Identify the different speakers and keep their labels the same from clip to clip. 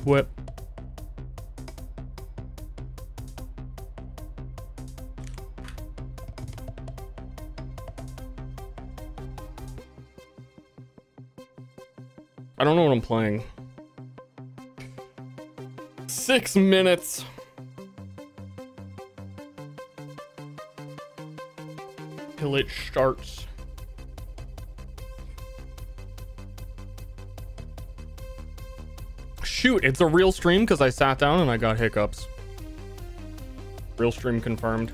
Speaker 1: equip. I don't know what I'm playing. 6 minutes. Till it starts. Shoot, it's a real stream because I sat down and I got hiccups. Real stream confirmed.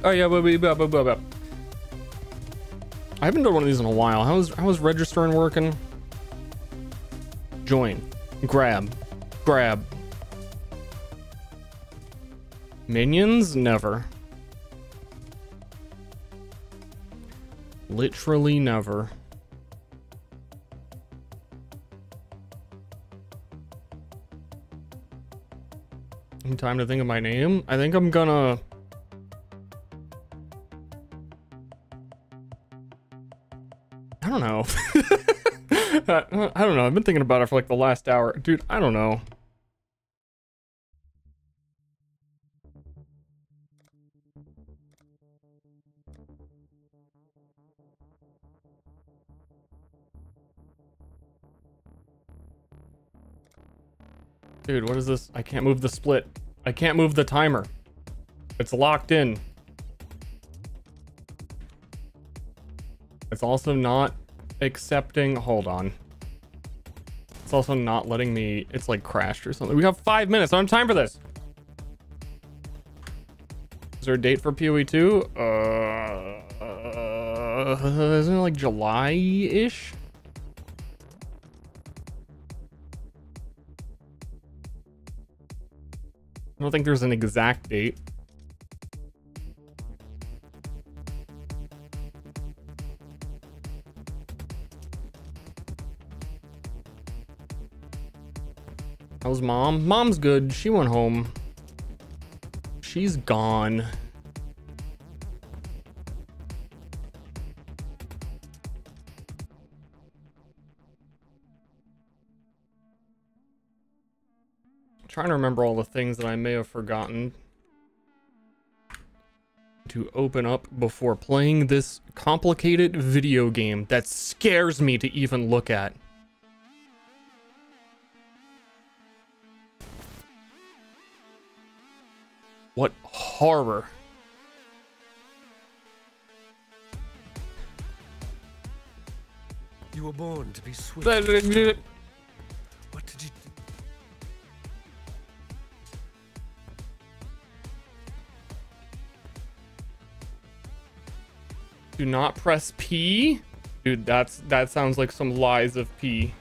Speaker 1: Oh yeah, I haven't done one of these in a while. How's registering working? Join. Grab. Minions? Never. Literally never. Time to think of my name. I think I'm gonna... I don't know. I don't know. I've been thinking about it for like the last hour. Dude, I don't know. Dude, what is this? I can't move the split. I can't move the timer. It's locked in. It's also not accepting. Hold on. It's also not letting me. It's like crashed or something. We have 5 minutes. I don't have time for this. Is there a date for PoE 2? Isn't it like July-ish? I don't think there's an exact date. How's mom? Mom's good. She went home. She's gone. I'm trying to remember all the things that I may have forgotten to open up before playing this complicated video game that scares me to even look at. What horror.
Speaker 2: You were born to be swift. What did you do?
Speaker 1: Do not press P? Dude, that sounds like some lies of P.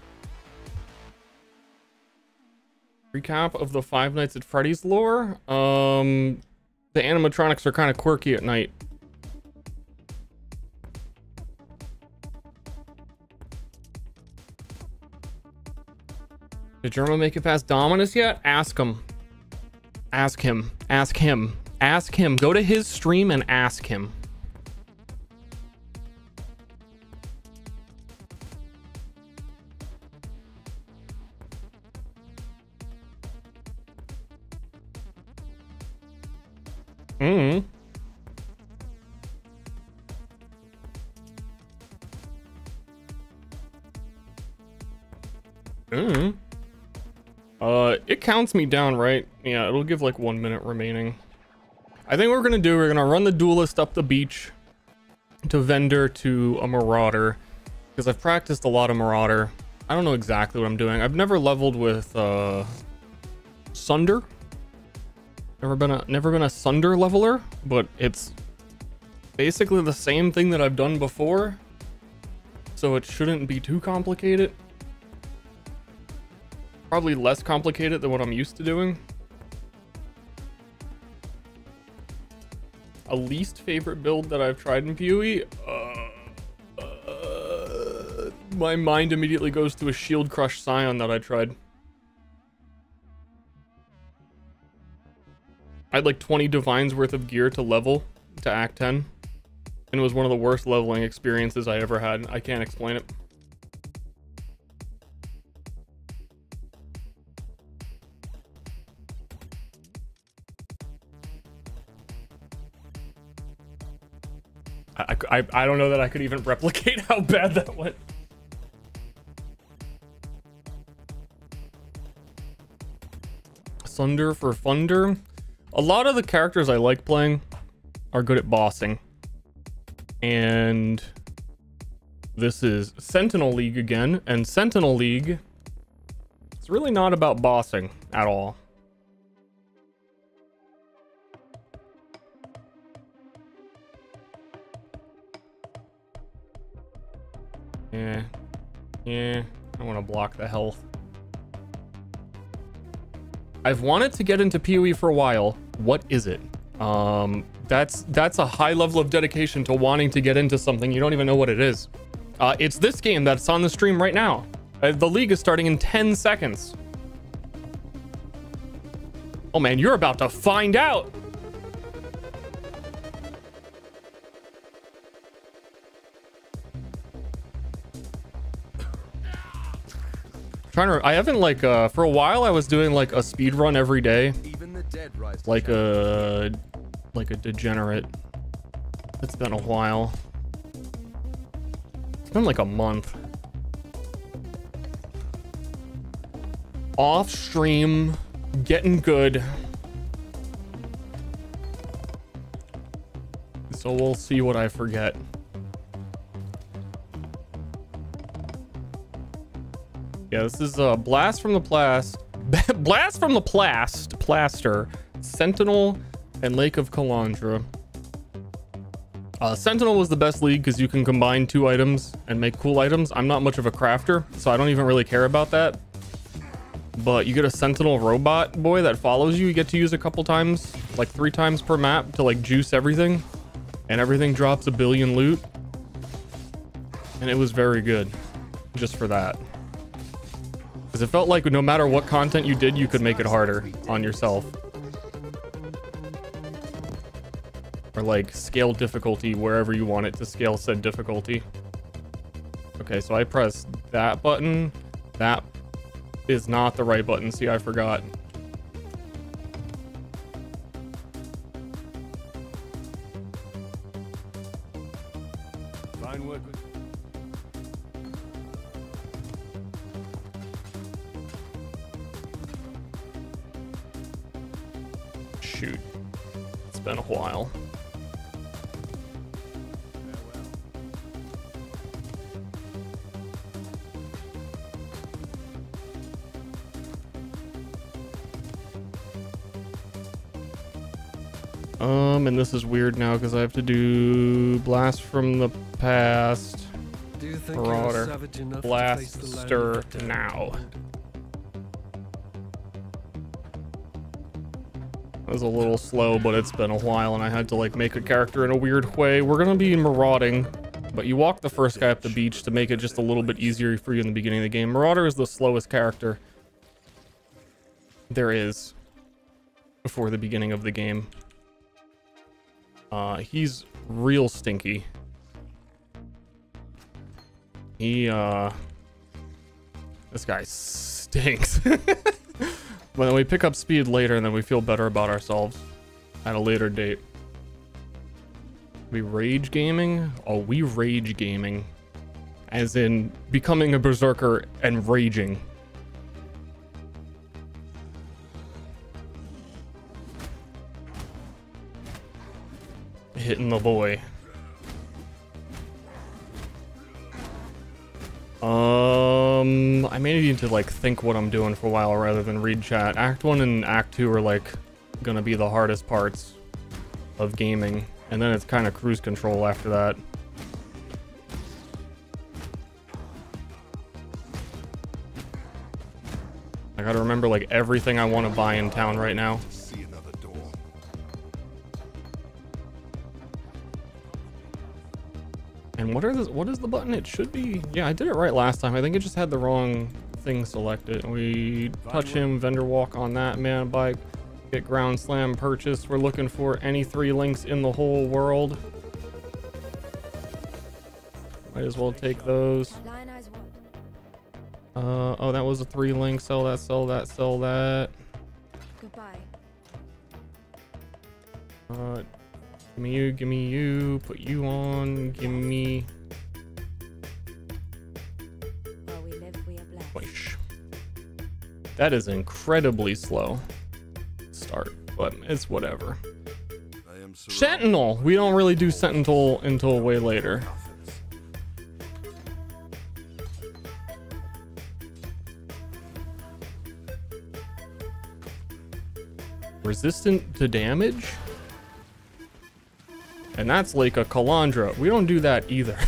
Speaker 1: Recap of the Five Nights at Freddy's lore. The animatronics are kind of quirky at night. Did Germa make it past Dominus yet? Ask him. Ask him. Ask him. Ask him. Go to his stream and ask him. It counts me down, right? Yeah, it'll give like 1 minute remaining. I think what we're gonna run the duelist up the beach to vendor to a marauder, because I've practiced a lot of marauder. I don't know exactly what I'm doing. I've never leveled with Sunder. Never been a Sunder leveler, but it's basically the same thing that I've done before, so it shouldn't be too complicated. Probably less complicated than what I'm used to doing. A least favorite build that I've tried in PoE? My mind immediately goes to a shield crush scion that I tried. I had like 20 divines worth of gear to level to Act 10. And it was one of the worst leveling experiences I ever had. I can't explain it. I don't know that I could even replicate how bad that went. Thunder for Thunder. A lot of the characters I like playing are good at bossing. And this is Sentinel League again. And Sentinel League, it's really not about bossing at all. Yeah, I want to block the health. I've wanted to get into PoE for a while. What is it? That's a high level of dedication to wanting to get into something you don't even know what it is. It's this game that's on the stream right now. The league is starting in 10 seconds. Oh man, you're about to find out. I haven't like for a while I was doing like a speed run every day. Even the dead rise like a degenerate. It's been a while. It's been like a month. Off stream, getting good. So we'll see what I forget. Yeah, this is Blast from the Blast from the Plaster, Sentinel, and Lake of Calandra. Sentinel was the best league because you can combine 2 items and make cool items. I'm not much of a crafter, so I don't even really care about that. But you get a Sentinel robot boy that follows you. You get to use a couple times, like 3 times per map to like juice everything. And everything drops a billion loot. And it was very good, just for that. Because it felt like no matter what content you did, you could make it harder on yourself. Or like scale difficulty wherever you want it to scale said difficulty. Okay, so I pressed that button. That is not the right button. See, I forgot. Fine work. Shoot. It's been a while. And this is weird now because I have to do Blast from the Past, Marauder, Blast, Ster now. It was a little slow, but it's been a while and I had to like make a character in a weird way. We're gonna be marauding, but you walk the first guy up the beach to make it just a little bit easier for you in the beginning of the game. Marauder is the slowest character there is before the beginning of the game. He's real stinky. This guy stinks. But then we pick up speed later and then we feel better about ourselves at a later date. We rage gaming? Oh, we rage gaming. As in becoming a berserker and raging. Hitting the boy. I may need to like think what I'm doing for a while rather than read chat. Act 1 and Act 2 are like gonna be the hardest parts of gaming, and then it's kind of cruise control after that. I gotta remember like everything I want to buy in town right now. And what is the button? It should be, yeah, I did it right last time. I think it just had the wrong thing selected. We touch him, vendor walk on that man bike, get ground slam purchase. We're looking for any 3 links in the whole world. Might as well take those. Oh, that was a 3 link. Sell that, sell that, sell that.
Speaker 3: Goodbye.
Speaker 1: Give me you, put you on, give me.
Speaker 3: While we live, we are blessed.
Speaker 1: Wish. That is incredibly slow start, but it's whatever. Sentinel! We don't really do Sentinel until way later. Resistant to damage? And that's like a Calandra. We don't do that either.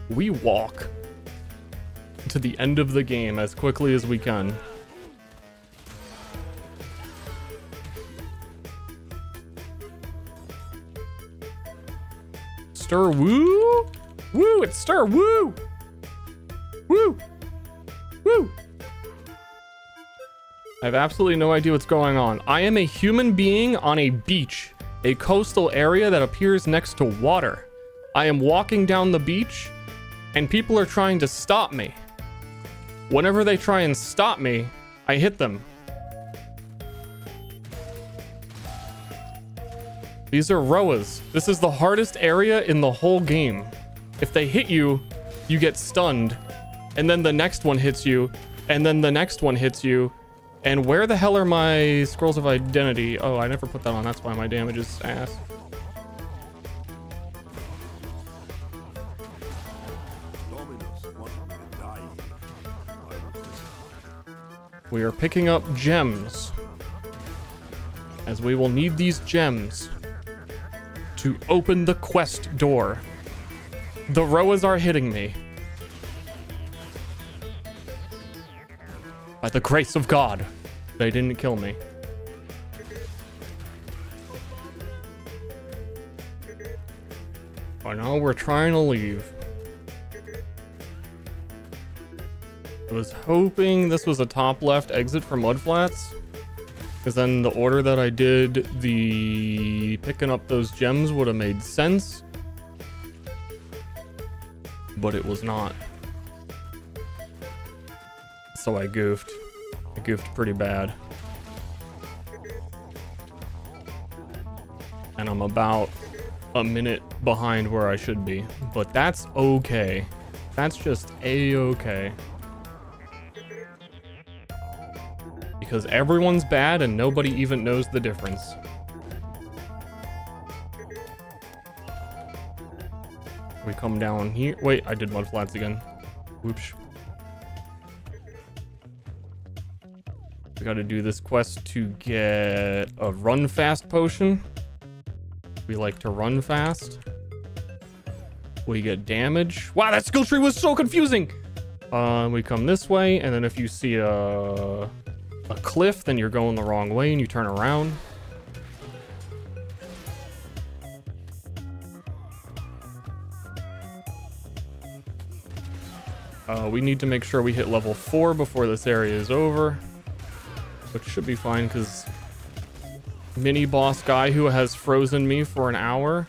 Speaker 1: We walk to the end of the game as quickly as we can. Ster, woo! Woo! It's Ster, woo! Woo! Woo! I have absolutely no idea what's going on. I am a human being on a beach, a coastal area that appears next to water. I am walking down the beach, and people are trying to stop me. Whenever they try and stop me, I hit them. These are Roas. This is the hardest area in the whole game. If they hit you, you get stunned. And then the next one hits you. And then the next one hits you. And where the hell are my scrolls of identity? Oh, I never put that on. That's why my damage is ass. We are picking up gems, as we will need these gems to open the quest door. The Roas are hitting me. By the grace of God, they didn't kill me. By now we're trying to leave. I was hoping this was a top left exit for Mudflats, because then the order that I did the picking up those gems would have made sense, but it was not. So I goofed. I goofed pretty bad. And I'm about a minute behind where I should be, but that's okay. That's just a-okay. Because everyone's bad and nobody even knows the difference. We come down here. Wait, I did Mudflats again. Whoops. We gotta do this quest to get a run fast potion. We like to run fast. We get damage. Wow, that skill tree was so confusing. We come this way, and then if you see a cliff, then you're going the wrong way and you turn around. We need to make sure we hit level 4 before this area is over, which should be fine because mini boss guy who has frozen me for an hour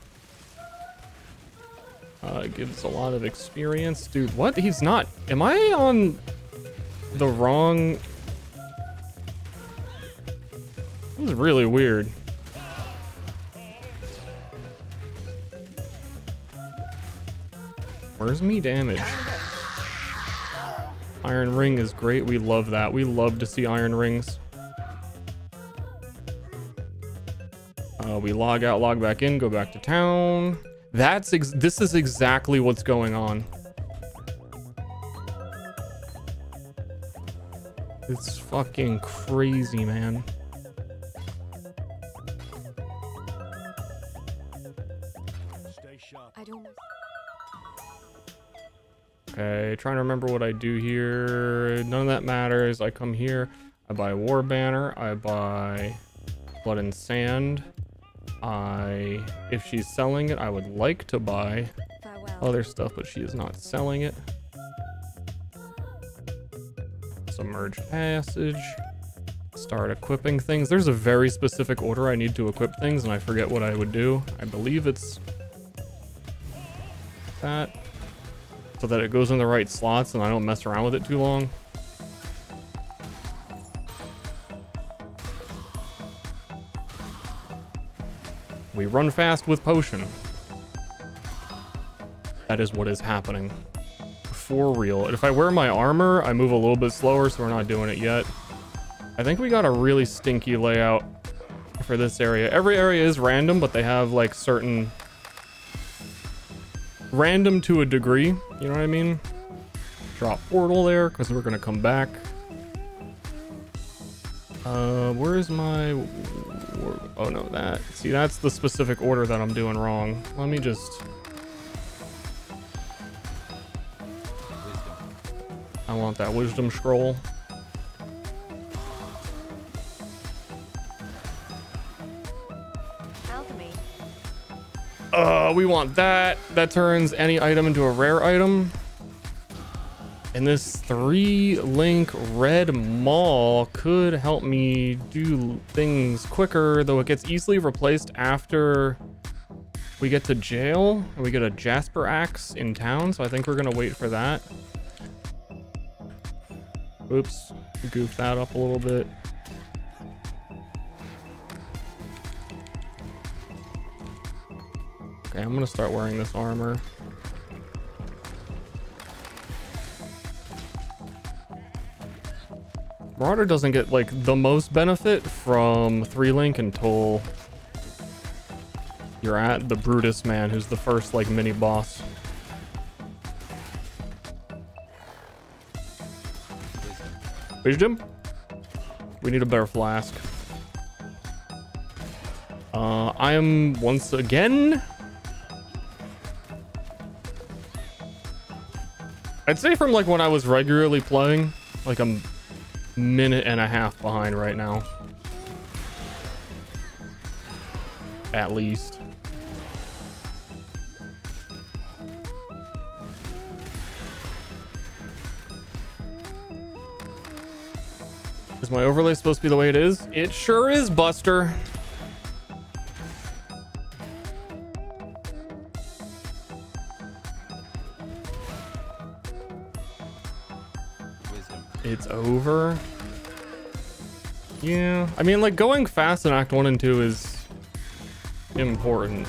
Speaker 1: gives a lot of experience. Dude, what? He's not. Am I on the wrong? This is really weird. Where's me damage? Iron ring is great. We love that. We love to see iron rings. We log out, log back in, go back to town. This is exactly what's going on. It's fucking crazy, man. Okay, trying to remember what I do here. None of that matters. I come here, I buy a war banner, I buy Blood and sand. If she's selling it, I would like to buy
Speaker 3: Farewell.
Speaker 1: other stuff, but she is not selling it. Submerged passage. Start equipping things. There's a very specific order I need to equip things, and I forget what I would do. I believe it's that, so that it goes in the right slots and I don't mess around with it too long. We run fast with potion. That is what is happening. For real. If I wear my armor, I move a little bit slower, so we're not doing it yet. I think we got a really stinky layout for this area. Every area is random, but they have like certain... random to a degree, you know what I mean? Drop portal there, because we're gonna come back. Where is my... oh no, that. See, that's the specific order that I'm doing wrong. Let me just... I want that wisdom scroll.
Speaker 3: Alchemy.
Speaker 1: We want that. That turns any item into a rare item. And this 3-link red maul could help me do things quicker, though it gets easily replaced after we get to jail and we get a Jasper axe in town. So I think we're gonna wait for that. Oops, goofed that up a little bit. Okay, I'm gonna start wearing this armor. Marauder doesn't get like the most benefit from 3-link until you're at the Brutus man, who's the first like mini boss. Wisdom? We need a better flask. I am once again... I'd say from like when I was regularly playing, like a minute and a half behind right now. At least. Is my overlay supposed to be the way it is? It sure is, Buster. It's over. Yeah, I mean, like, going fast in Act 1 and 2 is important.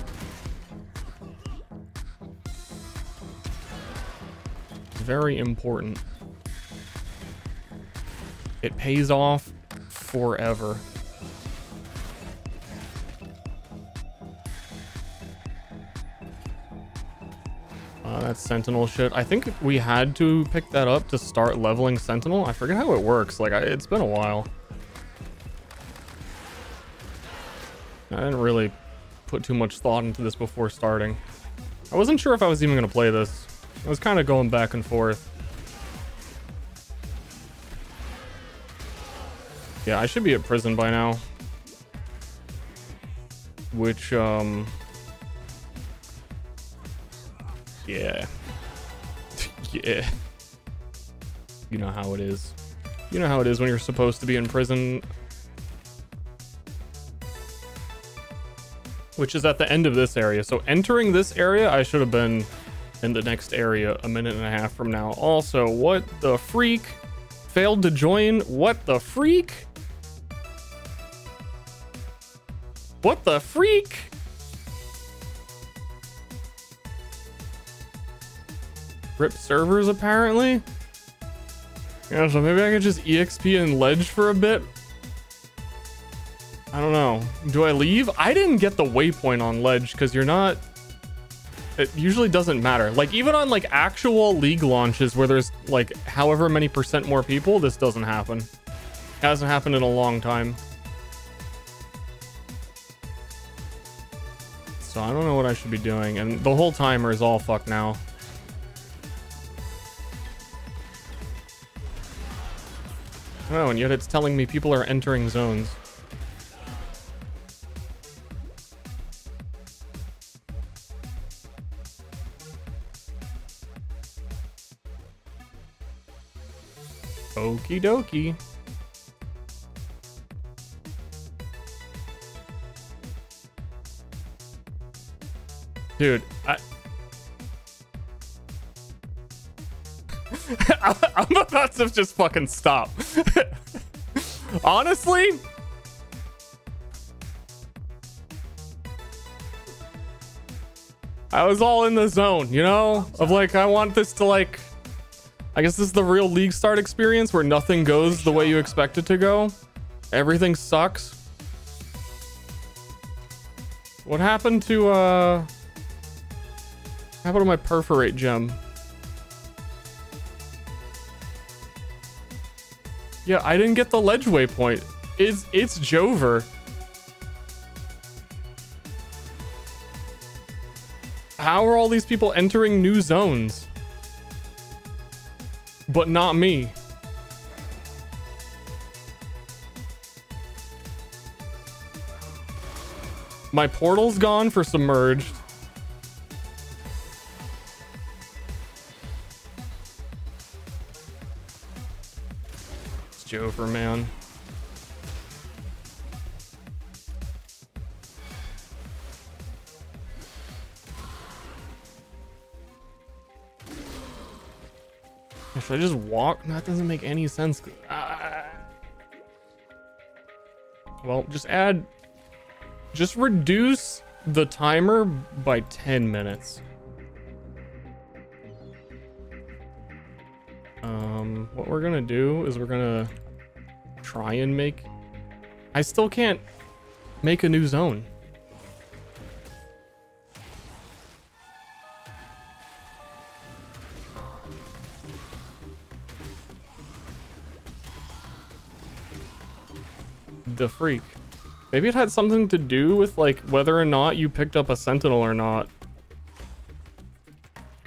Speaker 1: Very important. It pays off forever. That's Sentinel shit. I think we had to pick that up to start leveling Sentinel. I forget how it works. Like, it's been a while. I didn't really put too much thought into this before starting. I wasn't sure if I was even going to play this. I was kind of going back and forth. Yeah, I should be at prison by now. Which, yeah. Yeah. You know how it is. You know how it is when you're supposed to be in prison. Which is at the end of this area. So entering this area, I should have been in the next area a minute and a half from now. Also, what the freak? Failed to join? What the freak? What the freak? Rip servers, apparently. Yeah, so maybe I could just EXP and ledge for a bit. I don't know. Do I leave? I didn't get the waypoint on ledge because you're not... It usually doesn't matter. Like, even on, like, actual League launches where there's, like, however many % more people, this doesn't happen. It hasn't happened in a long time. So I don't know what I should be doing. And the whole timer is all fucked now. Oh, and yet it's telling me people are entering zones. Okie dokie. Dude, I'm about to just fucking stop. Honestly, I was all in the zone, you know, of like, I want this to like, I guess this is the real League start experience where nothing goes the way you expect it to go. Everything sucks. What happened to my perforate gem? Yeah, I didn't get the ledge waypoint. It's Jover. How are all these people entering new zones? But not me. My portal's gone for submerged. It's Jover, man. Should I just walk? That doesn't make any sense. Well, just reduce the timer by 10 minutes. What we're gonna do is we're gonna try and make... I still can't make a new zone. The freak. Maybe it had something to do with like whether or not you picked up a sentinel or not.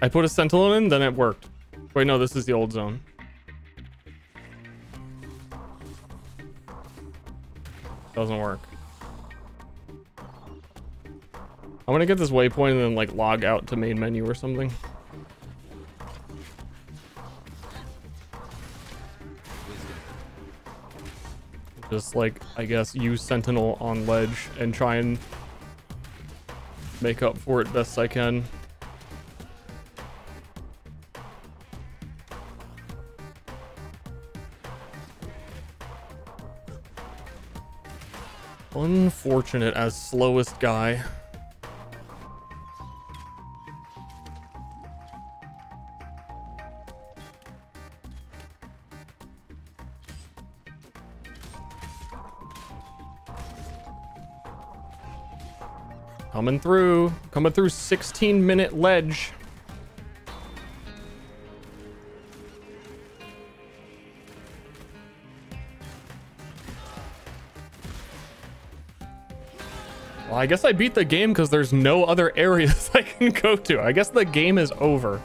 Speaker 1: I put a sentinel in, then it worked. Wait, no, this is the old zone. Doesn't work. I'm gonna get this waypoint and then like log out to main menu or something. Just like, I guess, use sentinel on ledge and try and make up for it best I can. Unfortunate as slowest guy. Coming through 16-minute ledge. Well, I guess I beat the game because there's no other areas I can go to. I guess the game is over.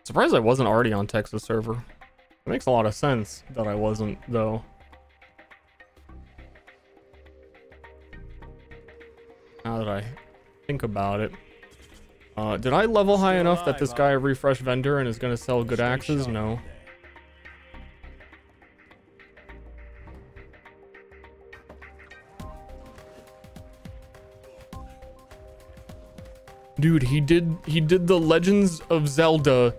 Speaker 1: Surprised I wasn't already on Texas server. It makes a lot of sense that I wasn't, though. Now that I think about it. Did I level high enough that this guy refresh vendor and is going to sell good axes? No. Dude, he did the Legends of Zelda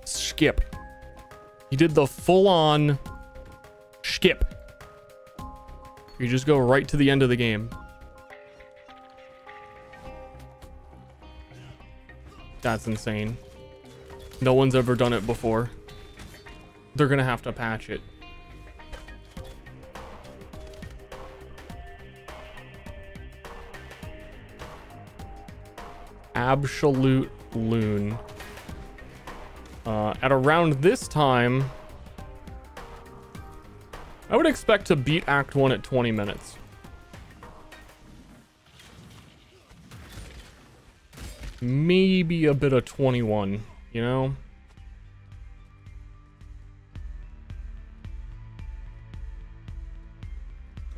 Speaker 1: skip. He did the full-on skip. You just go right to the end of the game. That's insane. No one's ever done it before. They're gonna have to patch it. Absolute loon. At around this time, I would expect to beat Act 1 at 20 minutes. Maybe a bit of 21, you know?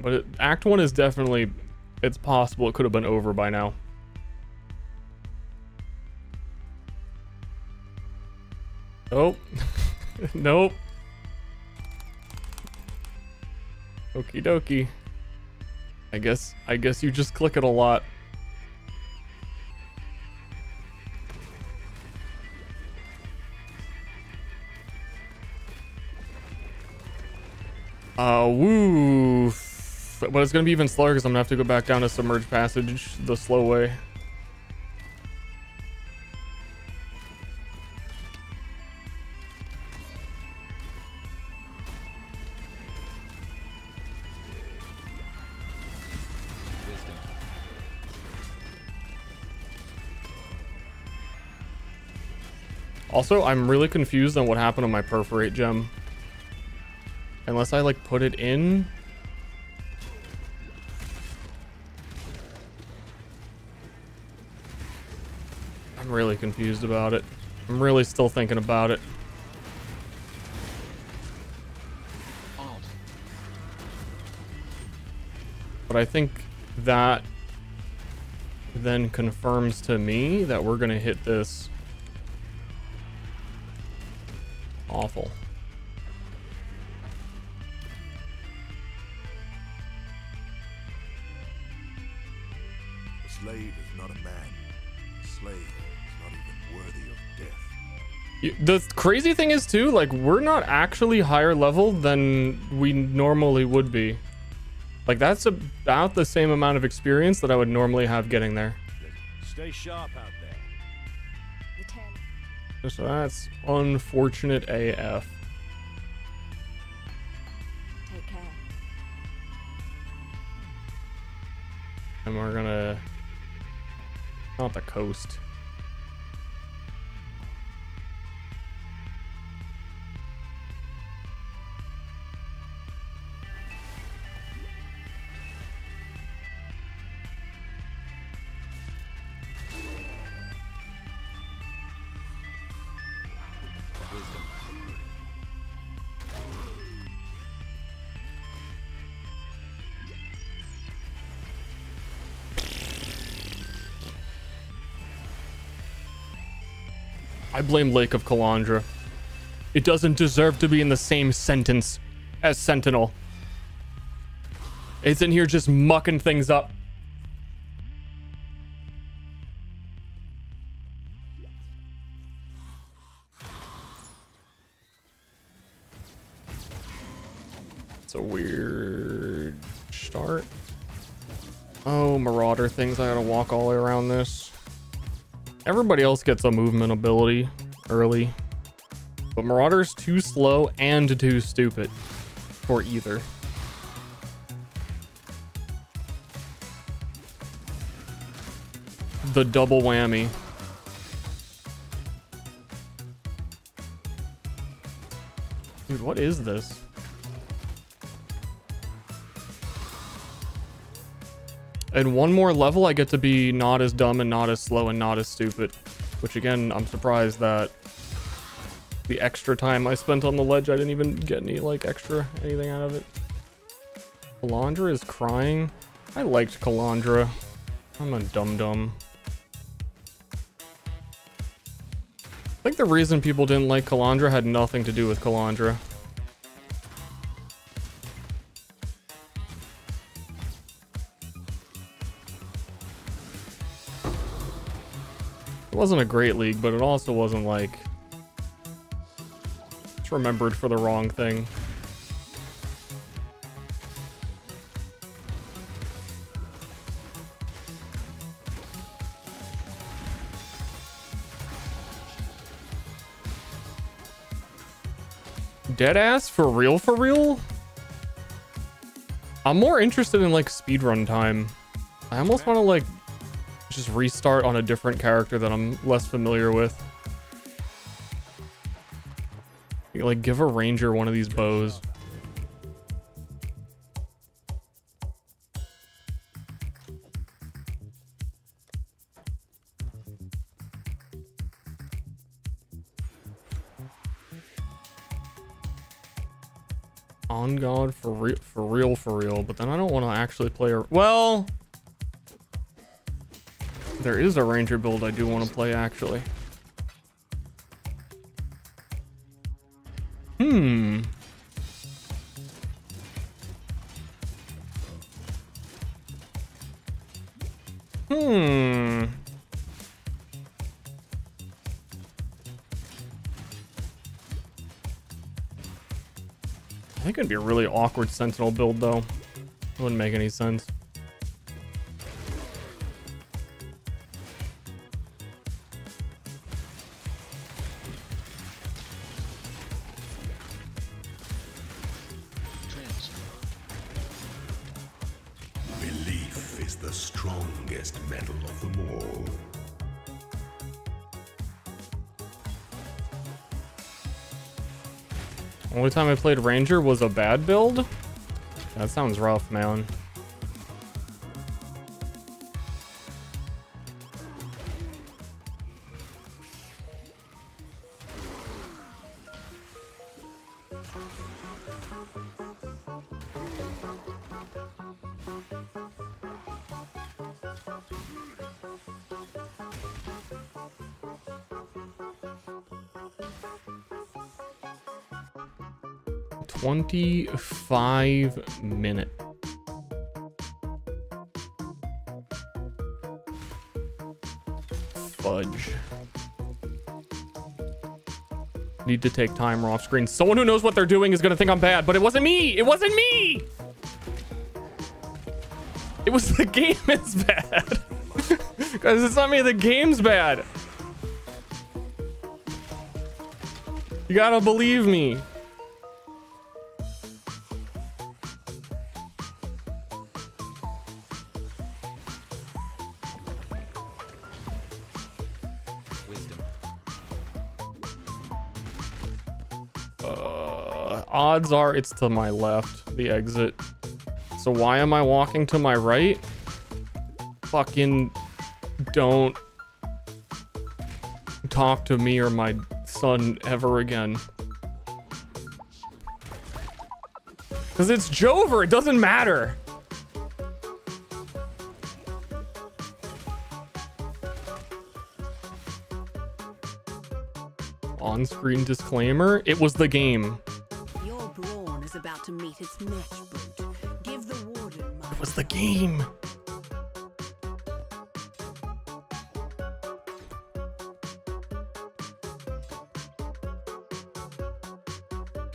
Speaker 1: But Act 1 is definitely it's possible it could have been over by now. Nope. Nope. Okie dokie. I guess you just click it a lot. Woo. But it's gonna be even slower because I'm gonna have to go back down to Submerged Passage the slow way. Also, I'm really confused on what happened to my Perforate gem. Unless I like put it in. I'm really confused about it. I'm really still thinking about it. But I think that then confirms to me that we're gonna hit this awful.
Speaker 4: A slave is not a man. A slave is not even worthy of death.
Speaker 1: The crazy thing is too, like, we're not actually higher level than we normally would be. Like, that's about the same amount of experience that I would normally have getting there.
Speaker 4: Stay sharp out there.
Speaker 3: Return.
Speaker 1: So that's unfortunate AF.
Speaker 3: Take care.
Speaker 1: And we're gonna... not the coast. I blame Lake of Calandra. It doesn't deserve to be in the same sentence as Sentinel. It's in here just mucking things up. It's a weird start. Oh, Marauder things. I gotta walk all the way around this. Everybody else gets a movement ability early, but Marauder's too slow and too stupid for either. The double whammy. Dude, what is this? And one more level, I get to be not as dumb and not as slow and not as stupid. Which again, I'm surprised that the extra time I spent on the ledge, I didn't even get any like extra anything out of it. Calandra is crying. I liked Calandra. I'm a dum-dum. I think the reason people didn't like Calandra had nothing to do with Calandra. It wasn't a great league, but it also wasn't like it's remembered for the wrong thing. Deadass for real, for real? I'm more interested in like speedrun time. I almost want to like just restart on a different character that I'm less familiar with. Like give a ranger one of these bows. On God for real, but then I don't want to actually play her. Well, There is a ranger build I do want to play, actually. Hmm. I think it'd be a really awkward sentinel build, though. It wouldn't make any sense.
Speaker 5: Belief is the strongest metal of them all.
Speaker 1: Only time I played Ranger was a bad build? That sounds rough, man. $25 Fudge. Need to take timer off screen. Someone who knows what they're doing is gonna think I'm bad, but it wasn't me! It wasn't me! It was the game is bad. Guys, it's not me, the game's bad. You gotta believe me. Odds are it's to my left, the exit. So why am I walking to my right? Fucking don't talk to me or my son ever again. Because it's Jover, it doesn't matter. On-screen disclaimer, it was the game.
Speaker 6: Your brawn is about to meet its match, brute. Give the warden my...
Speaker 1: It was the game.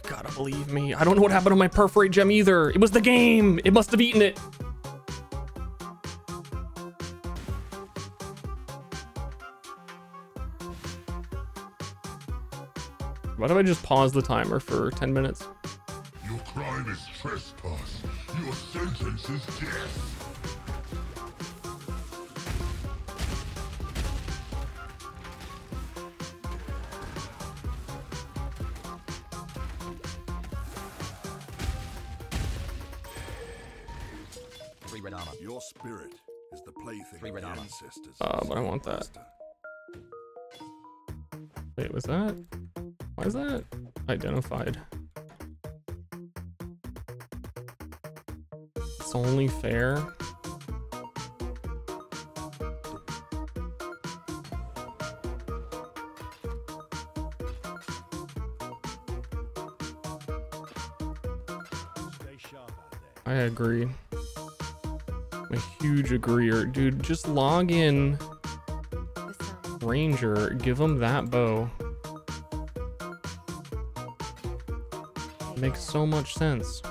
Speaker 1: Gotta believe me. I don't know what happened to my perforate gem either. It was the game. It must have eaten it. Why don't I just pause the timer for 10 minutes?
Speaker 5: Your crime is trespass. Your sentence is death.
Speaker 4: Your spirit is the plaything of your ancestors.
Speaker 1: But I want that. Wait, was that? Why is that identified? It's only fair. I agree. I'm a huge agreeer. Dude, just log in Ranger, give him that bow. Makes so much sense.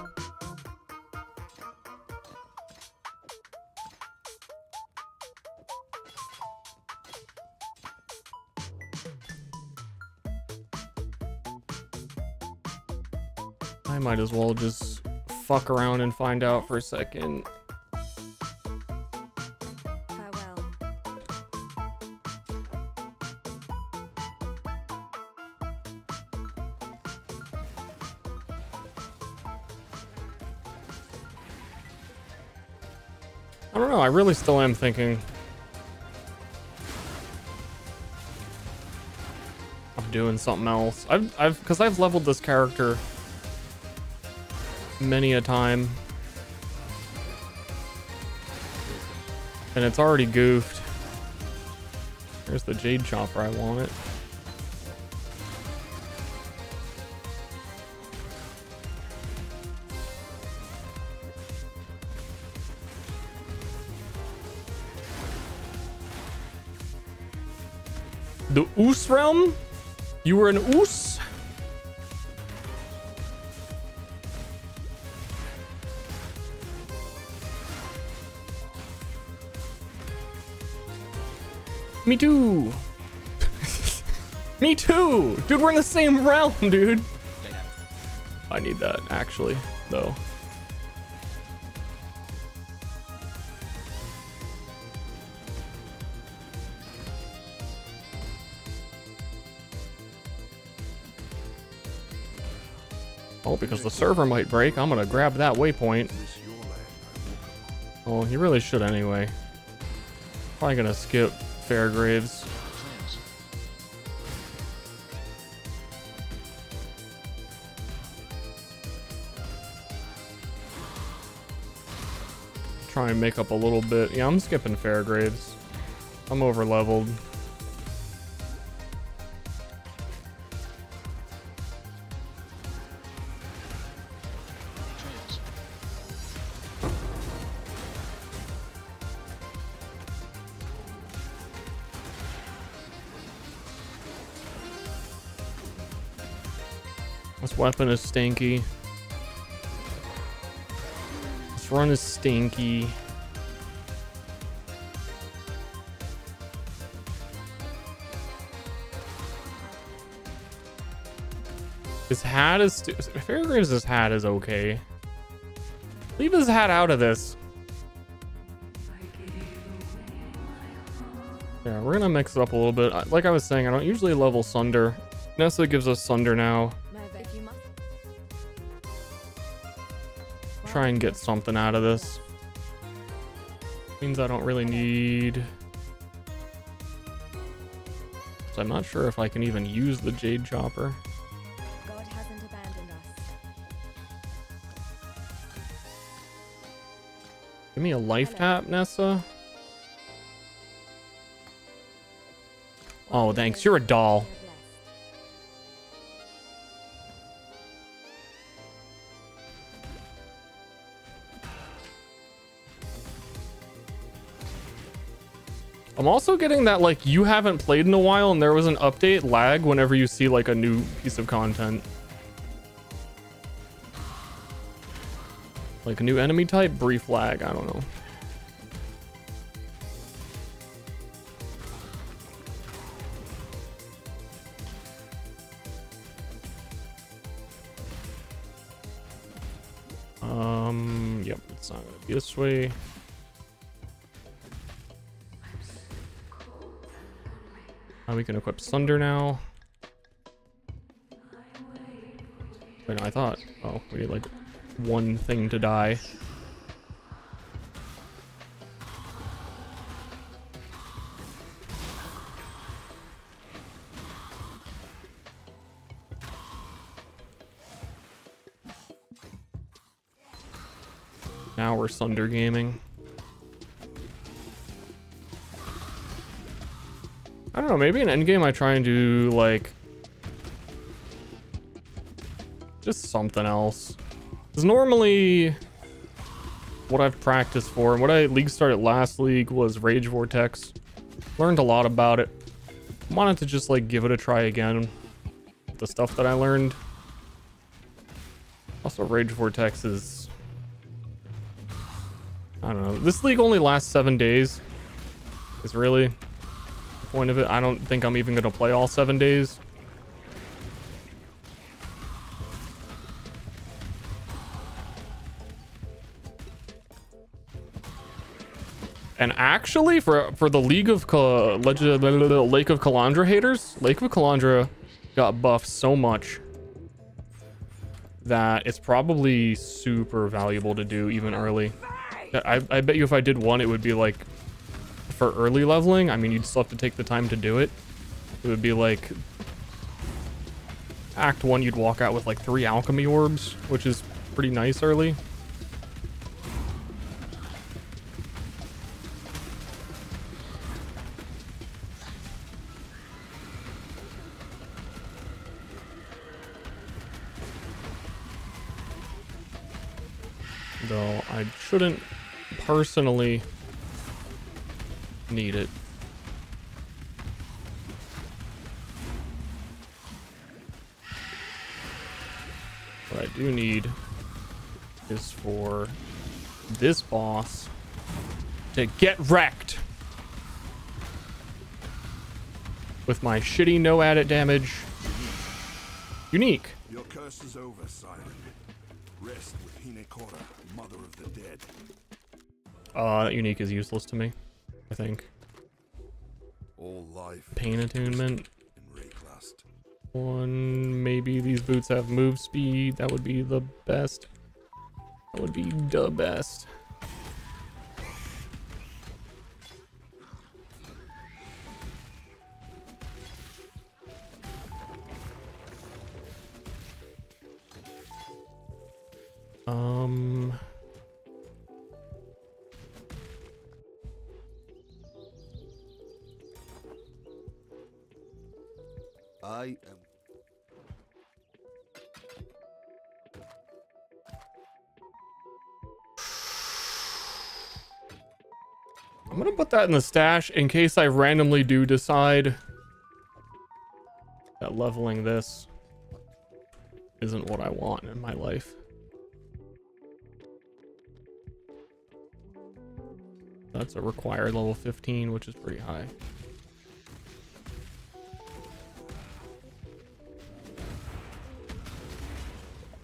Speaker 1: I might as well just fuck around and find out for a second.
Speaker 3: Farewell.
Speaker 1: I don't know, I really still am thinking of doing something else. Because I've leveled this character many a time. And it's already goofed. There's the Jade Chopper. I want it. The Oos realm? You were an Oos? Me too. Me too. Dude, we're in the same realm, dude. I need that, actually, though. Oh, because the server might break, I'm gonna grab that waypoint. Oh, you really should anyway. Probably gonna skip Fairgraves. Try and make up a little bit. Yeah, I'm skipping Fairgraves. I'm over leveled. This weapon is stinky. This run is stinky. His hat is... Fairgraves' hat is okay. Leave his hat out of this. Yeah, we're gonna mix it up a little bit. Like I was saying, I don't usually level Sunder. Nessa gives us Sunder now. Try and get something out of this. Means I don't really need... So I'm not sure if I can even use the Jade Chopper.
Speaker 3: God hasn't abandoned us.
Speaker 1: Give me a life tap, Nessa. Oh, thanks. You're a doll. I'm also getting that, like, you haven't played in a while and there was an update lag whenever you see, like, a new piece of content. Like a new enemy type, brief lag, I don't know. Yep, it's not gonna be this way. We can equip Sunder now. Wait, no, I thought... Oh, we need like one thing to die. Now we're Sunder gaming. I don't know, maybe in endgame I try and do, like, just something else. Because normally, what I've practiced for, and what I league started last league was Rage Vortex. Learned a lot about it. Wanted to just, like, give it a try again. The stuff that I learned. Also, Rage Vortex is... I don't know. This league only lasts 7 days. Is really... point of it. I don't think I'm even gonna play all 7 days. And actually, for the Lake of Calandra haters, Lake of Calandra got buffed so much that it's probably super valuable to do even early. I bet you if I did one, it would be like for early leveling. I mean, you'd still have to take the time to do it. It would be like Act 1, you'd walk out with like 3 alchemy orbs, which is pretty nice early. though I shouldn't personally need it. What I do need is for this boss to get wrecked with my shitty no added damage. Unique.
Speaker 4: Your curse is over, Siren. Rest with Hinekora, mother of the dead.
Speaker 1: That unique is useless to me, I think.
Speaker 4: All life.
Speaker 1: Pain attunement.
Speaker 4: In Rayclast.
Speaker 1: One, maybe these boots have move speed. That would be the best. That would be the best.
Speaker 4: I am.
Speaker 1: I'm gonna put that in the stash in case I randomly do decide that leveling this isn't what I want in my life. That's a required level 15, which is pretty high.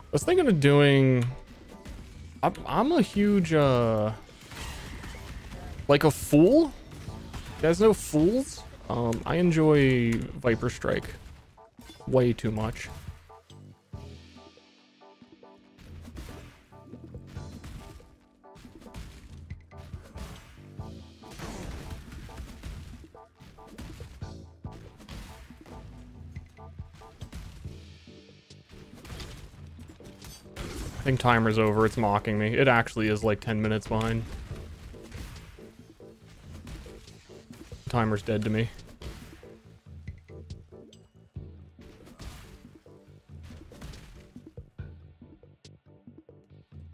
Speaker 1: I was thinking of doing... I'm a huge, like a fool? You guys know fools? I enjoy Viper Strike way too much. I think timer's over. It's mocking me. It actually is like 10 minutes behind. Timer's dead to me.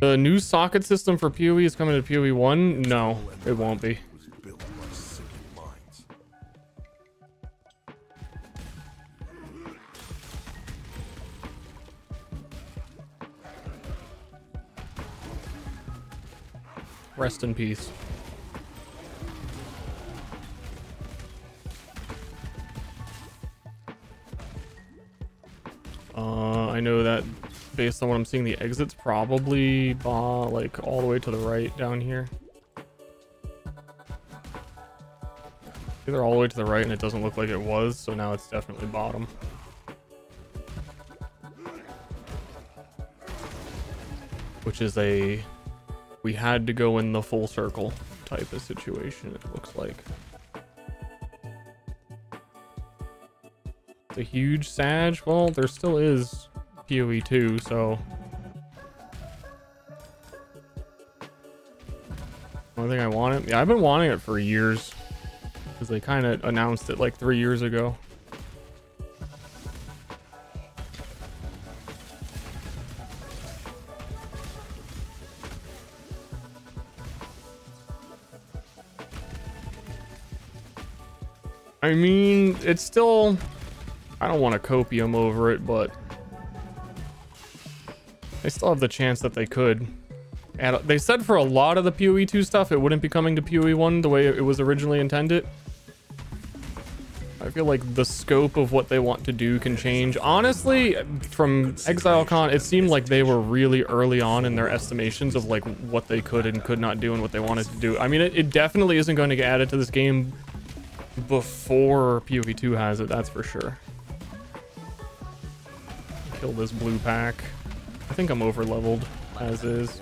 Speaker 1: The new socket system for PoE is coming to PoE 1? No, it won't be.
Speaker 4: Was built by sickened minds.
Speaker 1: Rest in peace. I know that based on what I'm seeing, the exit's probably like all the way to the right down here. Either all the way to the right and it doesn't look like it was, so now it's definitely bottom. Which is a... we had to go in the full circle type of situation, it looks like. It's a huge Sag. Well, there still is PoE 2, so... I think I want it. Yeah, I've been wanting it for years. Because they kind of announced it like 3 years ago. I mean, it's still... I don't want to copium over it, but... they still have the chance that they could. And they said for a lot of the PoE 2 stuff, it wouldn't be coming to PoE 1 the way it was originally intended. I feel like the scope of what they want to do can change. Honestly, from ExileCon, it seemed like they were really early on in their estimations of like what they could and could not do and what they wanted to do. I mean, it definitely isn't going to get added to this game before PoE 2 has it, that's for sure. Kill this blue pack. I think I'm over leveled as is.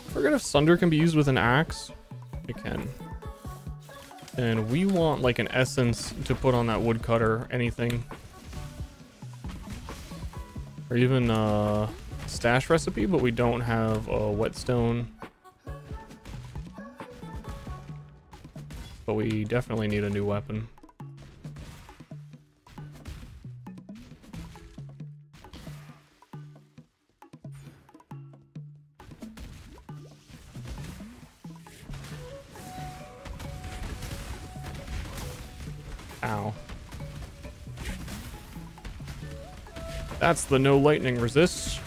Speaker 1: I forget if Sunder can be used with an axe. It can. And we want like an essence to put on that woodcutter, anything. Or even a stash recipe, but we don't have a whetstone. But we definitely need a new weapon. Ow. That's the no lightning resist.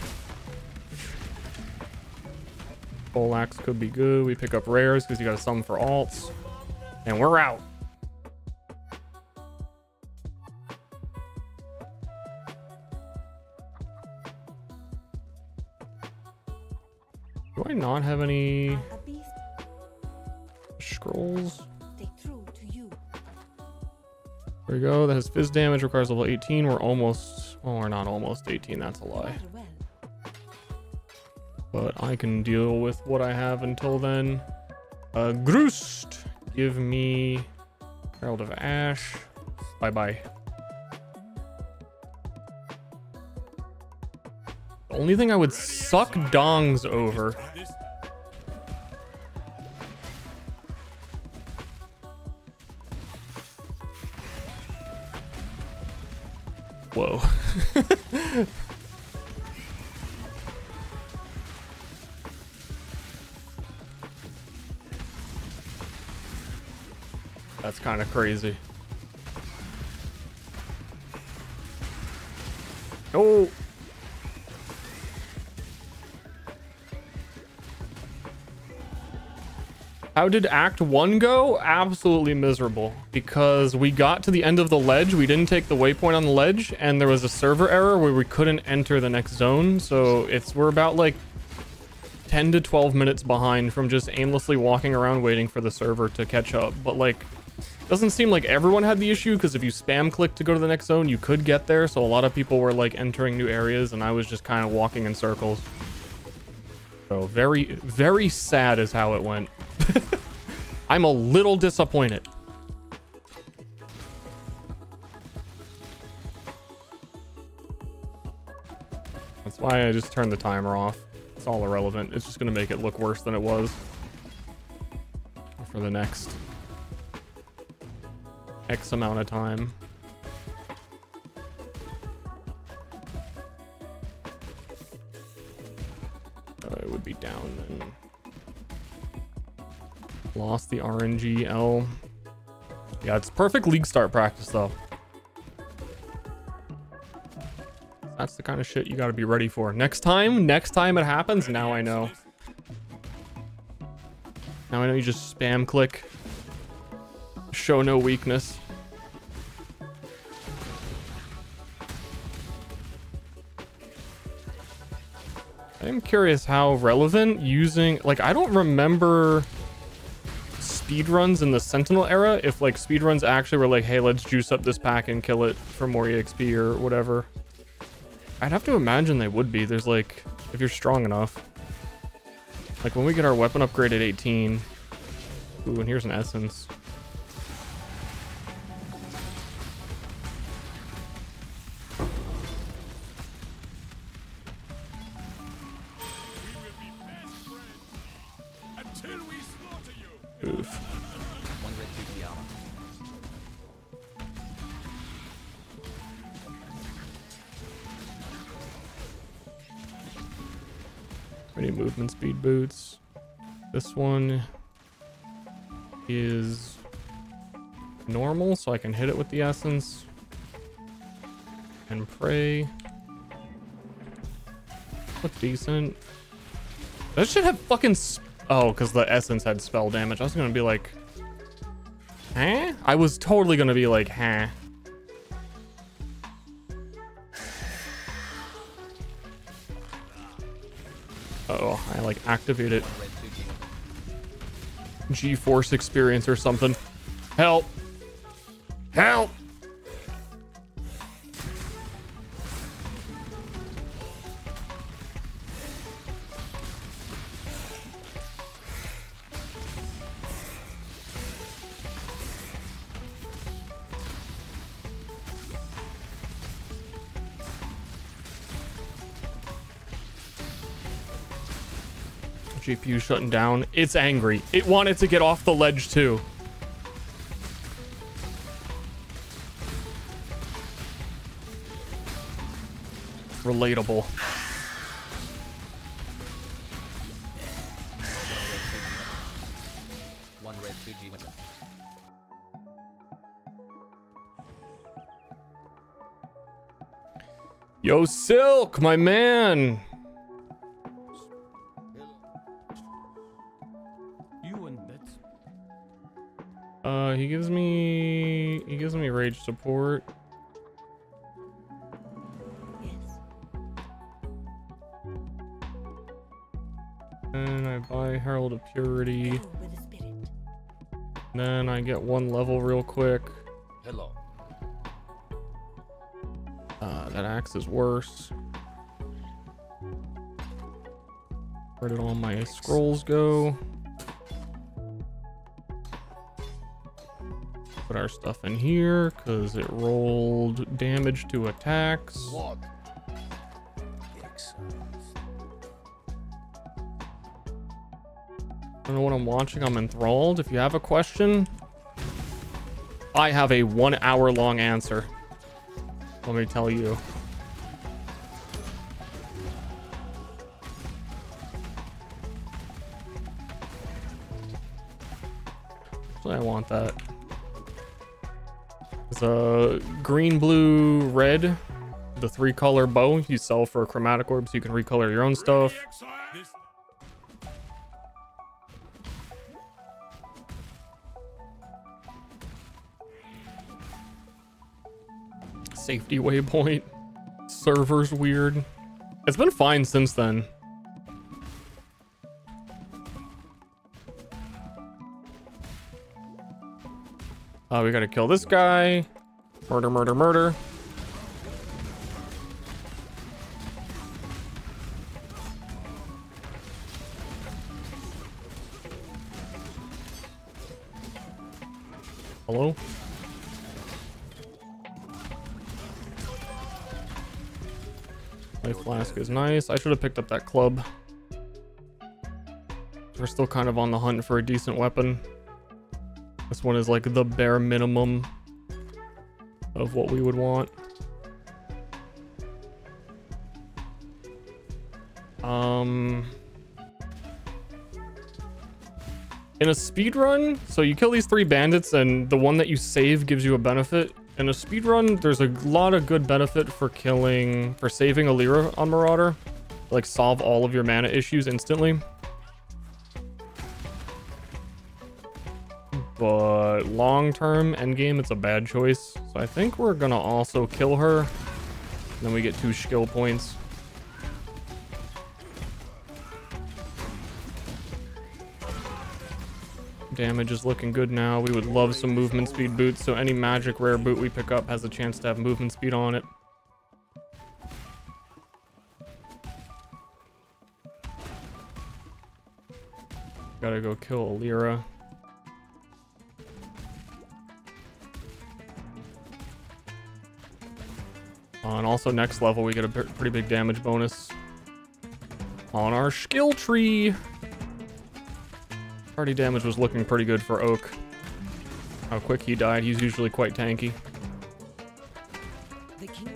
Speaker 1: Poleaxe could be good. We pick up rares because you got a summon for alts. And we're out. Do I not have any
Speaker 3: A beast,
Speaker 1: scrolls?
Speaker 3: stay true to you.
Speaker 1: There we go. That has fizz damage, requires level 18. We're almost, well, we're not almost 18. That's a lie.
Speaker 3: Rather well.
Speaker 1: But I can deal with what I have until then. Groost. Give me Herald of Ash. Bye-bye. The only thing I would suck dongs over. Whoa. That's kind of crazy. Oh. How did Act 1 go? Absolutely miserable. Because we got to the end of the ledge, we didn't take the waypoint on the ledge, and there was a server error where we couldn't enter the next zone. So we're about like 10 to 12 minutes behind from just aimlessly walking around waiting for the server to catch up. But like, doesn't seem like everyone had the issue, because if you spam click to go to the next zone, you could get there. So a lot of people were like entering new areas, and I was just kind of walking in circles. So very, very sad is how it went. I'm a little disappointed. That's why I just turned the timer off. It's all irrelevant. It's just going to make it look worse than it was for the next X amount of time. It would be down then. Lost the RNGL. Yeah, it's perfect league start practice though. That's the kind of shit you got to be ready for. Next time it happens, now I know. Now I know you just spam click. Show no weakness. I'm curious how relevant using, like, I don't remember speedruns in the Sentinel era, if like speedruns actually were like, hey, let's juice up this pack and kill it for more EXP or whatever. I'd have to imagine they would be. There's like, if you're strong enough. Like when we get our weapon upgrade at 18. Ooh, and here's an essence. Oof. Any movement speed boots. This one is normal, so I can hit it with the essence and pray. Look decent. That should have fucking oh, because the essence had spell damage. I was gonna be like, huh? I was totally gonna be like, huh? Uh-oh, I like activated G-Force experience or something. Help! Help! GPU shutting down. It's angry. It wanted to get off the ledge too. Relatable. Yo, Silk, my man.
Speaker 2: You and Bets.
Speaker 1: He gives me rage support.
Speaker 6: Yes.
Speaker 1: And I buy Herald of Purity.
Speaker 6: Go with the spirit.
Speaker 1: Then I get 1 level real quick.
Speaker 2: Hello.
Speaker 1: That axe is worse. Where did all my scrolls go? Put our stuff in here because it rolled damage to attacks.
Speaker 2: What?
Speaker 1: I don't know what I'm watching. I'm enthralled. If you have a question, I have a 1 hour long answer. Let me tell you. So I want that. It's a green, blue, red. The 3-color bow you sell for a chromatic orb so you can recolor your own stuff. Safety waypoint. Server's weird. It's been fine since then. We gotta kill this guy. Murder, murder, murder. Hello? Life flask is nice. I should have picked up that club. We're still kind of on the hunt for a decent weapon. This one is like the bare minimum of what we would want. In a speed run, so you kill these 3 bandits and the one that you save gives you a benefit. In a speed run, there's a lot of good benefit for saving a Lyra on Marauder. Like solve all of your mana issues instantly. But long-term endgame, it's a bad choice. So I think we're gonna also kill her. And then we get 2 skill points. Damage is looking good now. We would love some movement speed boots, so any magic rare boot we pick up has a chance to have movement speed on it. Gotta go kill Lyra. And also next level we get a pretty big damage bonus on our skill tree. Party damage was looking pretty good for Oak. How quick he died, he's usually quite tanky.
Speaker 6: The king.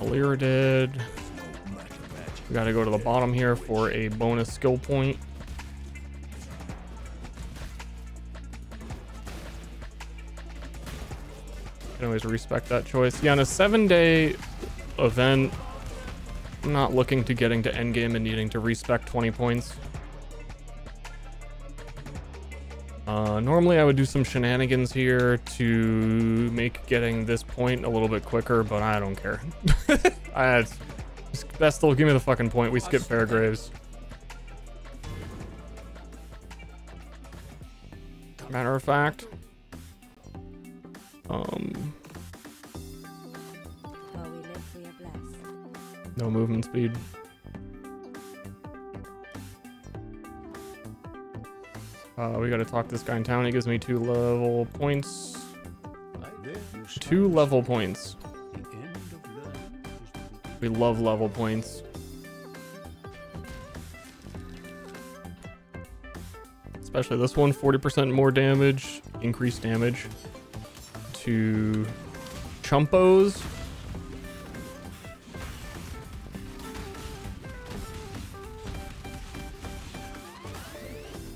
Speaker 1: Lyra dead. We gotta go to the bottom here for a bonus skill point. Can always respect that choice. Yeah, in a 7-day event, I'm not looking to getting to endgame and needing to respec 20 points. Normally I would do some shenanigans here to make getting this point a little bit quicker, but I don't care. Best still give me the fucking point. We skip Fairgraves. Matter of fact.
Speaker 3: While we live, we are blessed.
Speaker 1: No movement speed. We gotta talk this guy in town. He gives me 2 level points. 2 level points. We love level points. Especially this one, 40% more damage, increased damage to Chumpos.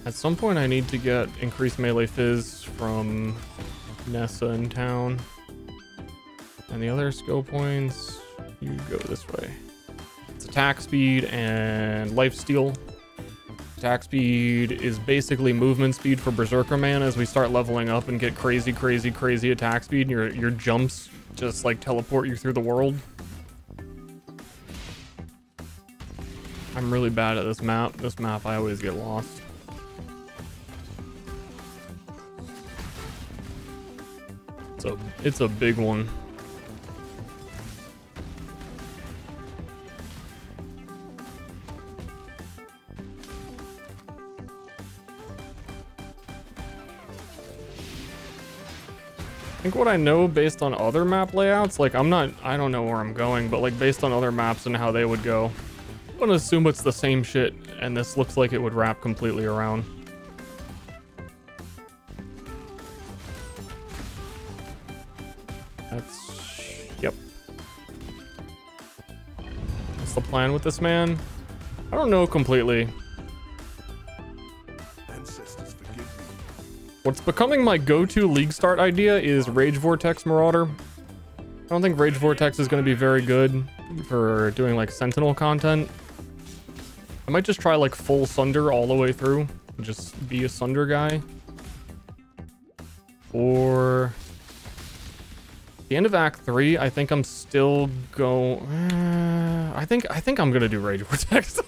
Speaker 1: At some point I need to get increased melee fizz from Nessa in town. And the other skill points, you go this way. It's attack speed and lifesteal. Attack speed is basically movement speed for Berserker Man. As we start leveling up and get crazy attack speed, and your jumps just like teleport you through the world. I'm really bad at this map. This map I always get lost. It's a big one. I think what I know based on other map layouts, like I don't know where I'm going, but like based on other maps and how they would go, I'm gonna assume it's the same shit, and this looks like it would wrap completely around. Yep. What's the plan with this man? I don't know completely.
Speaker 4: Ancestors, forgive me.
Speaker 1: What's becoming my go-to League start idea is Rage Vortex Marauder. I don't think Rage Vortex is going to be very good for doing like Sentinel content. I might just try like full Sunder all the way through. Just be a Sunder guy. Or the end of Act 3, I think I'm still going. I think I'm gonna do Rage Vortex.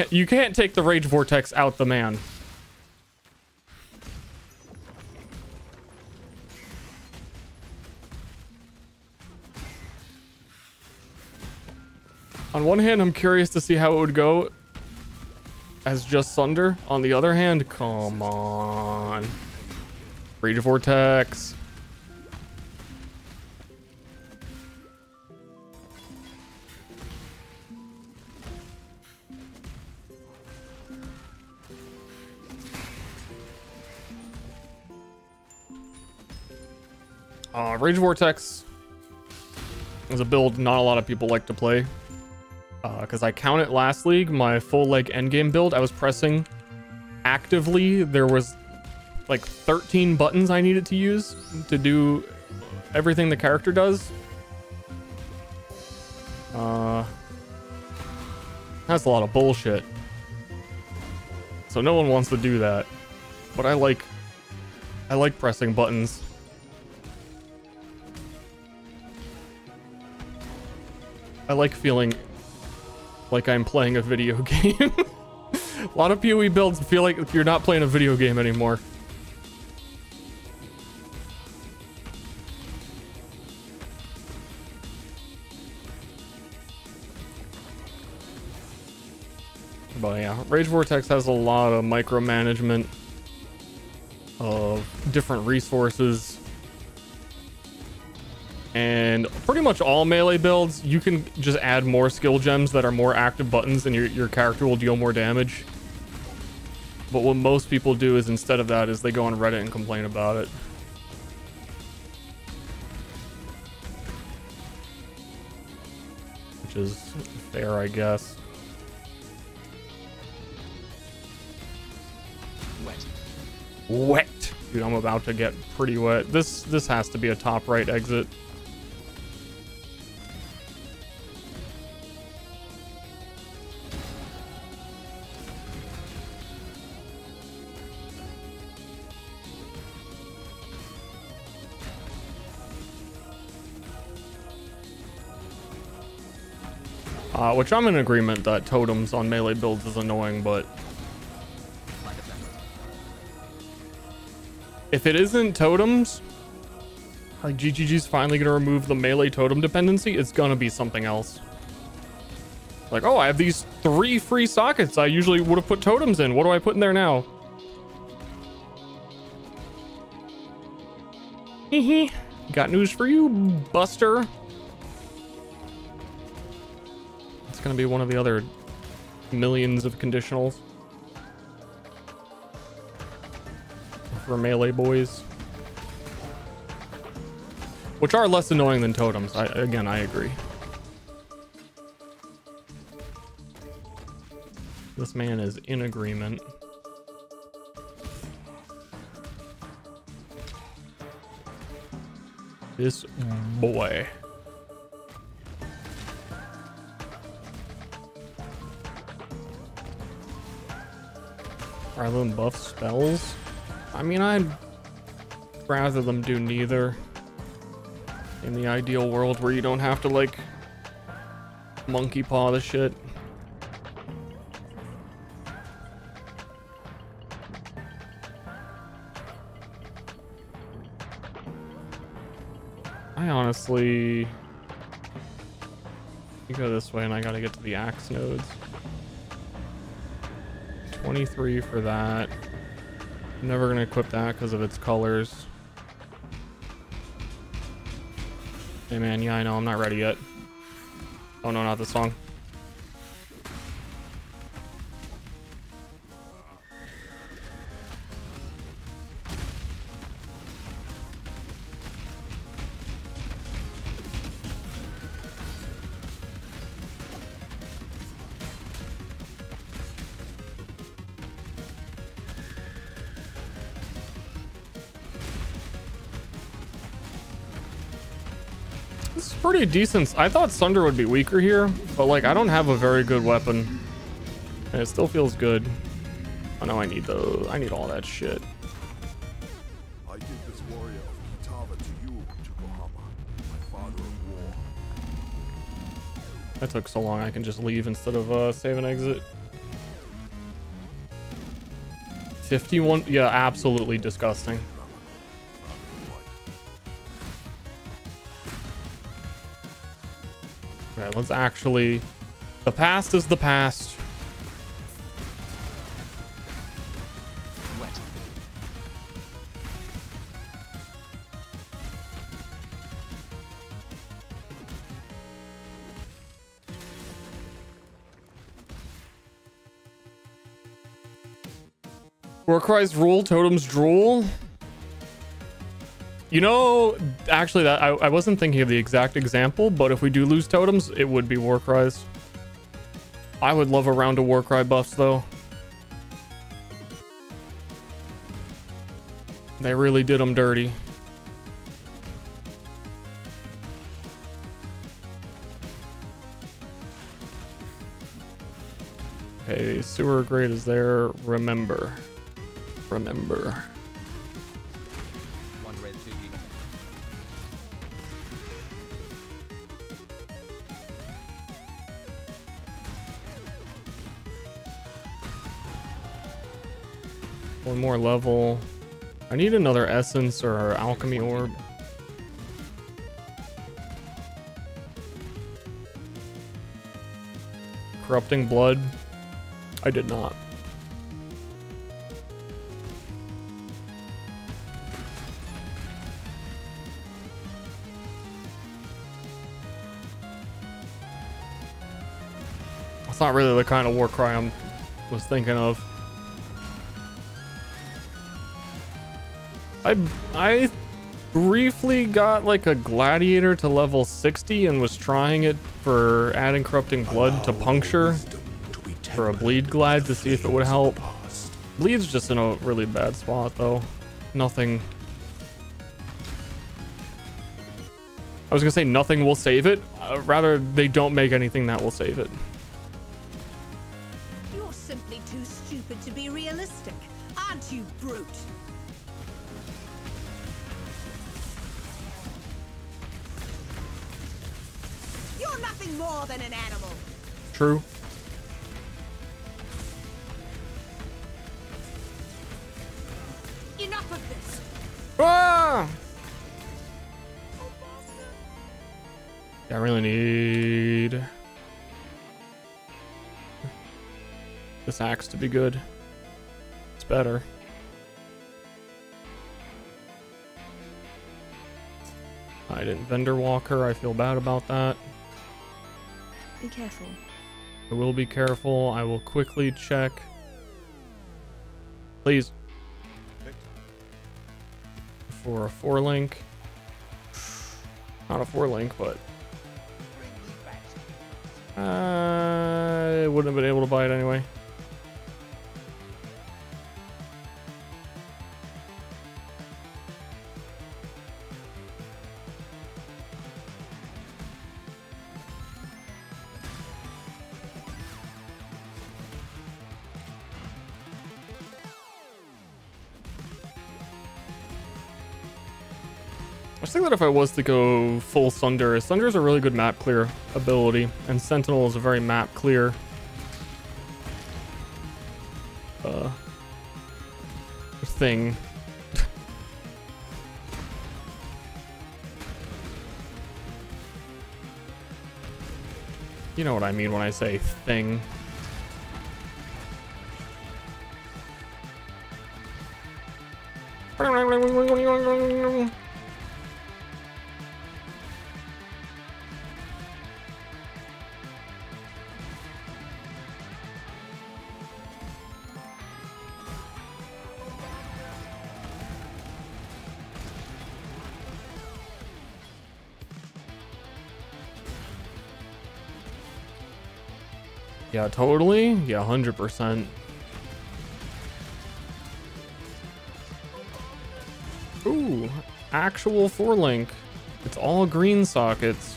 Speaker 1: You can't take the Rage Vortex out the man. On one hand, I'm curious to see how it would go as just Sunder. On the other hand, come on. Rage Vortex. Rage Vortex is a build not a lot of people like to play. Because I count it last league, my full like endgame build, I was pressing actively. There was like 13 buttons I needed to use to do everything the character does. That's a lot of bullshit. So no one wants to do that. But I like pressing buttons. I like feeling like I'm playing a video game. A lot of PoE builds feel like you're not playing a video game anymore. But yeah, Rage Vortex has a lot of micromanagement of different resources. And pretty much all melee builds, you can just add more skill gems that are more active buttons and your character will deal more damage. But what most people do is instead of that is they go on Reddit and complain about it. Which is fair, I guess. Wet. Dude, I'm about to get pretty wet. This has to be a top right exit. Which I'm in agreement that totems on melee builds is annoying, but if it isn't totems, like GGG's finally gonna remove the melee totem dependency, it's gonna be something else. Like, oh, I have these 3 free sockets I usually would have put totems in. What do I put in there now? Hehe. Got news for you, Buster. It's gonna be one of the other millions of conditionals for melee boys, which are less annoying than totems. Again, I agree. This man is in agreement. This boy. Rather than buff spells? I mean, I'd rather them do neither. In the ideal world where you don't have to, like, monkey paw the shit. I honestly... You go this way and I gotta get to the axe nodes. 23 for that. I'm never gonna equip that because of its colors. Hey man, yeah, I know, I'm not ready yet. Oh no, not this song. This is pretty decent. I thought Sunder would be weaker here, but like I don't have a very good weapon. And it still feels good. Oh no, I need all that shit.
Speaker 4: I give this warrior of Kitava to you, Chukohama, my father of war.
Speaker 1: That took so long I can just leave instead of save and exit. 51, yeah, absolutely disgusting. Okay, let's actually... The past is the past.
Speaker 2: Wet.
Speaker 1: Warcry's rule, totems drool. You know, actually, that I wasn't thinking of the exact example, but if we do lose totems, it would be Warcries. I would love a round of Warcry buffs, though. They really did them dirty. Okay, sewer grade is there. Remember. Remember.
Speaker 2: One red 2 giga.
Speaker 1: One more level. I need another essence or alchemy orb. Corrupting blood. I did not. That's not really the kind of war cry I was thinking of. I briefly got like a gladiator to level 60 and was trying it for adding corrupting blood to puncture for a bleed glad to see if it would help. Bleed's just in a really bad spot though. Nothing. I was gonna say nothing will save it. Rather, they don't make anything that will save it.
Speaker 6: You're simply too stupid to be realistic, aren't you, brute? You're nothing more than an animal.
Speaker 1: True.
Speaker 6: Enough of this.
Speaker 1: Ah! I really need this axe to be good. It's better. I didn't vendor walk her. I feel bad about that.
Speaker 3: Be careful.
Speaker 1: I will be careful. I will quickly check. Please. For a 4-link. Not a 4-link, but I wouldn't have been able to buy it anyway. was thinking that if I was to go full Sunder, Sunder is a really good map clear ability, and Sentinel is a very map clear thing. You know what I mean when I say thing. Yeah, totally. Yeah, 100%. Ooh, actual 4-link. It's all green sockets.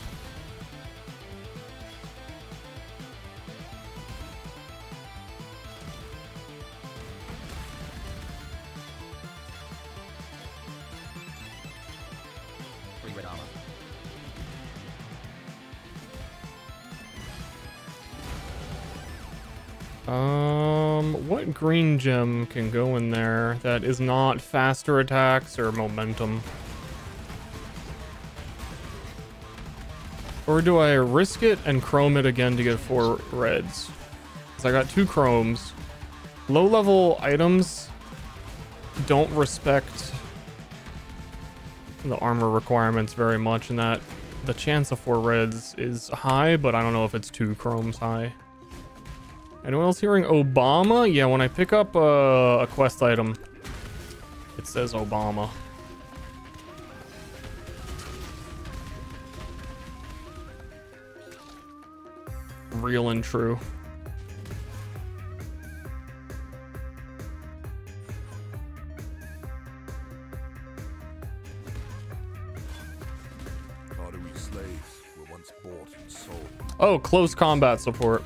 Speaker 1: What green gem can go in there that is not faster attacks or momentum? Or do I risk it and chrome it again to get 4 reds? Because I got 2 chromes. Low level items don't respect the armor requirements very much, and that the chance of 4 reds is high, but I don't know if it's 2 chromes high. Anyone else hearing Obama? Yeah, when I pick up a quest item, it says Obama. Real and true.
Speaker 4: PoE slaves were once bought and sold.
Speaker 1: Oh, close combat support.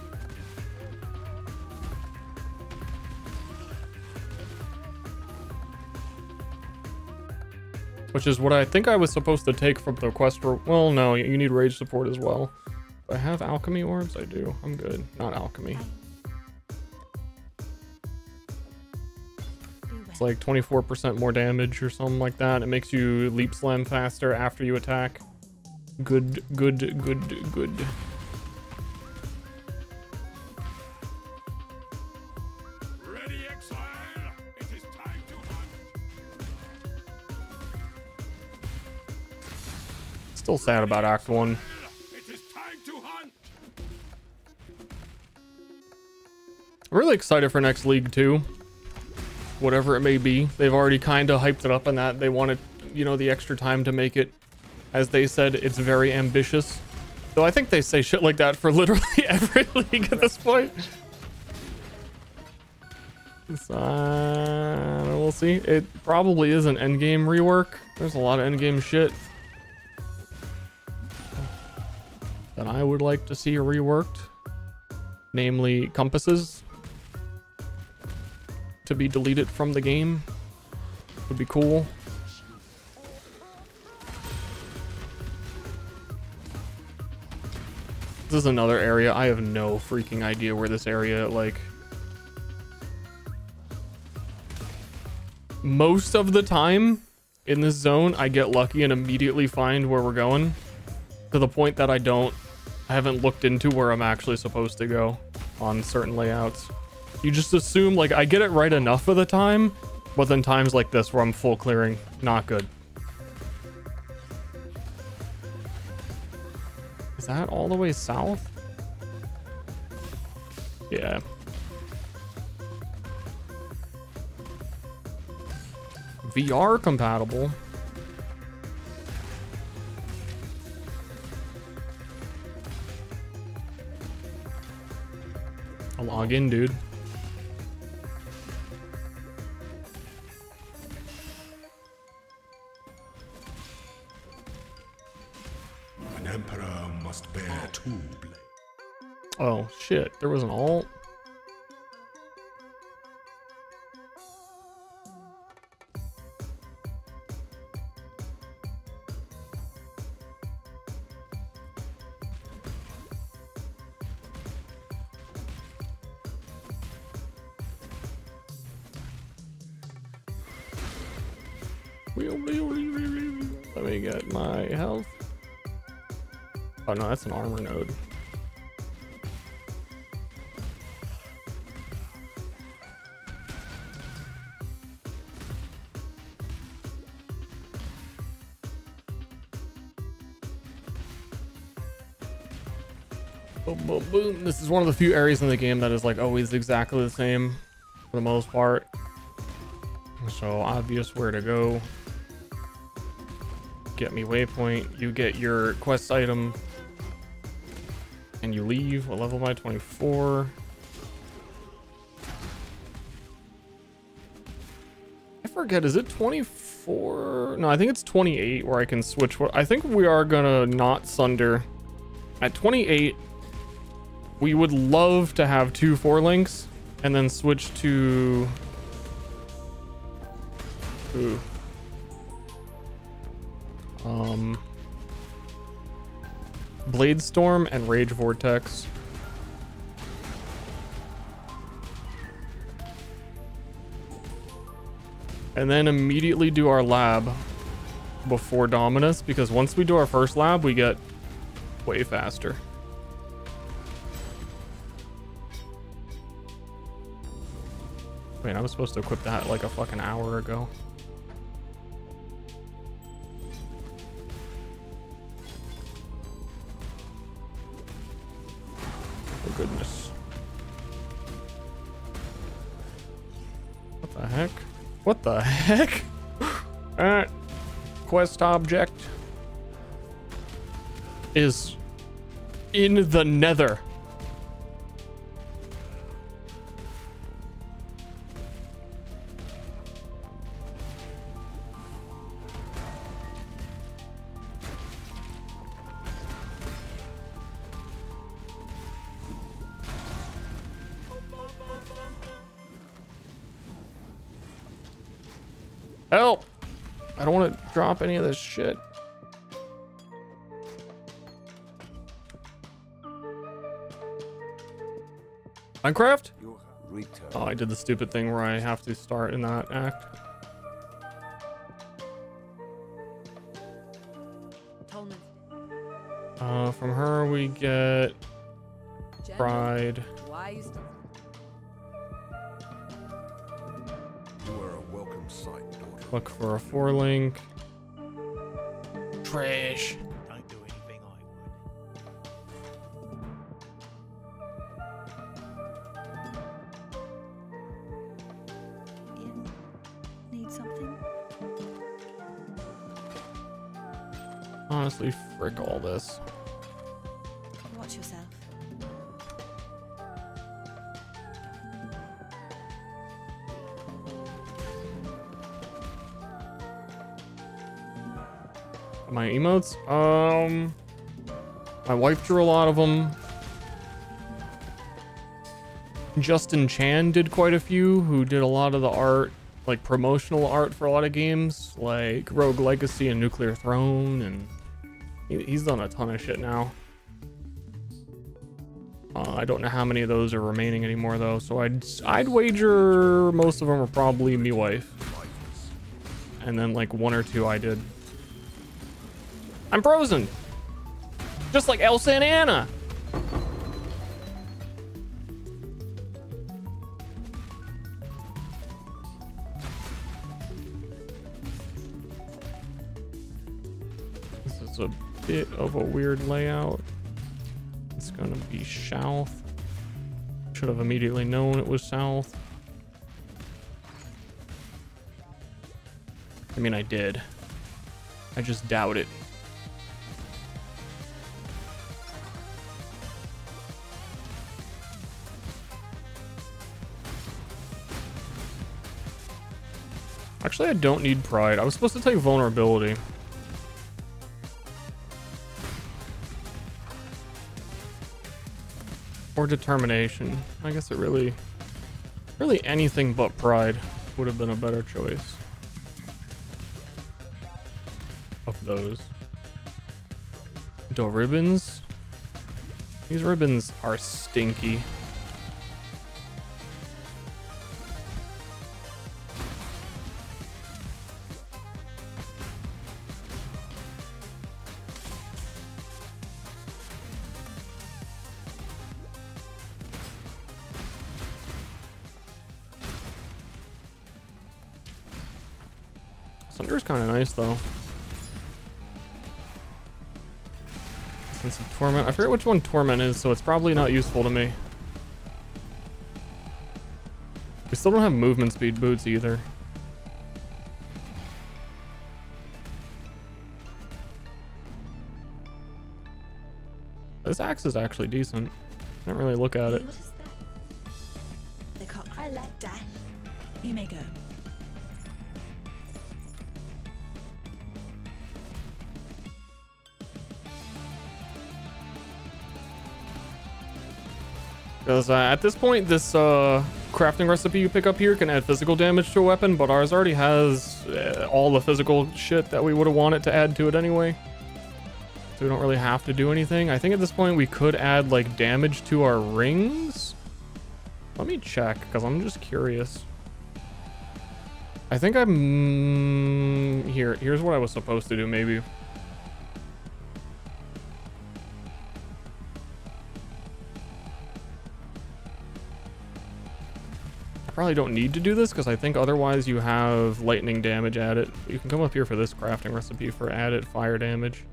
Speaker 1: Which is what I think I was supposed to take from the quest. Well, no, you need rage support as well. Do I have alchemy orbs? I do. I'm good. Not alchemy. It's like 24% more damage or something like that. It makes you leap slam faster after you attack. Good, good, good, good.
Speaker 5: Ready, exile! It is time to hunt!
Speaker 1: Still sad about Act 1.
Speaker 5: It is time to hunt!
Speaker 1: I'm really excited for next League 2. Whatever it may be. They've already kind of hyped it up in that they wanted, you know, the extra time to make it. As they said, it's very ambitious. Though I think they say shit like that for literally every league at this point. So, we'll see. It probably is an endgame rework. There's a lot of endgame shit that I would like to see reworked. Namely, compasses to be deleted from the game. Would be cool. This is another area. I have no freaking idea where this area, like... Most of the time in this zone, I get lucky and immediately find where we're going. To the point that I haven't looked into where I'm actually supposed to go on certain layouts. You just assume, like, I get it right enough of the time, but then times like this where I'm full clearing, not good. Is that all the way south? Yeah. VR compatible. I'll log in, dude.
Speaker 5: An emperor must bear 2 blades.
Speaker 1: Oh shit, there was an alt. Let me get my health. Oh no, that's an armor node. Boom, boom, boom. This is one of the few areas in the game that is like always exactly the same for the most part. So obvious where to go. Get me waypoint. You get your quest item. And you leave. What level am I? 24. I forget. Is it 24? No, I think it's 28 where I can switch. What I think we are gonna not sunder. At 28, we would love to have 2 4 links and then switch to. Ooh. Blade Storm and Rage Vortex. And then immediately do our lab before Dominus, because once we do our first lab, we get way faster. Wait, I was supposed to equip that like a fucking hour ago. Oh goodness. What the heck? What the heck? Alright. Quest object is in the nether. Help! I don't want to drop any of this shit. Minecraft? Oh, I did the stupid thing where I have to start in that act. From her we get pride. Look for a 4 link. Trash.
Speaker 7: Don't do anything I would.
Speaker 3: Ian, need something?
Speaker 1: Honestly, frick all this.
Speaker 3: Watch yourself.
Speaker 1: My emotes? I wiped through a lot of them. Justin Chan did quite a few, who did a lot of the art, like promotional art for a lot of games, like Rogue Legacy and Nuclear Throne, and he's done a ton of shit now. I don't know how many of those are remaining anymore though, so I'd wager most of them are probably me wife. And then like 1 or 2 I did. I'm frozen! Just like Elsa and Anna! This is a bit of a weird layout. It's gonna be south. Should have immediately known it was south. I mean, I did. I just doubt it. Actually, I don't need pride. I was supposed to take vulnerability. Or determination. I guess it really anything but pride would have been a better choice. Of those. The ribbons. These ribbons are stinky. Sunder's kind of nice though. Sense of Torment. I forget which one Torment is, so it's probably not useful to me. We still don't have movement speed boots either. This axe is actually decent. Can't really look at it.
Speaker 3: What is that? They can't. I like that. You may go.
Speaker 1: Because at this point, this crafting recipe you pick up here can add physical damage to a weapon, but ours already has all the physical shit that we would have wanted to add to it anyway. So we don't really have to do anything. I think at this point we could add like damage to our rings. Let me check, because I'm just curious. I think I'm... Here's what I was supposed to do, maybe. I probably don't need to do this because I think otherwise you have lightning damage added. You can come up here for this crafting recipe for added fire damage.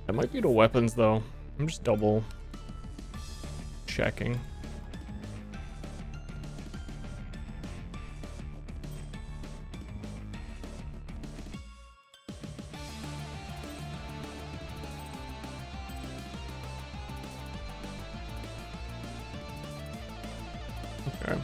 Speaker 1: That might be to weapons though. I'm just double checking. Okay.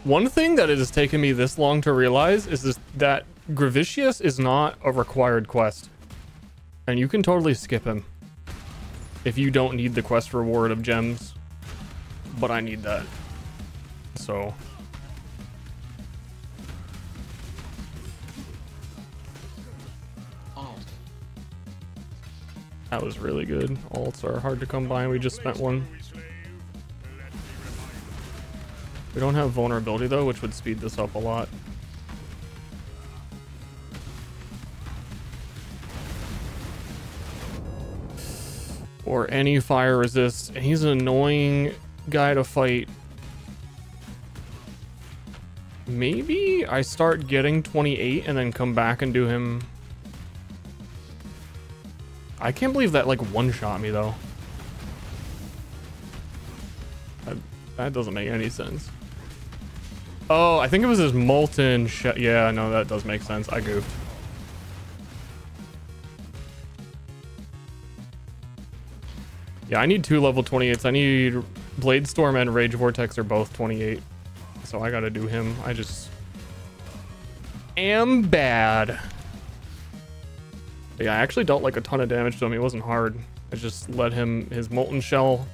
Speaker 1: One thing that it has taken me this long to realize is that Gravitius is not a required quest. And you can totally skip him if you don't need the quest reward of gems. But I need that. So... that was really good. Alts are hard to come by and we just spent one. We don't have vulnerability though, which would speed this up a lot. Or any fire resist. And he's an annoying guy to fight. Maybe I start getting 28 and then come back and do him. I can't believe that like one-shot me though. That doesn't make any sense. Oh, I think it was his molten shell. Yeah, no, that does make sense. I goofed. Yeah, I need 2 level 28s. I need Blade Storm and Rage Vortex are both 28. So I gotta do him. I just am bad. But yeah, I actually dealt like a ton of damage to him. He wasn't hard. I just let him his molten shell.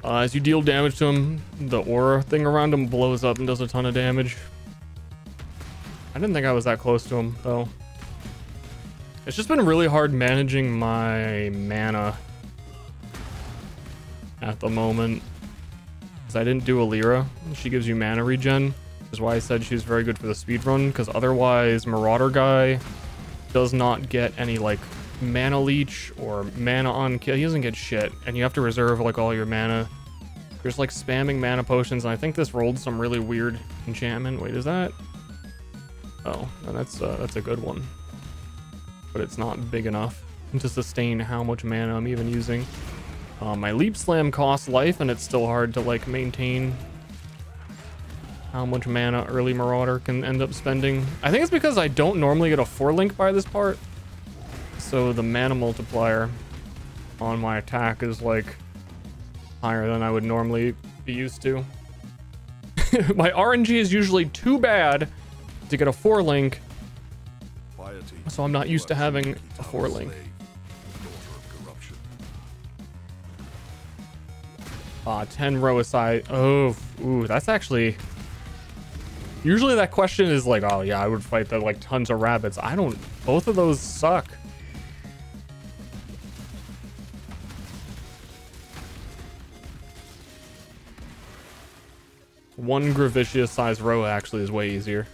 Speaker 1: As you deal damage to him, the aura thing around him blows up and does a ton of damage. I didn't think I was that close to him, though. It's just been really hard managing my mana at the moment. Because I didn't do Alira. She gives you mana regen, which is why I said she's very good for the speedrun, because otherwise Marauder guy does not get any, like, mana leech or mana on kill. He doesn't get shit, and you have to reserve like all your mana. There's like spamming mana potions, and I think this rolled some really weird enchantment. Wait, is that? Oh, no, that's a good one, but it's not big enough to sustain how much mana I'm even using. My leap slam costs life, and it's still hard to like maintain how much mana early Marauder can end up spending. I think it's because I don't normally get a 4-link by this part. So the mana multiplier on my attack is like higher than I would normally be used to. My RNG is usually too bad to get a 4-link, so I'm not used to having a 4-link. 10 row aside. Oh, ooh, that's actually... Usually that question is like, oh yeah, I would fight the like tons of rabbits. I don't... Both of those suck. One Gravicious size row actually is way easier.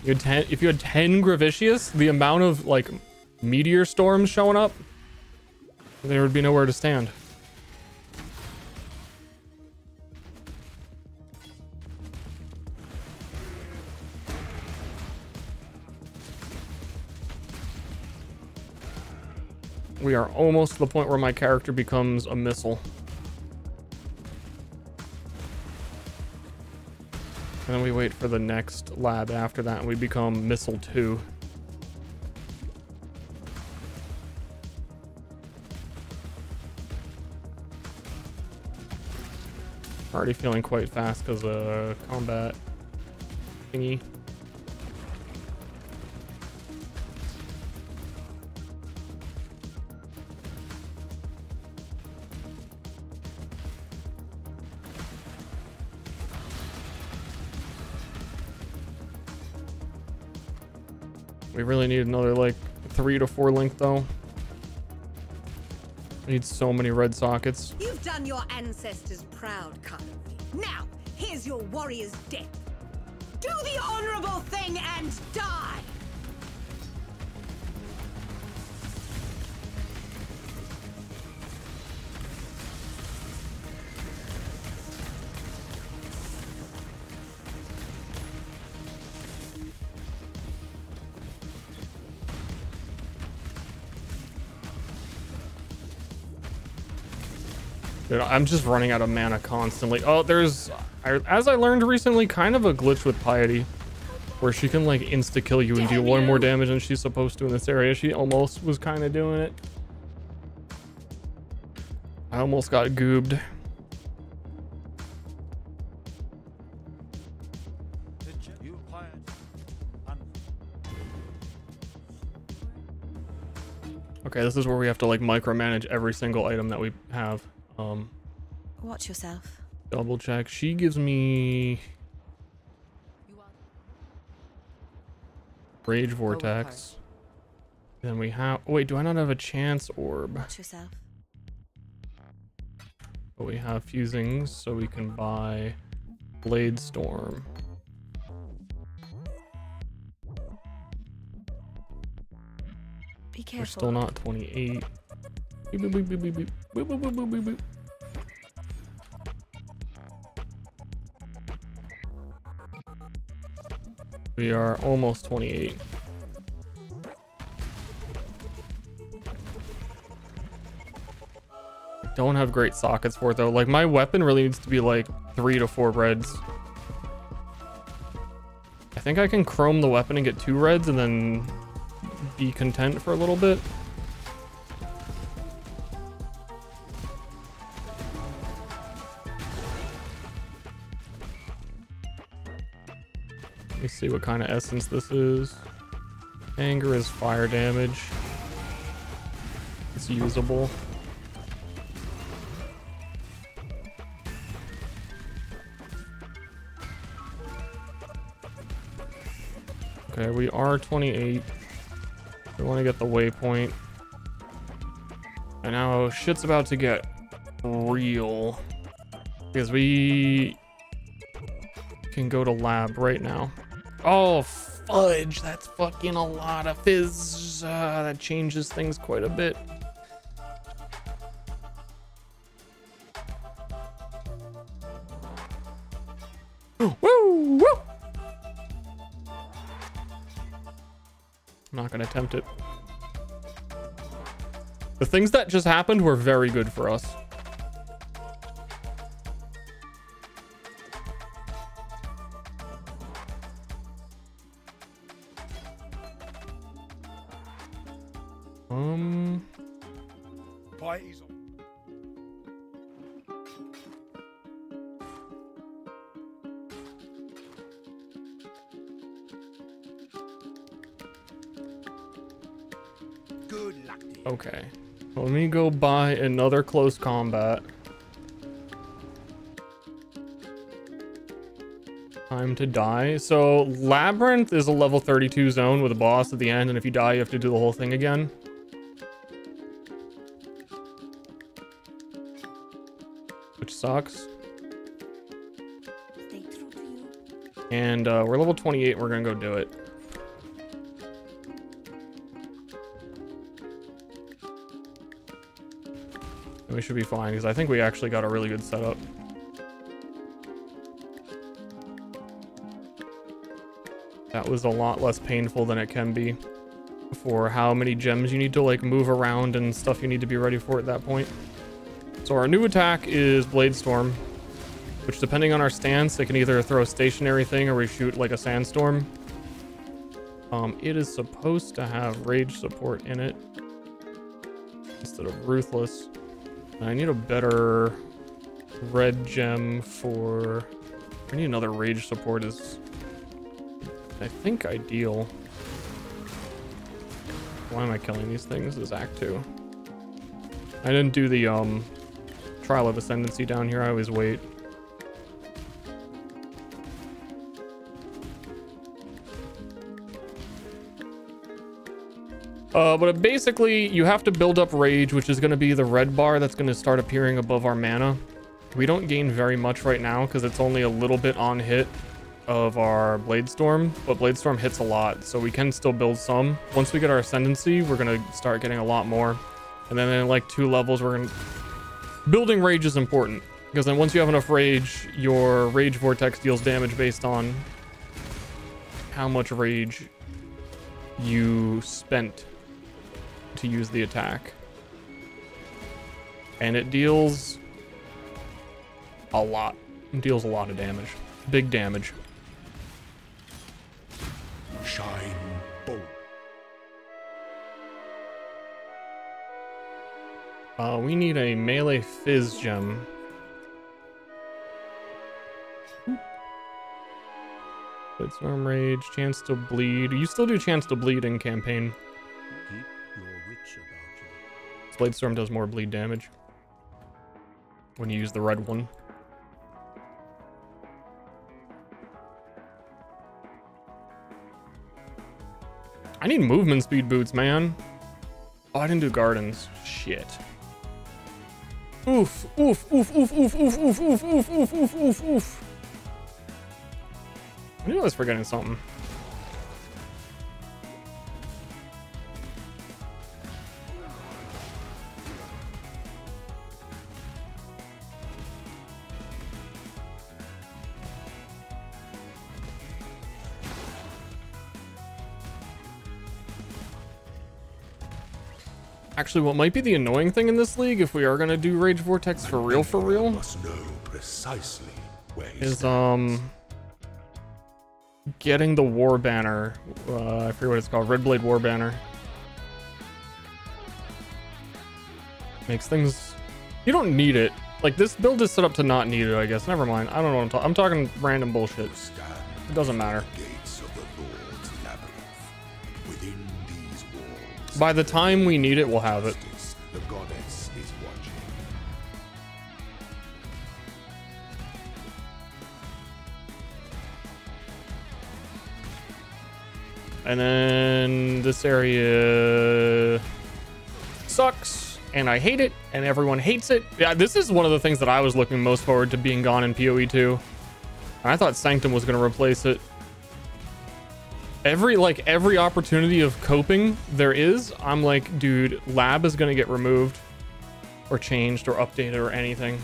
Speaker 1: If you had 10 Gravicious, the amount of like meteor storms showing up, there would be nowhere to stand. We are almost to the point where my character becomes a missile. And then we wait for the next lab after that and we become missile 2. Already feeling quite fast because of combat thingy. We really need another like 3 to 4 link though. I need so many red sockets.
Speaker 6: You've done your ancestors proud, Kyrie. Now, here's your warrior's death. Do the honorable thing and die!
Speaker 1: Dude, I'm just running out of mana constantly. Oh, there's, as I learned recently, kind of a glitch with Piety, where she can like insta-kill you and deal 1 more damage than she's supposed to in this area. She almost was kind of doing it. I almost got goobed. Okay, this is where we have to like micromanage every single item that we have.
Speaker 3: Watch yourself.
Speaker 1: Double check. She gives me Rage Vortex. Then we have, wait, do I not have a Chance Orb?
Speaker 3: Watch yourself.
Speaker 1: But we have fusings, so we can buy Blade Storm.
Speaker 3: Be careful.
Speaker 1: We're still not 28. Beep, boop, boop, boop, boop, boop. Boop, boop, boop, boop, boop, boop. We are almost 28. I don't have great sockets for it though. Like my weapon really needs to be like 3 to 4 reds. I think I can chrome the weapon and get 2 reds and then be content for a little bit. Let me see what kind of essence this is. Anger is fire damage. It's usable. Okay, we are 28. We want to get the waypoint. And now shit's about to get real. Because we can go to lab right now. Oh, fudge. That's fucking a lot of fizz. That changes things quite a bit. Woo! Woo! I'm not gonna attempt it. The things that just happened were very good for us.
Speaker 4: Good luck to you.
Speaker 1: Okay. Let me go buy another close combat. Time to die. So Labyrinth is a level 32 zone with a boss at the end, and if you die, you have to do the whole thing again. Which sucks.
Speaker 3: Stay true to
Speaker 1: And we're level 28. We're gonna go do it. And we should be fine because I think we actually got a really good setup. That was a lot less painful than it can be for how many gems you need to like move around and stuff you need to be ready for at that point. So our new attack is Blade Storm, which depending on our stance, it can either throw a stationary thing or we shoot like a sandstorm. It is supposed to have rage support in it instead of ruthless. I need a better red gem for... I need another rage support is, I think, ideal. Why am I killing these things? This is Act 2. I didn't do the Trial of Ascendancy down here. I always wait. But basically, you have to build up rage, which is going to be the red bar that's going to start appearing above our mana. We don't gain very much right now because it's only a little bit on hit of our Blade Storm, but Blade Storm hits a lot, so we can still build some. Once we get our Ascendancy, we're going to start getting a lot more. And then in like 2 levels, we're going to... Building rage is important, because then once you have enough rage, your Rage Vortex deals damage based on how much rage you spent to use the attack. And it deals a lot. It deals a lot of damage. Big damage.
Speaker 5: Shine bold.
Speaker 1: We need a melee fizz gem. Blade Storm Rage, chance to bleed. You still do chance to bleed in campaign.
Speaker 4: Keep your wits about you.
Speaker 1: Blade Storm does more bleed damage when you use the red one. I need movement speed boots, man. Oh, I didn't do gardens. Shit. Oof, oof, oof, oof, oof, oof, oof, oof, oof, oof, oof, oof, oof. I knew I was forgetting something. Actually, what might be the annoying thing in this league, if we are gonna do Rage Vortex for real,
Speaker 5: Must know precisely where he
Speaker 1: is
Speaker 5: stands.
Speaker 1: getting the War Banner. I forget what it's called. Red Blade War Banner. Makes things... You don't need it. Like, this build is set up to not need it, I guess. Never mind. I don't know what I'm talking... I'm talking random bullshit. It doesn't matter.
Speaker 5: Gates of the Lord's labyrinth. Within these walls,
Speaker 1: By the time we need it, we'll have it.
Speaker 5: the goddess is watching.
Speaker 1: And then this area sucks, and I hate it, and everyone hates it. Yeah, this is one of the things that I was looking most forward to being gone in PoE 2. I thought Sanctum was going to replace it. Every opportunity of coping there is, I'm like, dude, lab is going to get removed or changed or updated or anything.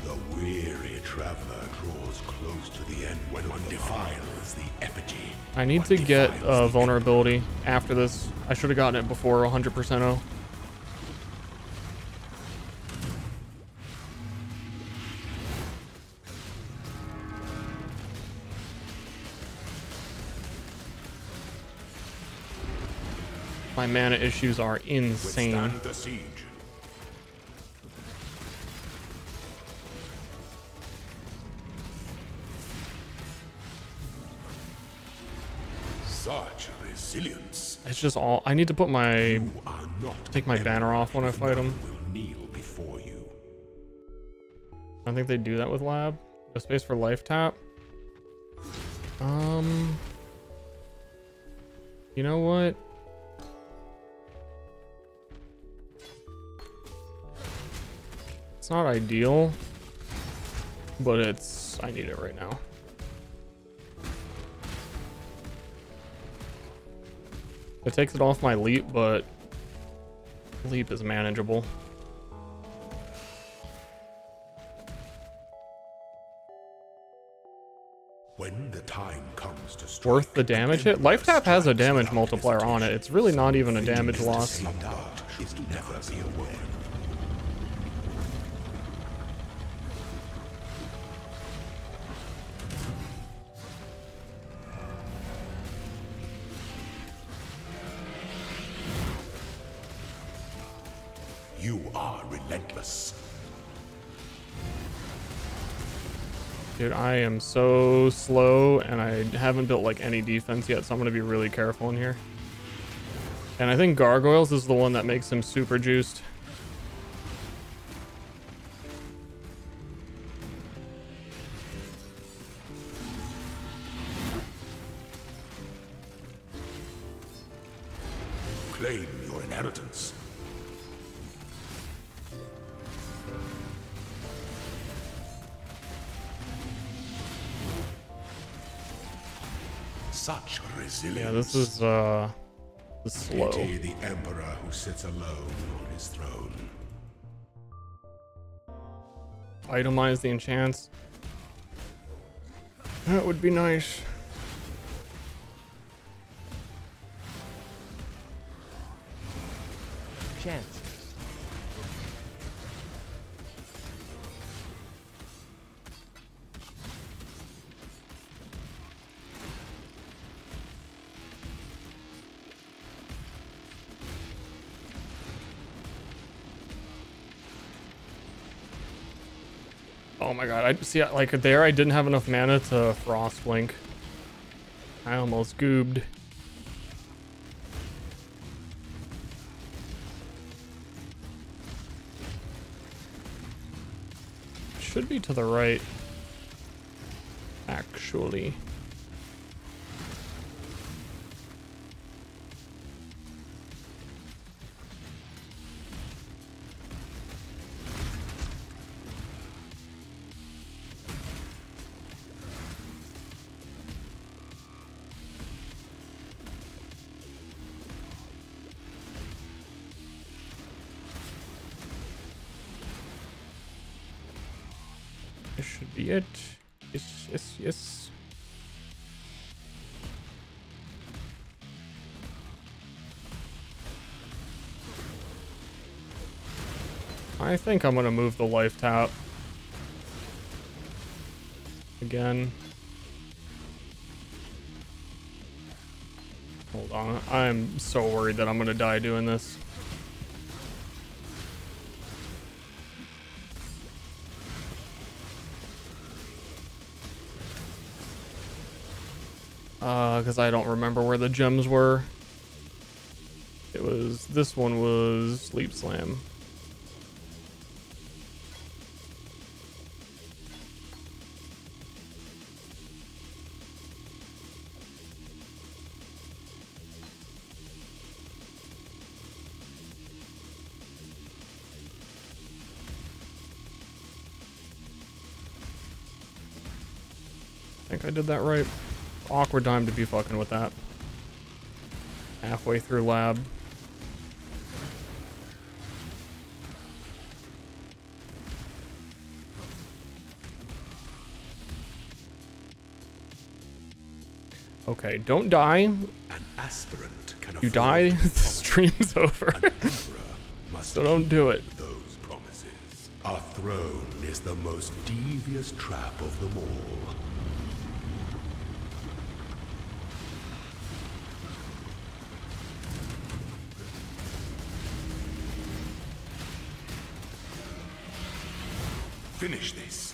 Speaker 5: The weary traveler draws close to the end when one defiles the effigy.
Speaker 1: I need to get vulnerability after this. I should have gotten it before 100%. My mana issues are insane.
Speaker 5: Withstand the siege. Such resilience.
Speaker 1: It's just all... I need to put my...
Speaker 5: You are not
Speaker 1: Take my banner off when I fight them.
Speaker 5: will kneel before you.
Speaker 1: I don't think they do that with lab. No space for life tap. You know what? It's not ideal. but I need it right now. It takes it off my leap, but leap is manageable.
Speaker 5: When the time comes to strike,
Speaker 1: Worth the damage hit? Life tap has a damage multiplier on it. It's really not even a damage loss.
Speaker 5: Should never be a woman. You are relentless.
Speaker 1: Dude, I am so slow, and I haven't built like any defense yet, so I'm gonna be really careful in here. And I think Gargoyles is the one that makes him super juiced.
Speaker 5: Claim your inheritance. Such resilience.
Speaker 1: Yeah, this is slow.
Speaker 5: Pity the emperor who sits alone on his throne.
Speaker 1: Itemize the enchants. That would be nice.
Speaker 2: Chance.
Speaker 1: Oh my god, I see, like there I didn't have enough mana to Frost Blink. I almost goobed. Should be to the right, actually. This should be it. Yes, yes, yes. I think I'm gonna move the life tap again. Hold on, I'm so worried that I'm gonna die doing this. Because I don't remember where the gems were. It was, this one was Sleep Slam. I think I did that right. Awkward time to be fucking with that. Halfway through lab. Okay, don't die.
Speaker 5: An aspirant can
Speaker 1: You die, the stream's over. So don't do it.
Speaker 5: Those promises. Our throne is the most devious trap of them all. Finish this.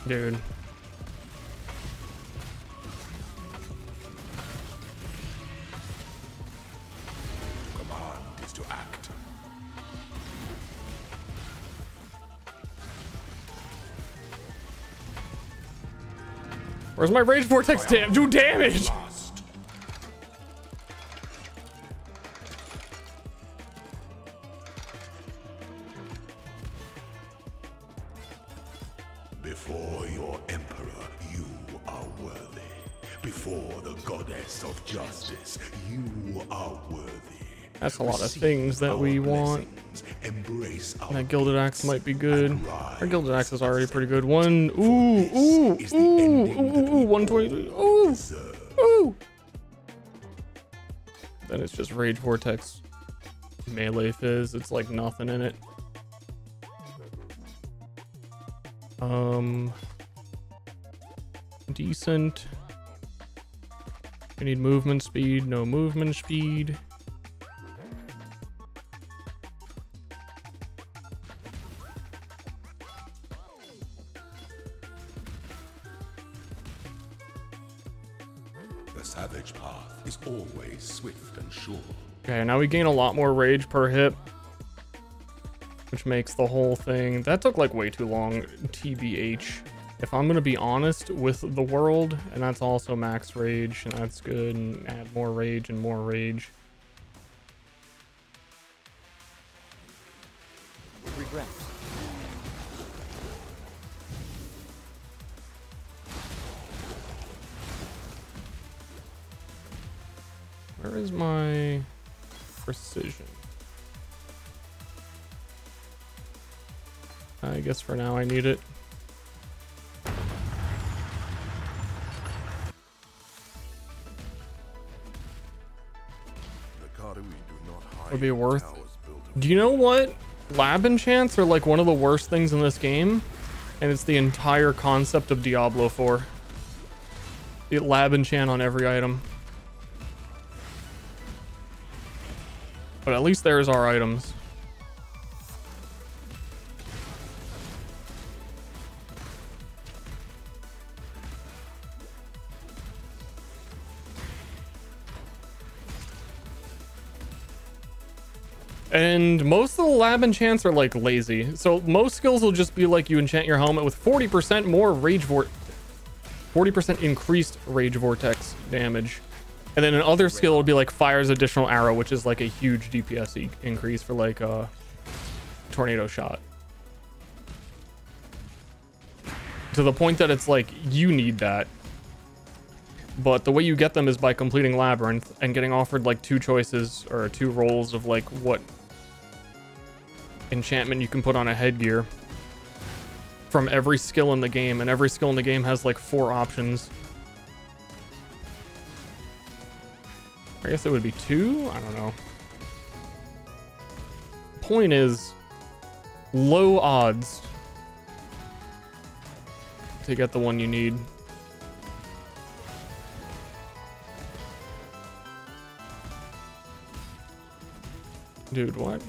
Speaker 1: Dude.
Speaker 5: Command is to act.
Speaker 1: Where's my rage vortex do damage?
Speaker 5: Before your emperor, you are worthy. Before the goddess of justice, you are worthy.
Speaker 1: That's a lot of things that we want.
Speaker 5: Embrace our
Speaker 1: That gilded axe might be good.
Speaker 5: rise.
Speaker 1: Our gilded axe is already pretty good. One, ooh, 123. Ooh. Then it's just rage vortex, melee fizz. It's like nothing in it. Decent. We need movement speed. No movement speed.
Speaker 5: The savage path is always swift and sure.
Speaker 1: Okay, now we gain a lot more rage per hit, which makes the whole thing. That took like way too long, TBH. If I'm gonna be honest with the world, and that's also max rage, and that's good, and add more rage and more rage.
Speaker 2: Regret.
Speaker 1: Where is my precision? I guess for now I need it. Would be worth. Do you know what? Lab enchants are like one of the worst things in this game, and it's the entire concept of Diablo 4. It lab enchant on every item. But at least there's our items. And most of the lab enchants are like lazy. So most skills will just be like you enchant your helmet with 40% more rage 40% increased rage vortex damage. And then another skill will be like fires additional arrow, which is like a huge DPS increase for like a tornado shot. To the point that it's like you need that. But the way you get them is by completing Labyrinth and getting offered like two choices or two rolls of like what enchantment you can put on a headgear from every skill in the game, and every skill in the game has like 4 options. I guess it would be 2? I don't know. Point is, low odds to get the one you need. Dude, what?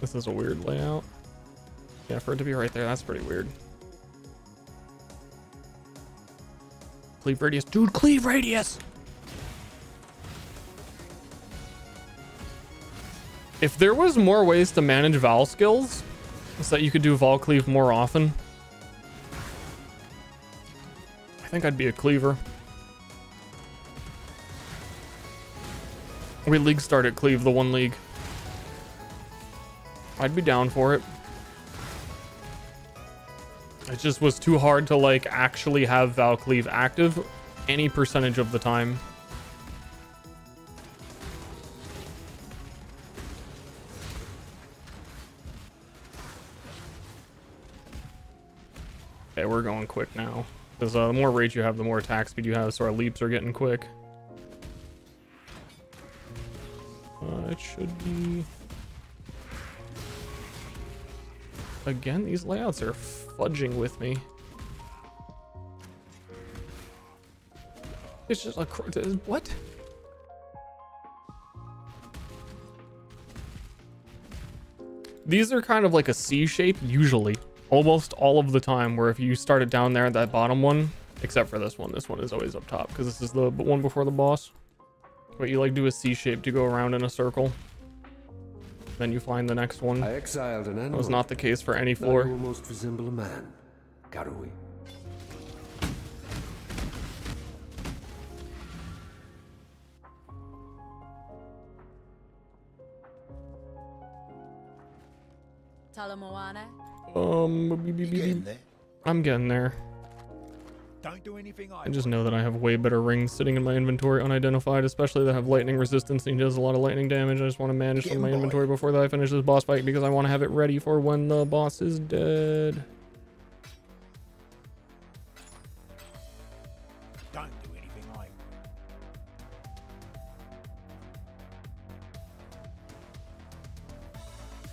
Speaker 1: This is a weird layout. Yeah, for it to be right there, that's pretty weird. Cleave radius. Dude, cleave radius! If there was more ways to manage Val skills, so that you could do Vol Cleave more often, I think I'd be a cleaver. We league start at Cleave, the one league. I'd be down for it. It just was too hard to like actually have Val Cleave active any percentage of the time. Okay, we're going quick now. Because the more rage you have, the more attack speed you have, so our leaps are getting quick. It should be... Again, these layouts are fudging with me. It's just a... What? These are kind of like a C shape, usually. Almost all of the time, where if you start it down there at that bottom one, except for this one is always up top, because this is the one before the boss. But you like do a C shape to go around in a circle. Then you find the next one.
Speaker 7: I exiled an animal.
Speaker 1: That was not the case for any floor.
Speaker 7: You almost resemble a man, Karui.
Speaker 6: Talamoana.
Speaker 1: Beep. I'm getting there.
Speaker 4: Don't do anything
Speaker 1: I just know that I have way better rings sitting in my inventory unidentified, especially that have lightning resistance and he does a lot of lightning damage. I just want to manage some of my inventory before that I finish this boss fight because I want to have it ready for when the boss is dead.
Speaker 4: Don't do anything like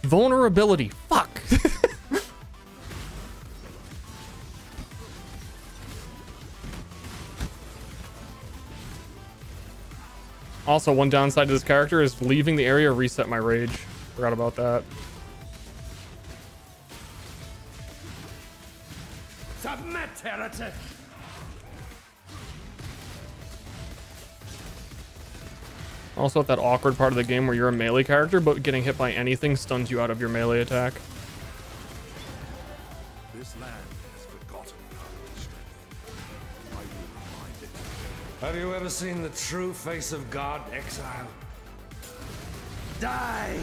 Speaker 1: Vulnerability. Fuck. Also, one downside to this character is leaving the area reset my rage. Forgot about that.
Speaker 2: Submit, heretic!
Speaker 1: Also at that awkward part of the game where you're a melee character, but getting hit by anything stuns you out of your melee attack.
Speaker 4: this land has forgotten our strength. I will remind it.
Speaker 2: Have you ever seen the true face of God, Exile? Die!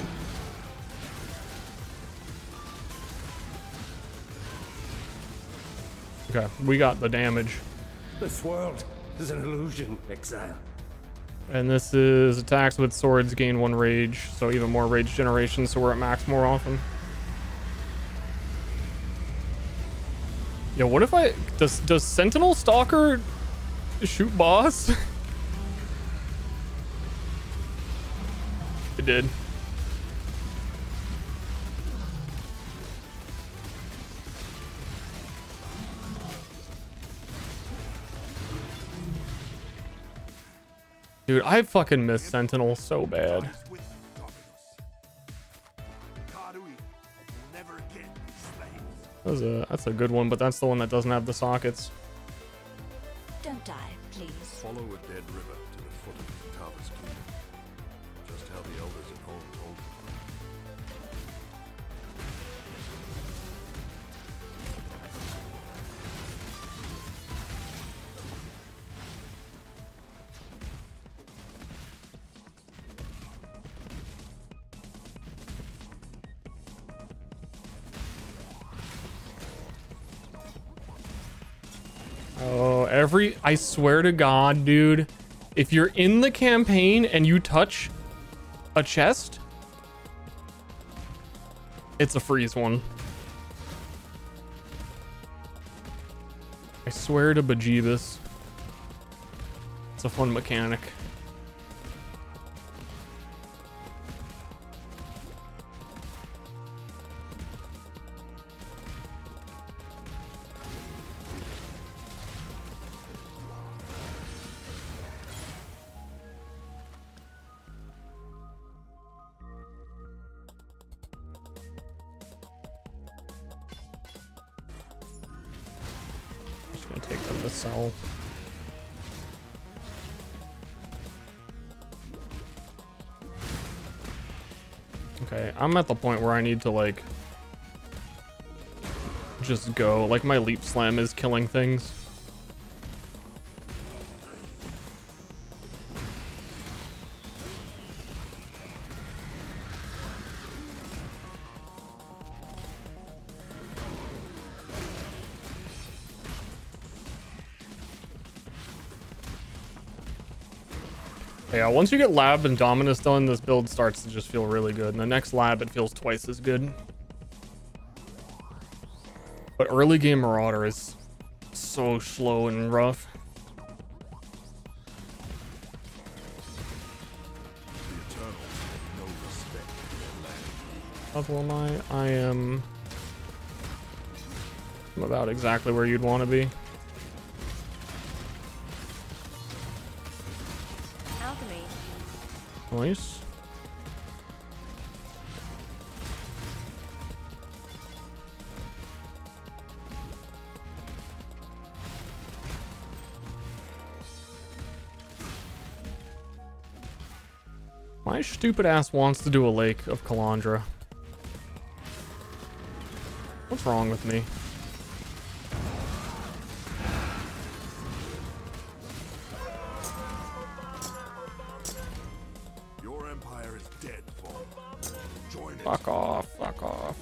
Speaker 1: Okay, we got the damage.
Speaker 2: This world is an illusion, Exile.
Speaker 1: And this is attacks with swords gain 1 rage, so even more rage generation, so we're at max more often. Yeah, what if I... Does Sentinel Stalker shoot boss? It did. Dude, I fucking miss Sentinel so bad. That's a good one, but that's the one that doesn't have the sockets.
Speaker 3: Don't die, please.
Speaker 4: Follow a dead river to the foot of Tava's kingdom. Just how the elders at home told me.
Speaker 1: Oh, I swear to God, dude, if you're in the campaign and you touch a chest, it's a freeze one. I swear to bejeebus. It's a fun mechanic. Just gonna take them to sell. Okay, I'm at the point where I need to like just go. Like my leap slam is killing things. Yeah, once you get Lab and Dominus done, this build starts to just feel really good. And the next Lab, it feels twice as good. But early game Marauder is so slow and rough.
Speaker 4: The Eternals have no respect for their land.
Speaker 1: Level am I? I am... I'm about exactly where you'd want to be.
Speaker 6: Alchemy.
Speaker 1: Nice. My stupid ass wants to do a Lake of Calandra. What's wrong with me?
Speaker 4: Your empire is dead, Paul. Join it.
Speaker 1: Fuck off, fuck off.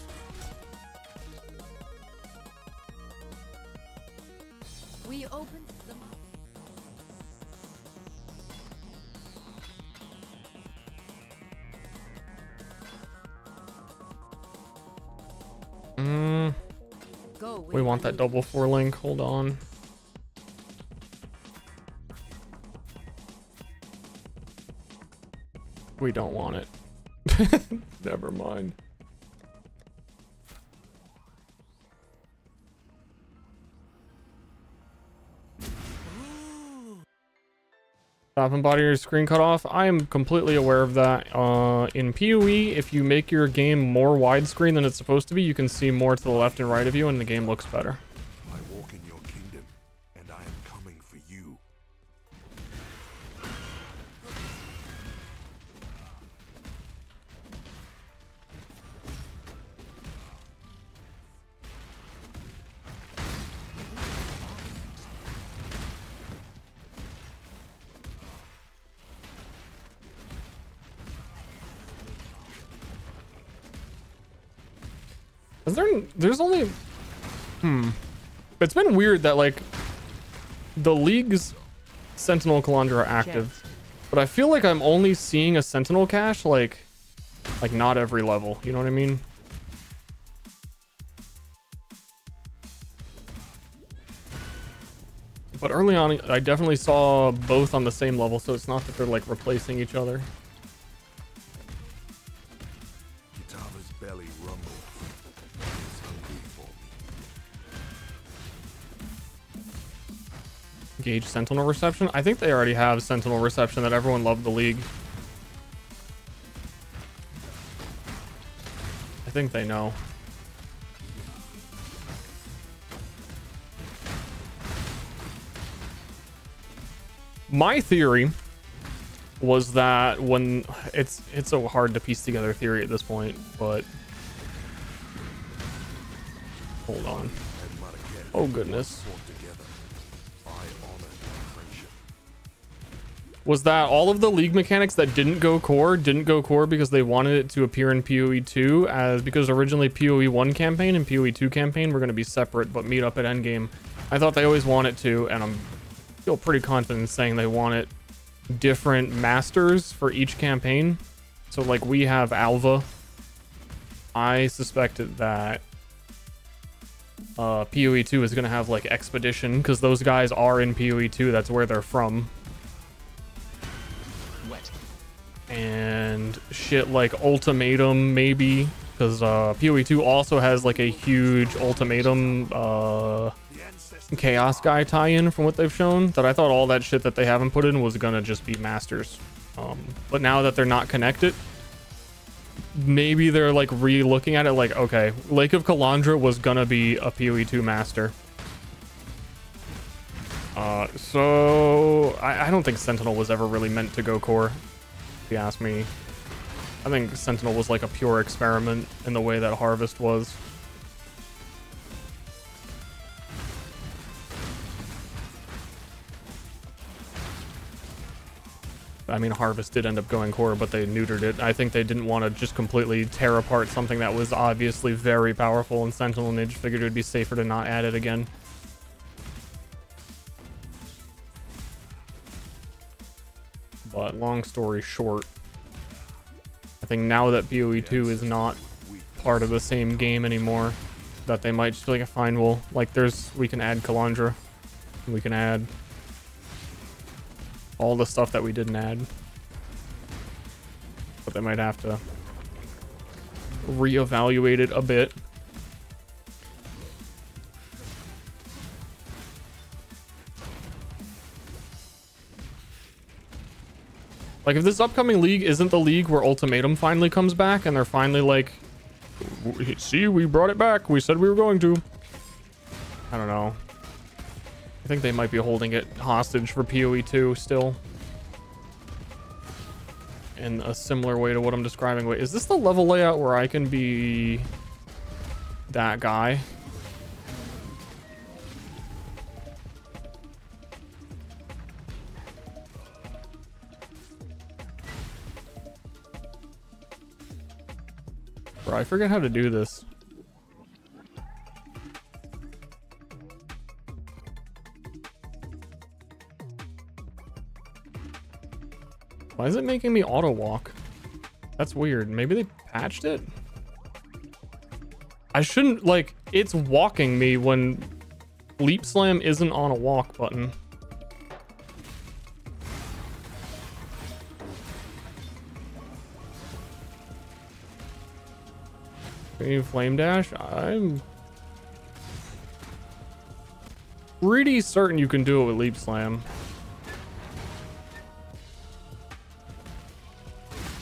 Speaker 1: We want that double 4 link. Hold on. We don't want it. Never mind. Top and body of your screen cut off. I am completely aware of that. In PoE, if you make your game more widescreen than it's supposed to be, you can see more to the left and right of you and the game looks better.
Speaker 4: I walk in your kingdom, and I am coming for you.
Speaker 1: There's only it's been weird that like the league's Sentinel Calandra are active, but I feel like I'm only seeing a Sentinel cache like not every level, you know what I mean? But early on I definitely saw both on the same level, so it's not that they're like replacing each other.
Speaker 4: Kitava's belly rumbles. It's hungry for me.
Speaker 1: Gauge Sentinel reception. I think they already have Sentinel reception that everyone loved the league. I think they know. My theory was that when it's so hard to piece together theory at this point, but hold on. Oh goodness. Was that all of the league mechanics that didn't go core because they wanted it to appear in PoE 2, as because originally PoE 1 campaign and PoE 2 campaign were going to be separate but meet up at endgame. I thought they always wanted to, and I'm feel pretty confident in saying they want it different masters for each campaign. So like we have Alva. I suspected that PoE 2 is going to have like Expedition because those guys are in PoE 2. That's where they're from. And shit like Ultimatum maybe, because PoE 2 also has like a huge Ultimatum Chaos guy tie-in from what they've shown, that I thought all that shit that they haven't put in was gonna just be masters. But now that they're not connected, maybe they're like re-looking at it like, okay, Lake of Calandra was gonna be a PoE 2 master. So I don't think Sentinel was ever really meant to go core, if you ask me. I think Sentinel was like a pure experiment in the way that Harvest was. I mean, Harvest did end up going core, but they neutered it. I think they didn't want to just completely tear apart something that was obviously very powerful, and Sentinel and Ninja figured it would be safer to not add it again. But long story short, I think now that PoE 2 is not part of the same game anymore, that they might just be like, fine, well, like we can add Calandra, we can add all the stuff that we didn't add, but they might have to reevaluate it a bit. Like if this upcoming league isn't the league where Ultimatum finally comes back and they're finally like, see, we brought it back, we said we were going to, I don't know. I think they might be holding it hostage for PoE 2 still. In a similar way to what I'm describing. Wait, is this the level layout where I can be that guy? Bro, I forget how to do this. Why is it making me auto walk? That's weird. Maybe they patched it? I shouldn't, like, it's walking me when Leap Slam isn't on a walk button. Can you flame dash? I'm pretty certain you can do it with Leap Slam.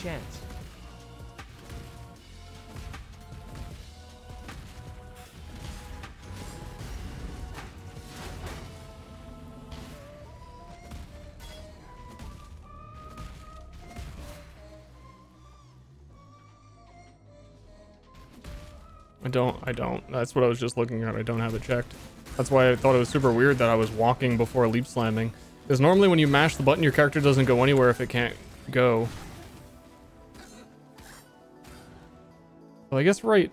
Speaker 2: Chance.
Speaker 1: I don't. That's what I was just looking at. I don't have it checked. That's why I thought it was super weird that I was walking before leap slamming. Because normally when you mash the button, your character doesn't go anywhere if it can't go. Well, I guess right.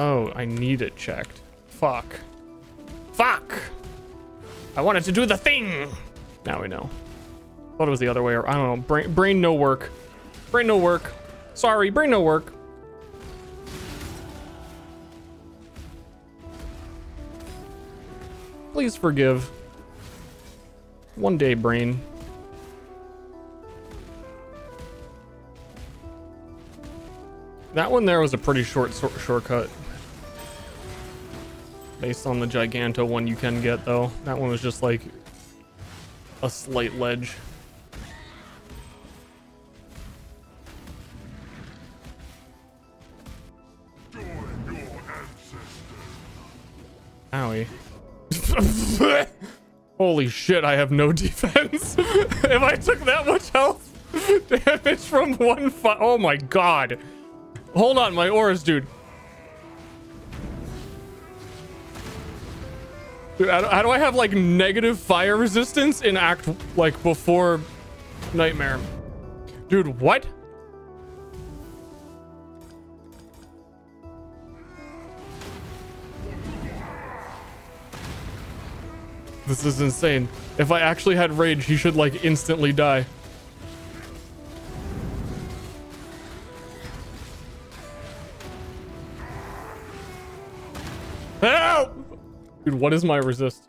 Speaker 1: Oh, I need it checked. Fuck. Fuck! I wanted to do the thing! Now we know. Thought it was the other way. Or I don't know. Brain no work. Brain no work. Sorry, brain no work. Please forgive. One day, brain. That one there was a pretty shortcut. Based on the Giganto one you can get, though. That one was just like a slight ledge. Owie. Holy shit, I have no defense. If I took that much health damage from one fight. Oh my god. Hold on, my auras, dude. Dude, how do I have like negative fire resistance in act like before Nightmare? Dude, what? This is insane. If I actually had rage, he should like instantly die. Help! Dude, what is my resist?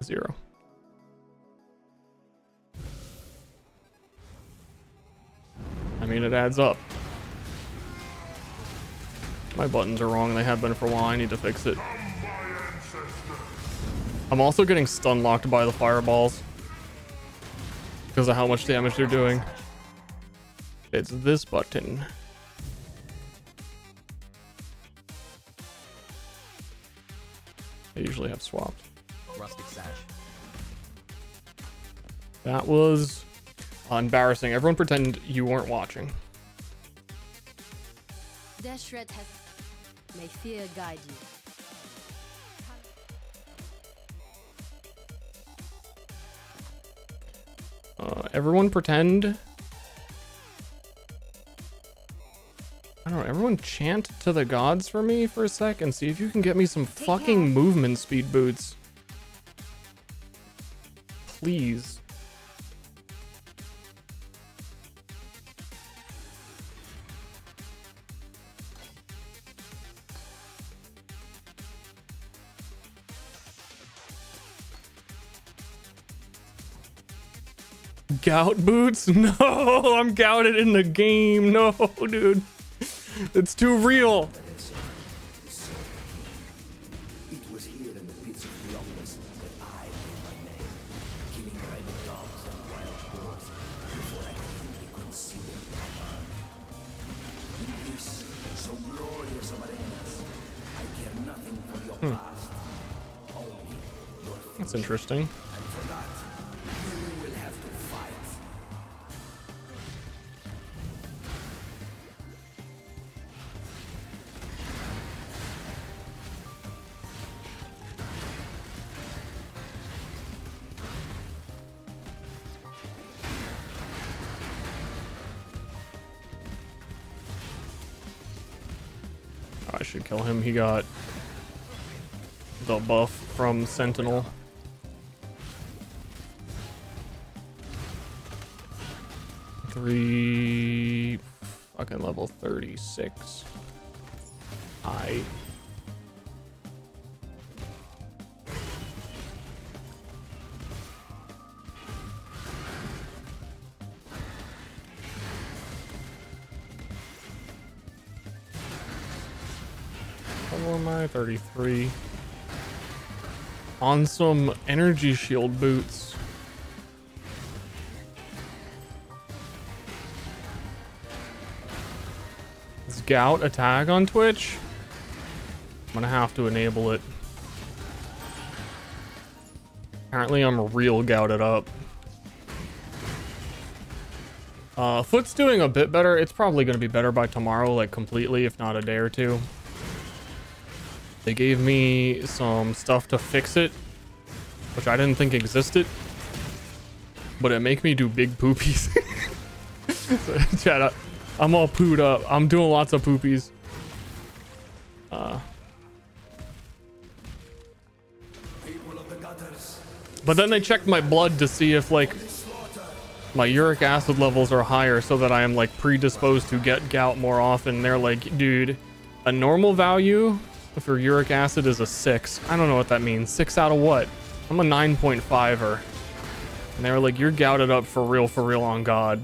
Speaker 1: 0. I mean, it adds up. My buttons are wrong. They have been for a while. I need to fix it. I'm also getting stun locked by the fireballs because of how much damage they're doing. It's this button. I usually have swapped.
Speaker 2: Rustic sash.
Speaker 1: That was embarrassing. Everyone pretend you weren't watching.
Speaker 7: Death Shred has... May fear guide you.
Speaker 1: Everyone pretend. I don't know. Everyone chant to the gods for me for a sec and see if you can get me some fucking movement speed boots. Please. Gout boots? No, I'm gouted in the game. No, dude. It's too real.
Speaker 8: It was here in the pits of Columbus that I made my name, killing rabid dogs and wild boars before I could even consider my harm. In this, so glorious of arenas, I care nothing for your past, only your future.
Speaker 1: That's interesting.
Speaker 8: And for that, you will have to fight.
Speaker 1: I should kill him. He got the buff from Sentinel. Fucking level 36. I. Level am I? 33. On some energy shield boots. Is Gout a tag on Twitch? I'm gonna have to enable it. Apparently I'm real gouted up. Foot's doing a bit better. It's probably gonna be better by tomorrow, like completely, if not a day or two. They gave me some stuff to fix it, which I didn't think existed, but it make me do big poopies. So, chat, I'm all pooed up. I'm doing lots of poopies. But then they checked my blood to see if like my uric acid levels are higher so that I am like predisposed to get gout more often. They're like, dude, a normal value for uric acid is a 6. I don't know what that means. 6 out of what? I'm a 9.5er. And they were like, you're gouted up for real on God.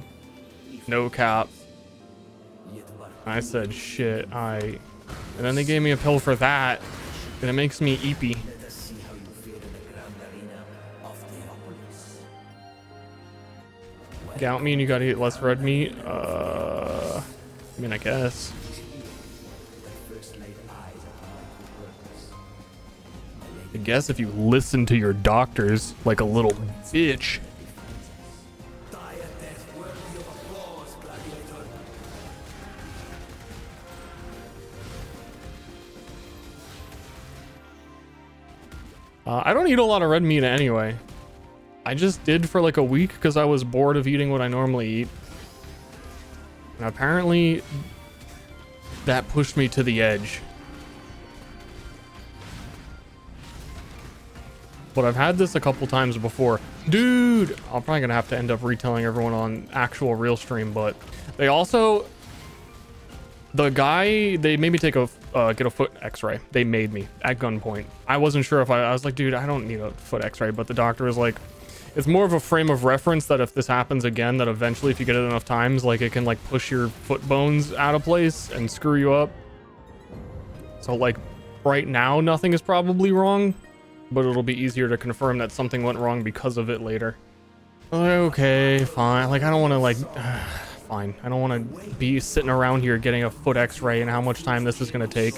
Speaker 1: No cap. I said, shit, And then they gave me a pill for that. And it makes me eepy. Gout mean you gotta eat less red meat? I mean, I guess. I guess if you listen to your doctors like a little bitch. I don't eat a lot of red meat anyway. I just did for like a week because I was bored of eating what I normally eat. And apparently that pushed me to the edge. But I've had this a couple times before. Dude, I'm probably gonna have to end up retelling everyone on actual real stream, but they also, the guy, they made me take a get a foot x-ray. They made me at gunpoint. I wasn't sure if I was like, dude, I don't need a foot x-ray, but the doctor was like, it's more of a frame of reference that if this happens again, that eventually if you get it enough times, like it can like push your foot bones out of place and screw you up. So like right now, nothing is probably wrong, but it'll be easier to confirm that something went wrong because of it later. Okay, fine. Like I don't want to like, fine. I don't want to be sitting around here getting a foot x-ray and how much time this is going to take.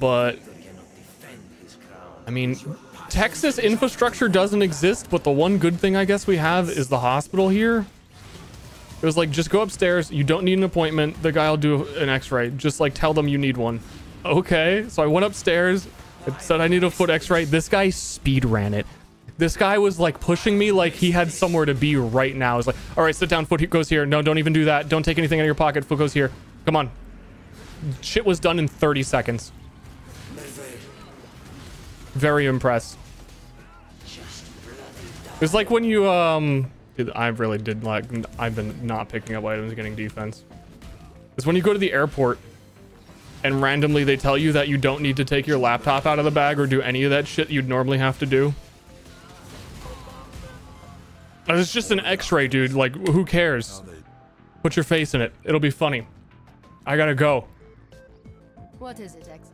Speaker 1: But I mean, Texas infrastructure doesn't exist, but the one good thing I guess we have is the hospital here. It was like, just go upstairs. You don't need an appointment. The guy will do an x-ray. Just like tell them you need one. Okay. So I went upstairs. It said I need a foot x-ray. This guy speed ran it. This guy was like pushing me like he had somewhere to be right now. He's like, all right, sit down. Foot goes here. No, don't even do that. Don't take anything out of your pocket. Foot goes here. Come on. Shit was done in 30 seconds. Very impressed. It's like when you dude, I really did like, I've been not picking up items getting defense. It's when you go to the airport and randomly they tell you that you don't need to take your laptop out of the bag or do any of that shit you'd normally have to do. It's just an x-ray, dude. Like, who cares? Put your face in it. It'll be funny. I gotta go.
Speaker 7: What is it, Exile?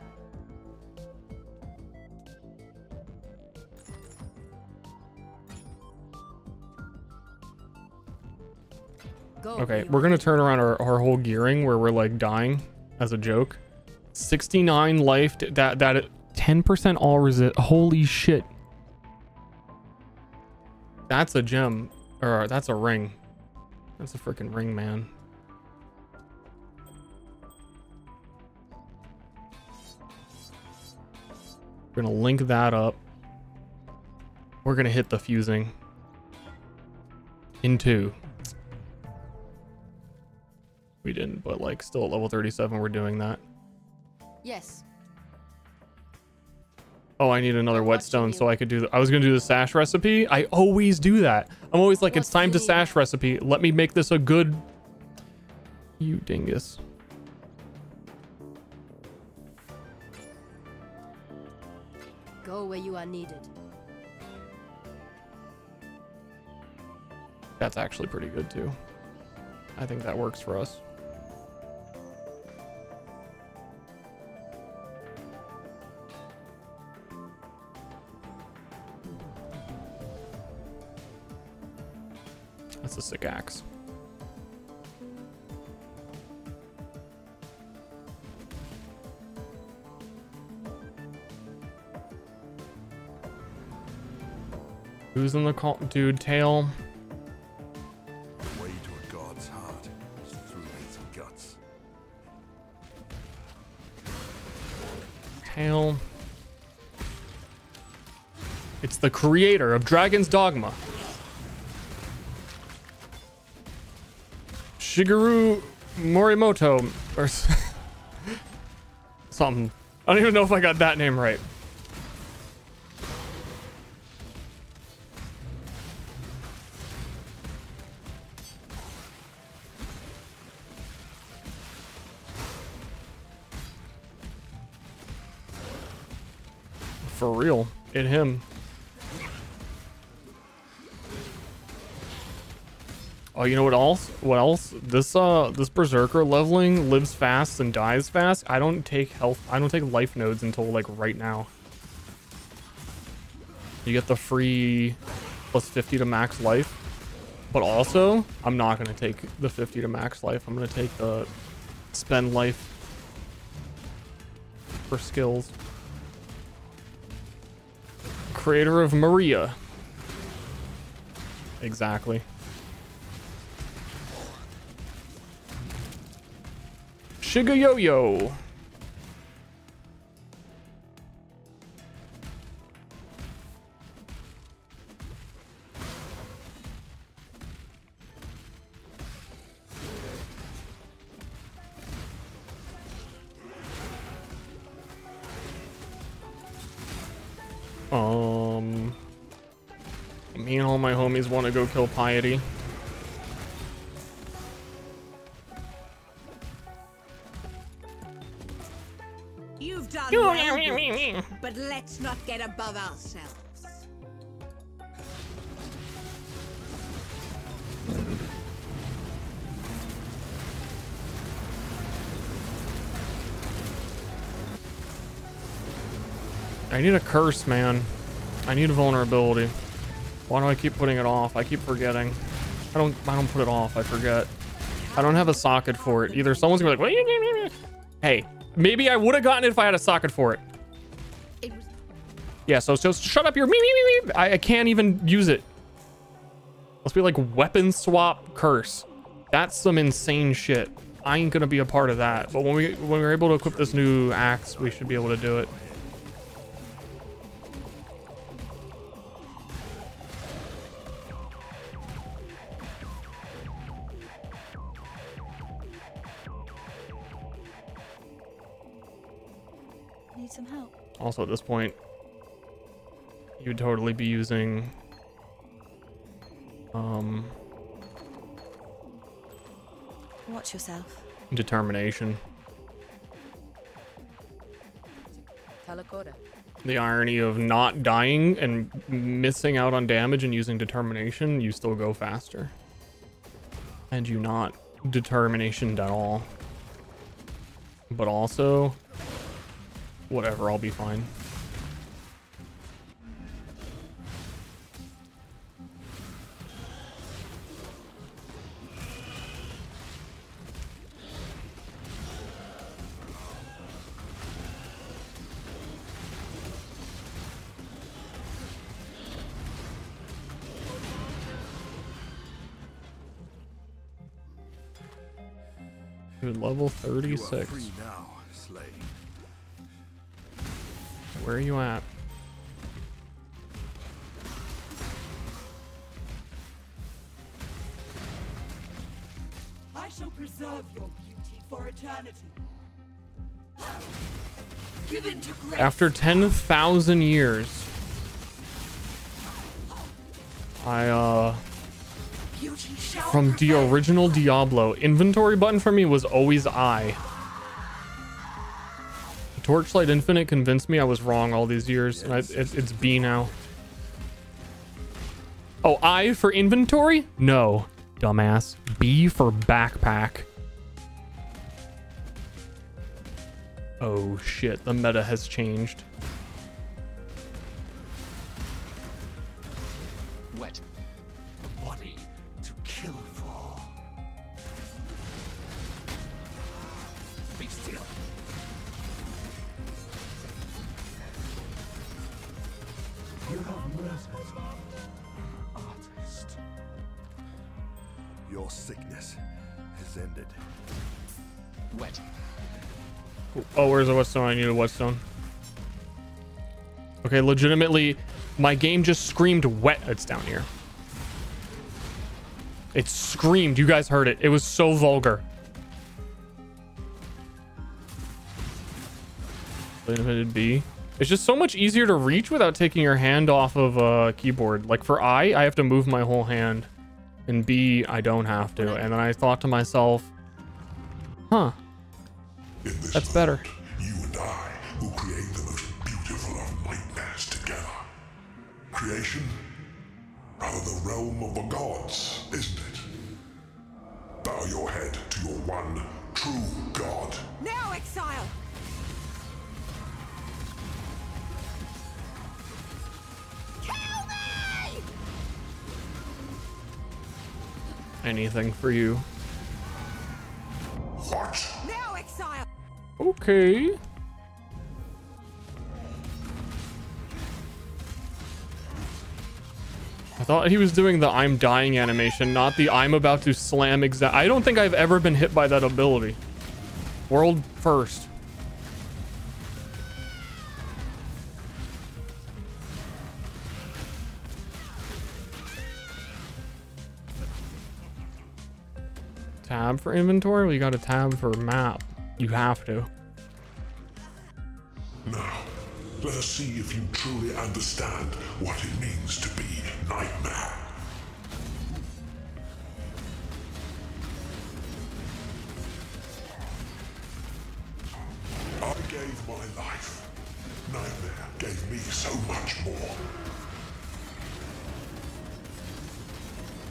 Speaker 1: Okay, we're gonna turn around our whole gearing where we're like dying as a joke. 69 life, that 10% all resist. Holy shit. That's a gem, or that's a ring. That's a freaking ring, man. We're gonna link that up. We're gonna hit the fusing into. We didn't, but like still at level 37, we're doing that.
Speaker 7: Yes.
Speaker 1: Oh, I need another whetstone so I could do I was gonna do the sash recipe. I always do that. I'm always like, it's time to sash recipe. Let me make this a good You dingus.
Speaker 7: Go where you are needed.
Speaker 1: That's actually pretty good too. I think that works for us. That's a sick axe. Who's in the call? Dude, Tail.
Speaker 4: The way to a god's heart is through his guts.
Speaker 1: Tail. It's the creator of Dragon's Dogma. Shigeru Morimoto. Or something. I don't even know if I got that name right. For real, it him. Oh, you know what else? What else? This berserker leveling lives fast and dies fast. I don't take life nodes until like right now. You get the free plus 50 to max life. But also, I'm not gonna take the 50 to max life. I'm gonna take the spend life for skills. Creator of Maria. Exactly. Shigeyo-yo. Me and all my homies want to go kill Piety.
Speaker 6: You've done well, good, but let's not get above ourselves.
Speaker 1: I need a curse, man. I need a vulnerability. Why do I keep putting it off? I keep forgetting. I don't put it off. I forget. I don't have a socket for it. Either someone's gonna be like, hey, maybe I would have gotten it if I had a socket for it. Yeah, so shut up your me. I can't even use it. Must be like weapon swap curse. That's some insane shit. I ain't gonna be a part of that. But when we're able to equip this new axe, we should be able to do it.
Speaker 3: Need some help.
Speaker 1: Also, at this point, you'd totally be using
Speaker 3: Watch yourself.
Speaker 1: determination.
Speaker 7: Talakoda.
Speaker 1: The irony of not dying and missing out on damage and using determination, you still go faster. And you not determinationed at all. But also, whatever, I'll be fine. Dude, level 36.
Speaker 4: You are free now, slave.
Speaker 1: Where are you at?
Speaker 9: I shall preserve your beauty for eternity. Given to grace.
Speaker 1: After 10,000 years,
Speaker 9: beauty shall
Speaker 1: From the
Speaker 9: prevail.
Speaker 1: original Diablo, inventory button for me was always I. Torchlight Infinite convinced me I was wrong all these years, and it's B now. Oh, I for inventory? No, dumbass. B for backpack. Oh shit, the meta has changed.
Speaker 8: Wet. A body to kill for. Be still. You have murdered artist.
Speaker 4: Your sickness has ended.
Speaker 8: Wet.
Speaker 1: Oh, where's the whetstone? I need a whetstone. Okay, legitimately, my game just screamed wet. It's down here. It screamed. You guys heard it. It was so vulgar. Limited B. It's just so much easier to reach without taking your hand off of a keyboard. Like for I have to move my whole hand. And B, I don't have to. And then I thought to myself, huh. That's better.
Speaker 5: You and I will create the most beautiful of nightmares together. Creation? Rather the realm of the gods, isn't it? Bow your head to your one true god.
Speaker 6: Now, Exile! Kill me!
Speaker 1: Anything for you.
Speaker 5: What?
Speaker 6: Now, Exile!
Speaker 1: Okay. I thought he was doing the I'm dying animation, not the I'm about to slam exact. I don't think I've ever been hit by that ability. World first. Tab for inventory? Well, you got a tab for map. You have to.
Speaker 5: Now, let us see if you truly understand what it means to be Nightmare. I gave my life. Nightmare gave me so much more.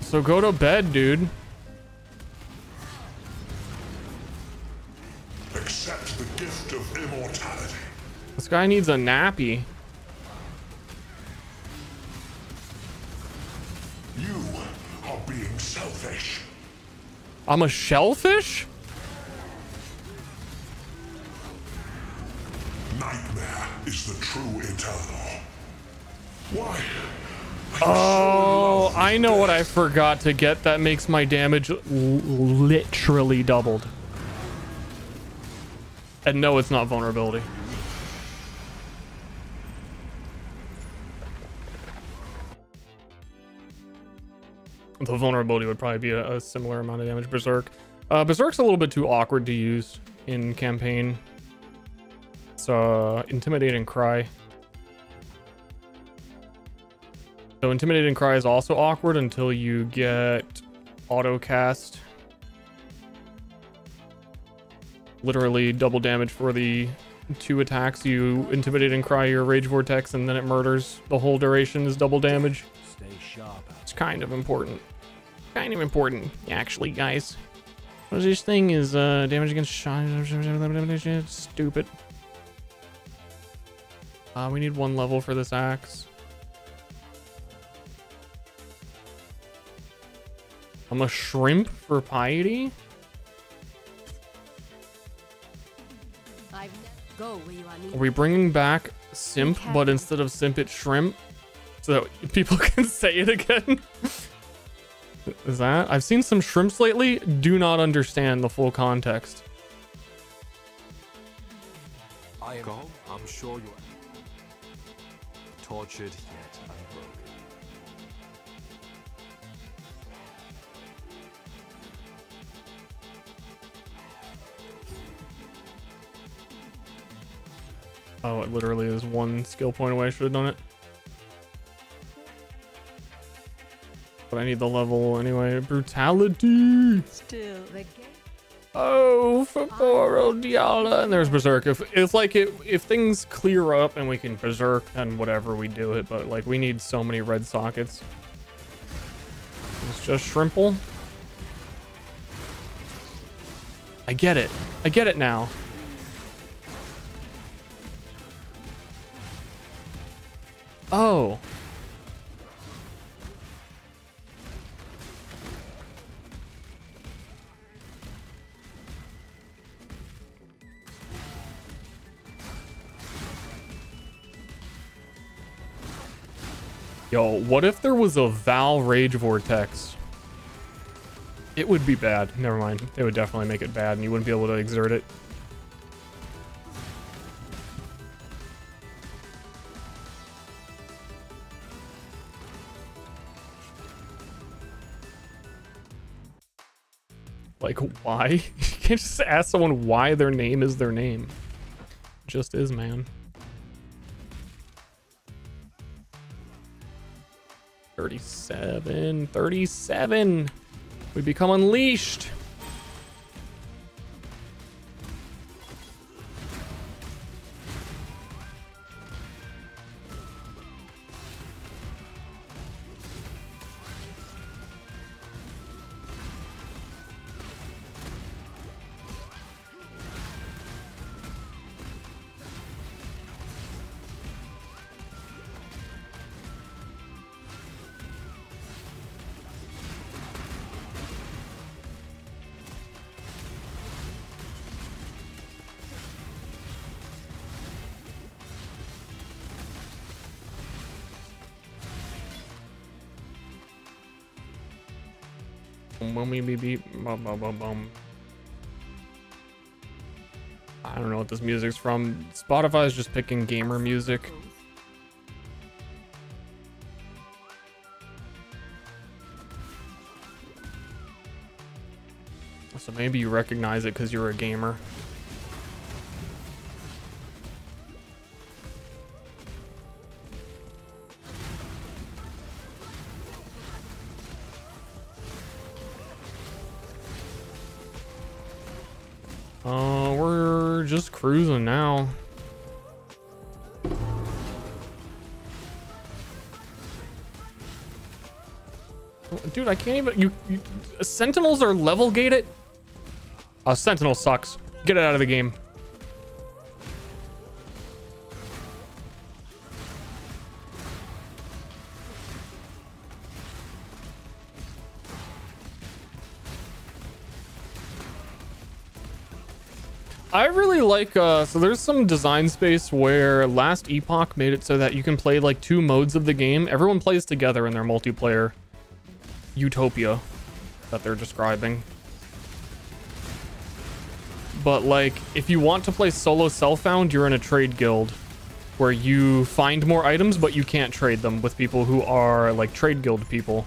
Speaker 1: So go to bed, dude.
Speaker 5: Accept the gift of immortality.
Speaker 1: This guy needs a nappy.
Speaker 5: You are being selfish.
Speaker 1: I'm a shellfish?
Speaker 5: Nightmare is the true eternal. Why?
Speaker 1: Oh, I know what I forgot to get that makes my damage literally doubled. And no, it's not vulnerability. The vulnerability would probably be a similar amount of damage. Berserk. Berserk's a little bit too awkward to use in campaign. So, Intimidate and Cry. So, Intimidate and Cry is also awkward until you get auto cast. Literally double damage for the 2 attacks. You Intimidate and Cry your Rage Vortex, and then it murders. The whole duration is double damage.
Speaker 8: Stay sharp.
Speaker 1: It's kind of important. Kind of important, actually, guys. What this thing is damage against shot. Stupid. We need 1 level for this axe. I'm a shrimp for piety.
Speaker 7: Go where you are
Speaker 1: Are
Speaker 7: needed.
Speaker 1: we bringing back simp, but instead of simp, it's shrimp, so that people can say it again? Is that? I've seen some shrimps lately. Do not understand the full context.
Speaker 2: I am go. I'm sure you are tortured yet unbroken.
Speaker 1: Oh, it literally is 1 skill point away. I should have done it. But I need the level anyway. Brutality.
Speaker 3: Still.
Speaker 1: Oh, for poor old Diala. And there's Berserk. It's like if things clear up and we can Berserk, then whatever, we do it. But like we need so many red sockets. It's just Shrimple. I get it. I get it now. Oh. Yo, what if there was a Val Rage Vortex? It would be bad. Never mind. It would definitely make it bad and you wouldn't be able to exert it. Like, why? You can't just ask someone why their name is their name. It just is, man. 37. 37. We become unleashed. I don't know what this music's from. Spotify is just picking gamer music. So maybe you recognize it because you're a gamer. We're just cruising now. Dude, I can't even. Sentinels are level gated. Sentinel sucks. Get it out of the game. I really like, so there's some design space where Last Epoch made it so that you can play like 2 modes of the game. Everyone plays together in their multiplayer utopia that they're describing. But like, if you want to play solo self-found, you're in a trade guild where you find more items, but you can't trade them with people who are like trade guild people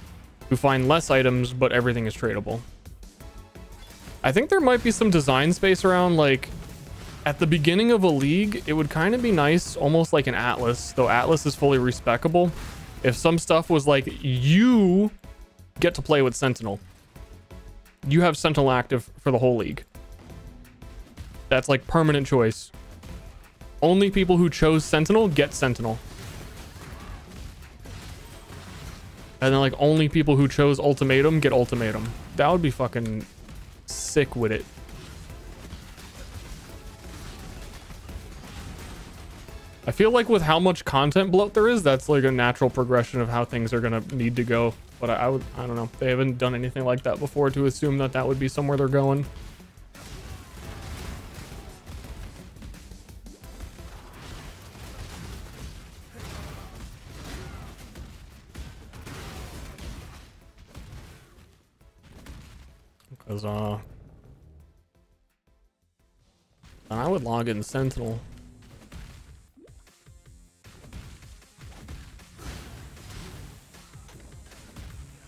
Speaker 1: who find less items, but everything is tradable. I think there might be some design space around, like, at the beginning of a league, it would kind of be nice, almost like an Atlas, though Atlas is fully respecable. If some stuff was like, you get to play with Sentinel. You have Sentinel active for the whole league. That's like permanent choice. Only people who chose Sentinel get Sentinel. And then like only people who chose Ultimatum get Ultimatum. That would be fucking sick with it. I feel like with how much content bloat there is, that's like a natural progression of how things are gonna need to go. But I don't know. They haven't done anything like that before to assume that that would be somewhere they're going. Because I would log in Sentinel.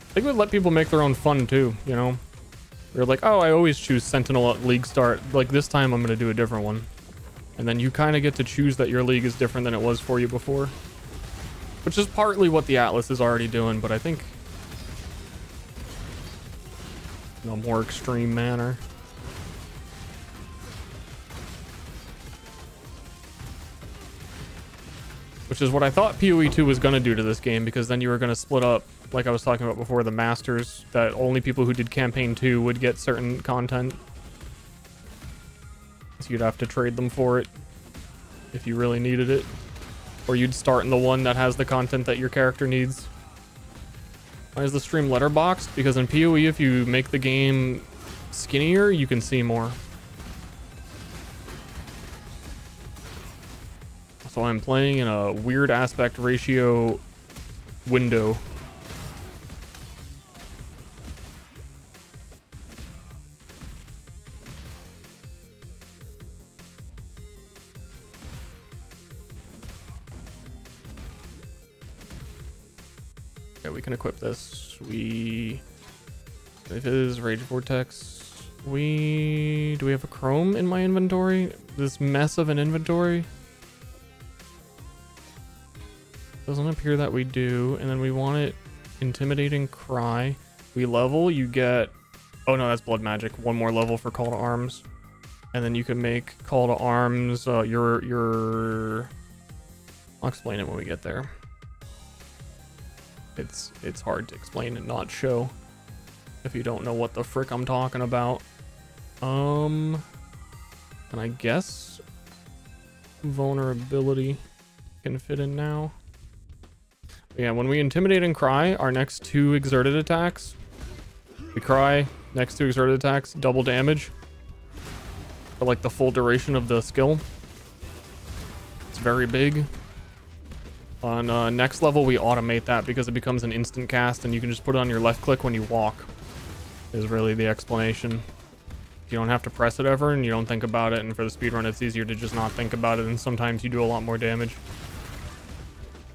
Speaker 1: I think it would let people make their own fun too, you know? You're like, oh, I always choose Sentinel at league start. Like this time I'm gonna do a different one. And then you kind of get to choose that your league is different than it was for you before. Which is partly what the Atlas is already doing, but I think in a more extreme manner. Which is what I thought PoE 2 was going to do to this game, because then you were going to split up, like I was talking about before, the masters, that only people who did campaign 2 would get certain content. So you'd have to trade them for it if you really needed it. Or you'd start in the one that has the content that your character needs. Why is the stream letterboxed? Because in PoE, if you make the game skinnier, you can see more. So I'm playing in a weird aspect ratio window. Yeah, we can equip this. If it is Rage Vortex, do we have a Chrome in my inventory? This mess of an inventory? Doesn't appear that we do. And then we want it Intimidating Cry. We level, you get... Oh no, that's Blood Magic. One more level for Call to Arms. And then you can make Call to Arms your... I'll explain it when we get there. It's hard to explain and not show if you don't know what the frick I'm talking about. And I guess vulnerability can fit in now. Yeah, when we Intimidate and Cry, our next 2 exerted attacks, we cry, next 2 exerted attacks, double damage for like the full duration of the skill. It's very big. On next level, we automate that because it becomes an instant cast and you can just put it on your left click when you walk, is really the explanation. You don't have to press it ever and you don't think about it, and for the speedrun it's easier to just not think about it, and sometimes you do a lot more damage.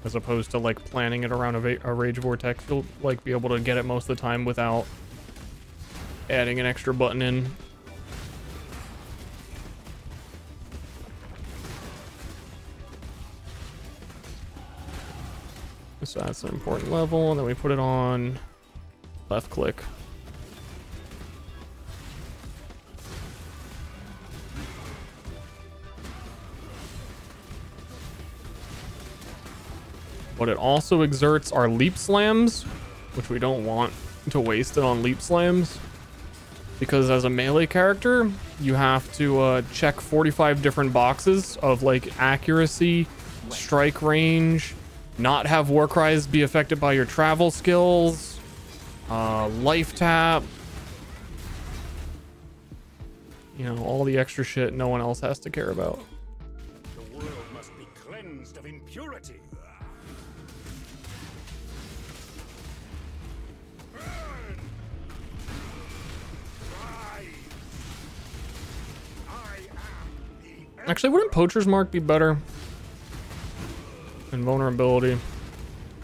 Speaker 1: As opposed to like planning it around a Rage Vortex, you'll like be able to get it most of the time without adding an extra button in. So that's an important level, and then we put it on left click. But it also exerts our leap slams, which we don't want to waste it on leap slams. Because as a melee character, you have to check 45 different boxes of like accuracy, strike range, not have war cries be affected by your travel skills, life tap, you know, all the extra shit no one else has to care about.
Speaker 8: The world must be cleansed of impurity.
Speaker 1: Actually, wouldn't Poacher's Mark be better? And vulnerability.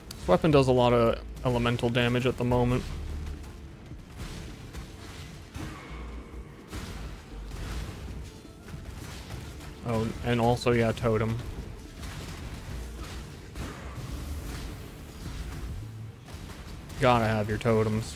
Speaker 1: This weapon does a lot of elemental damage at the moment. Oh, and also, yeah, Totem. Gotta have your totems.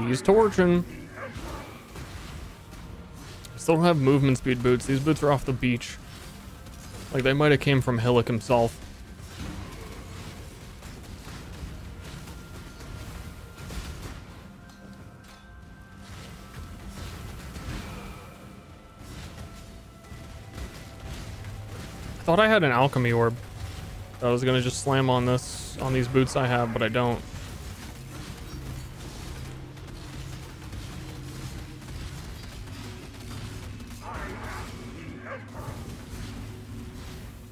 Speaker 1: He's torching. Still don't have movement speed boots. These boots are off the beach. Like they might have came from Hillock himself. I thought I had an alchemy orb. I was gonna just slam on these boots I have, but I don't.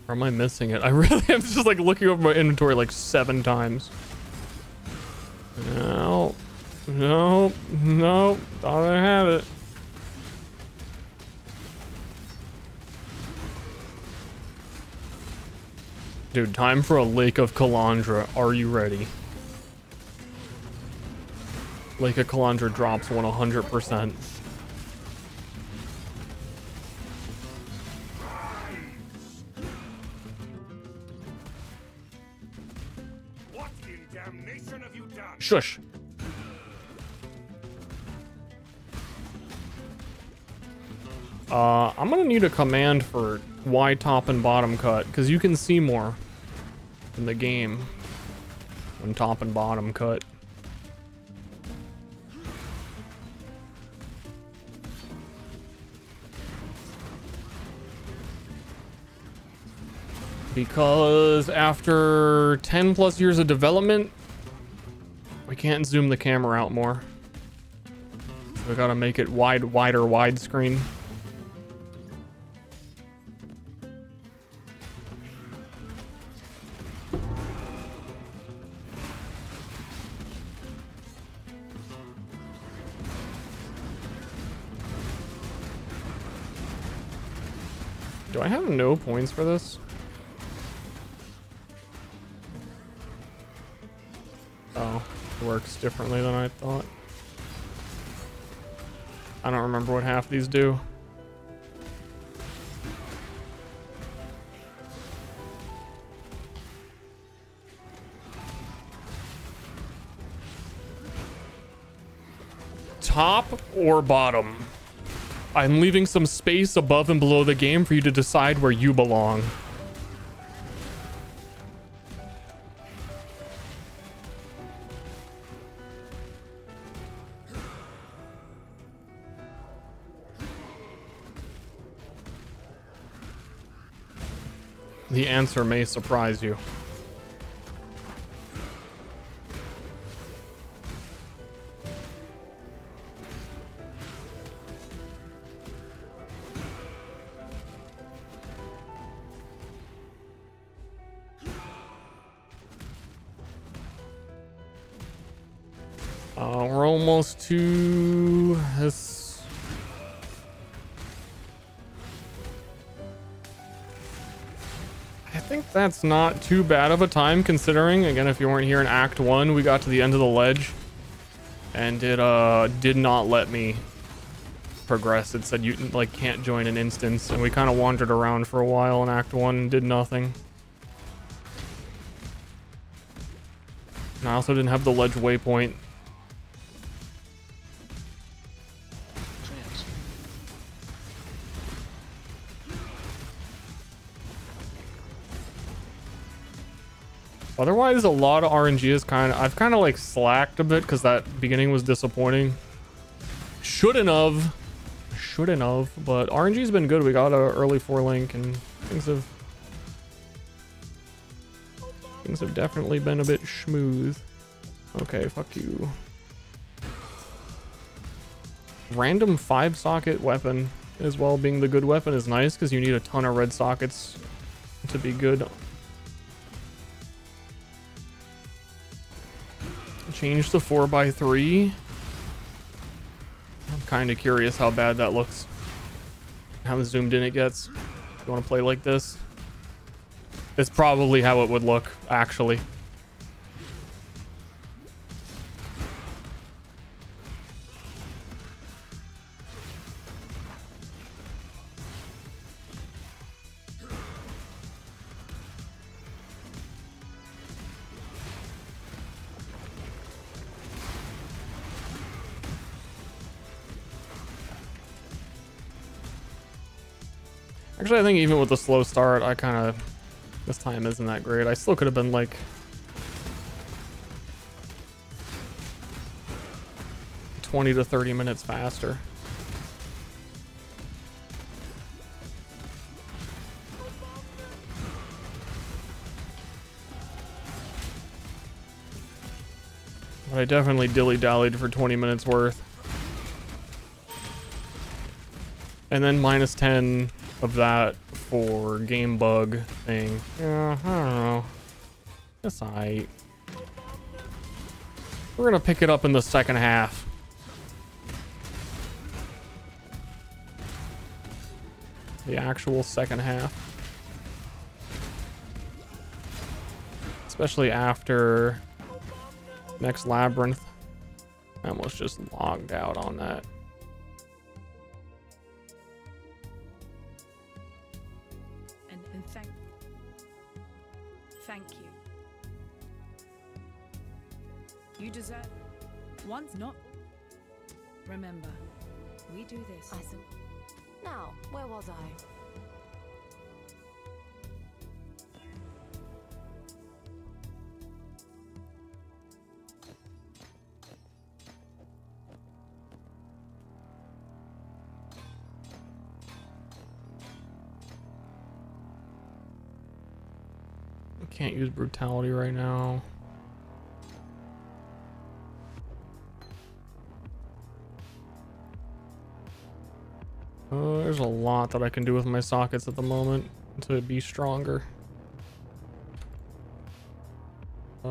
Speaker 1: Or am I missing it? I really am just like looking over my inventory like 7 times. No. No. No. Thought I had it. Dude, time for a Lake of Calandra. Are you ready? Lake of Calandra drops 100%.
Speaker 4: What in damnation have you done?
Speaker 1: Shush. I'm gonna need a command for why top and bottom cut, because you can see more in the game when top and bottom cut. Because after 10 plus years of development, we can't zoom the camera out more. We gotta make it wider widescreen. Do I have no points for this? Oh, it works differently than I thought. I don't remember what half these do. Top or bottom? I'm leaving some space above and below the game for you to decide where you belong. The answer may surprise you. We're almost to this. I think that's not too bad of a time considering, again, if you weren't here in Act 1, we got to the end of the ledge and it did not let me progress. It said you like can't join an instance, and we kind of wandered around for a while in Act 1 and did nothing. And I also didn't have the ledge waypoint. Otherwise, a lot of RNG is I've kind of like slacked a bit because that beginning was disappointing. Shouldn't have, but RNG's been good. We got an early 4-link and things have definitely been a bit smooth. Okay, fuck you. Random 5-socket weapon as well being the good weapon is nice because you need a ton of red sockets to be good. Change to 4x3. I'm kind of curious how bad that looks. How zoomed in it gets. If you want to play like this, it's probably how it would look, actually. Actually, I think even with the slow start, this time isn't that great. I still could have been like 20 to 30 minutes faster. But I definitely dilly-dallied for 20 minutes worth. And then minus 10 of that for game bug thing. Yeah, I don't know. It's alright. We're gonna pick it up in the second half. The actual second half. Especially after next labyrinth. I almost just logged out on that.
Speaker 6: And thank you. You deserve once not. Remember, we do this.
Speaker 7: Now, where was I?
Speaker 1: Can't use brutality right now. There's a lot that I can do with my sockets at the moment to be stronger. We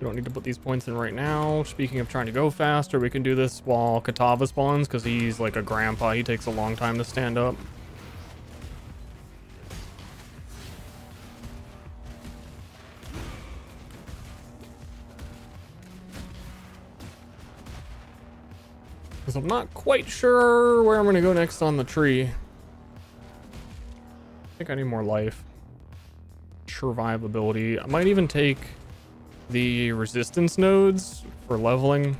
Speaker 1: don't need to put these points in right now. Speaking of trying to go faster, we can do this while Katava spawns because he's like a grandpa. He takes a long time to stand up. Because I'm not quite sure where I'm going to go next on the tree. I think I need more life. Survivability. I might even take the resistance nodes for leveling.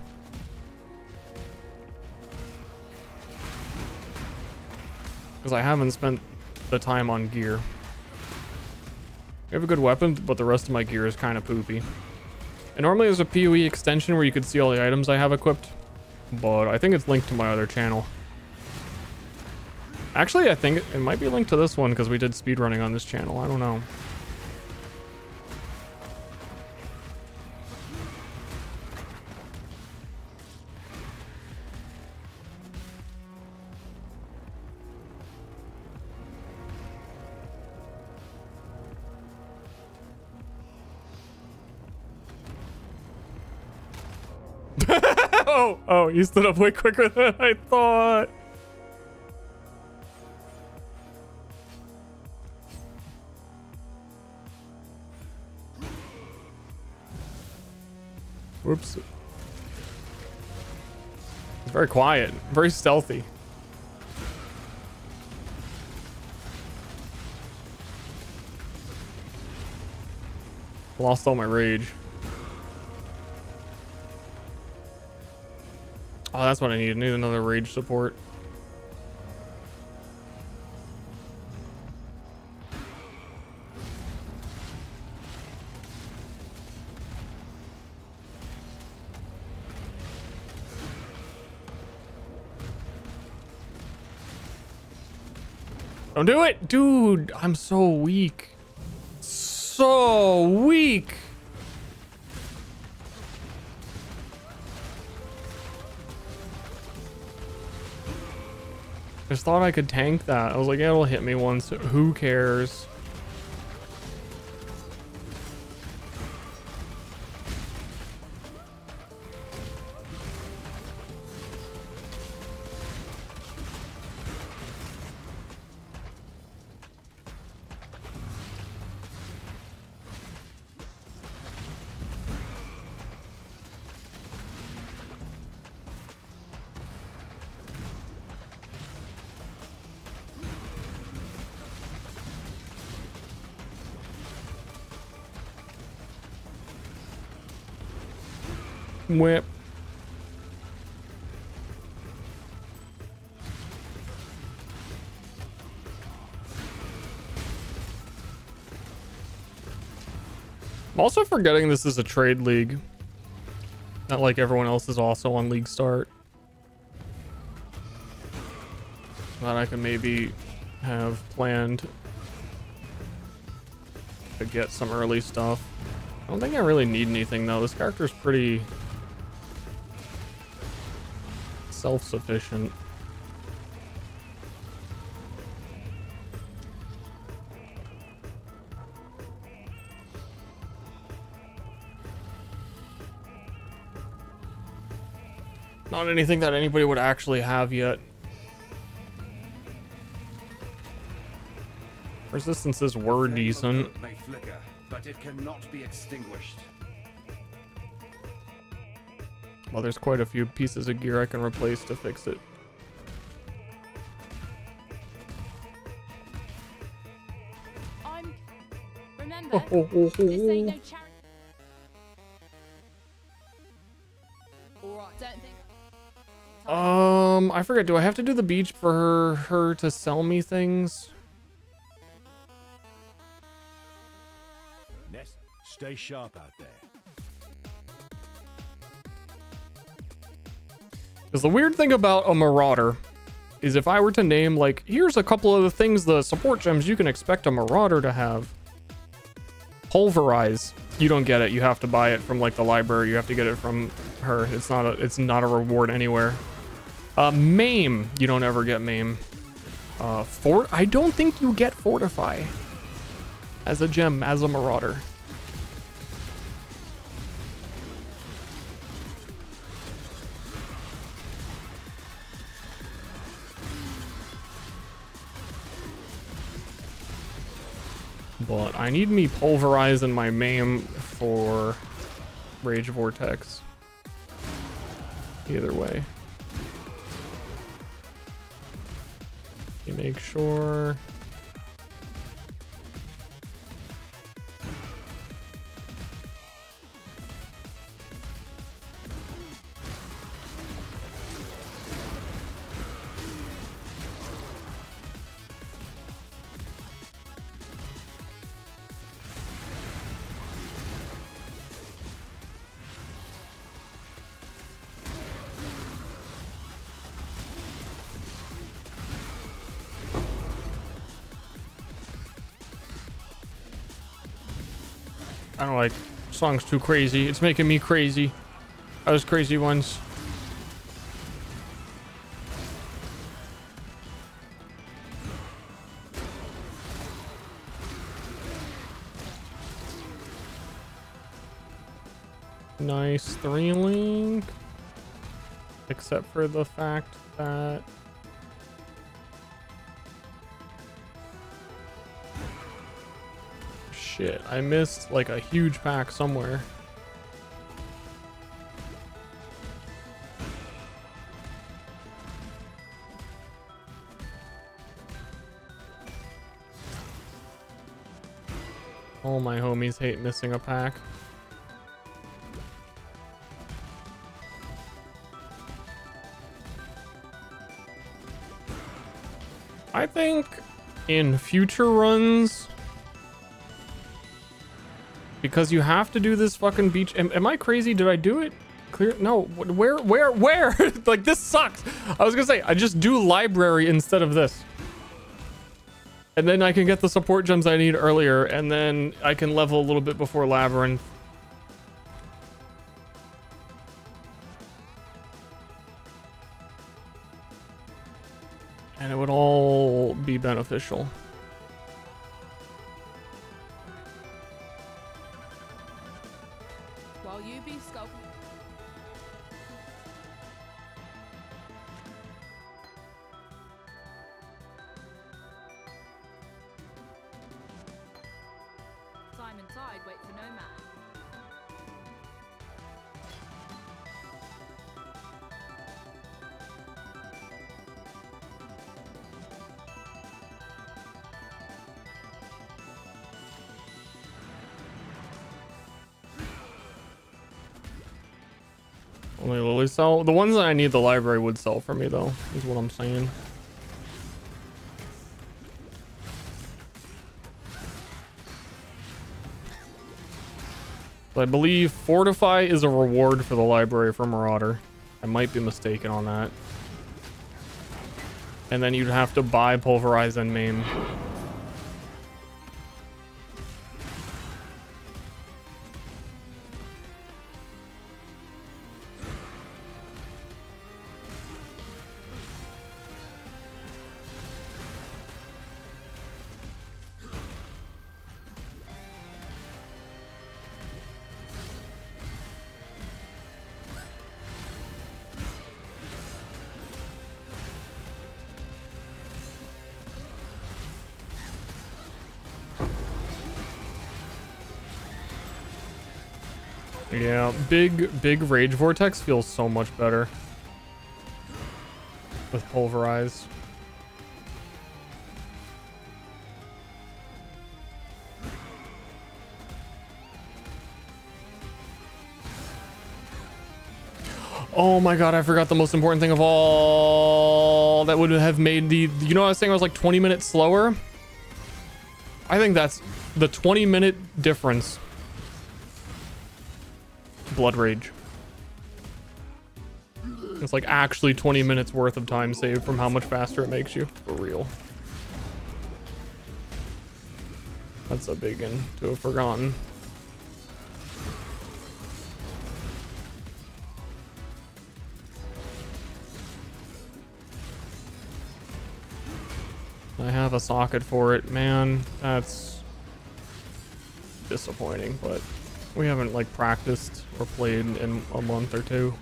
Speaker 1: Because I haven't spent the time on gear. I have a good weapon, but the rest of my gear is kind of poopy. And normally there's a PoE extension where you could see all the items I have equipped. But I think it's linked to my other channel. Actually, I think it might be linked to this one because we did speedrunning on this channel. I don't know. Oh, you stood up way quicker than I thought. Whoops. It's very quiet, very stealthy. Lost all my rage. Oh, that's what I need. I need another rage support. Don't do it! Dude, I'm so weak. So weak! I just thought I could tank that. I was like, yeah, it'll hit me once. Who cares? Whip. I'm also forgetting this is a trade league. Not like everyone else is also on League Start. That I can maybe have planned to get some early stuff. I don't think I really need anything though. This character's pretty self-sufficient. Not anything that anybody would actually have yet. Resistances were decent.
Speaker 10: May flicker, but it cannot be extinguished.
Speaker 1: Well, there's quite a few pieces of gear I can replace to fix it.
Speaker 7: Remember, this ain't no charity. Alright, don't think.
Speaker 1: I forget, do I have to do the beach for her to sell me things?
Speaker 4: Ness, stay sharp out there.
Speaker 1: Because the weird thing about a Marauder is if I were to name, like, here's a couple of the things, the support gems you can expect a Marauder to have. Pulverize. You don't get it. You have to buy it from, like, the library. You have to get it from her. It's not a reward anywhere. Maim. You don't ever get Maim. I don't think you get Fortify as a gem, as a Marauder. But I need me Pulverize and my Maim for Rage Vortex. Either way. You make sure. I don't like songs too crazy. It's making me crazy. Those crazy ones. Nice 3-link. Except for the fact that shit, I missed like a huge pack somewhere. All my homies hate missing a pack. I think in future runs, because you have to do this fucking beach. Am I crazy? Did I do it? Clear? No. Where? Like, this sucks. I was gonna say, I just do library instead of this. And then I can get the support gems I need earlier, and then I can level a little bit before Labyrinth. And it would all be beneficial.
Speaker 7: While you be scoping. Time and tide wait for no man.
Speaker 1: Only Lily sell. The ones that I need the library would sell for me though, is what I'm saying. So I believe Fortify is a reward for the library for Marauder. I might be mistaken on that. And then you'd have to buy Pulverize and Maim. Yeah, big Rage Vortex feels so much better with Pulverize. Oh my god, I forgot the most important thing of all. That would have made the... You know what I was saying? I was like 20 minutes slower? I think that's the 20-minute difference. Blood Rage. It's like actually 20 minutes worth of time saved from how much faster it makes you. For real. That's a big one to have forgotten. I have a socket for it, man. That's disappointing, but we haven't like practiced or played in a month or two.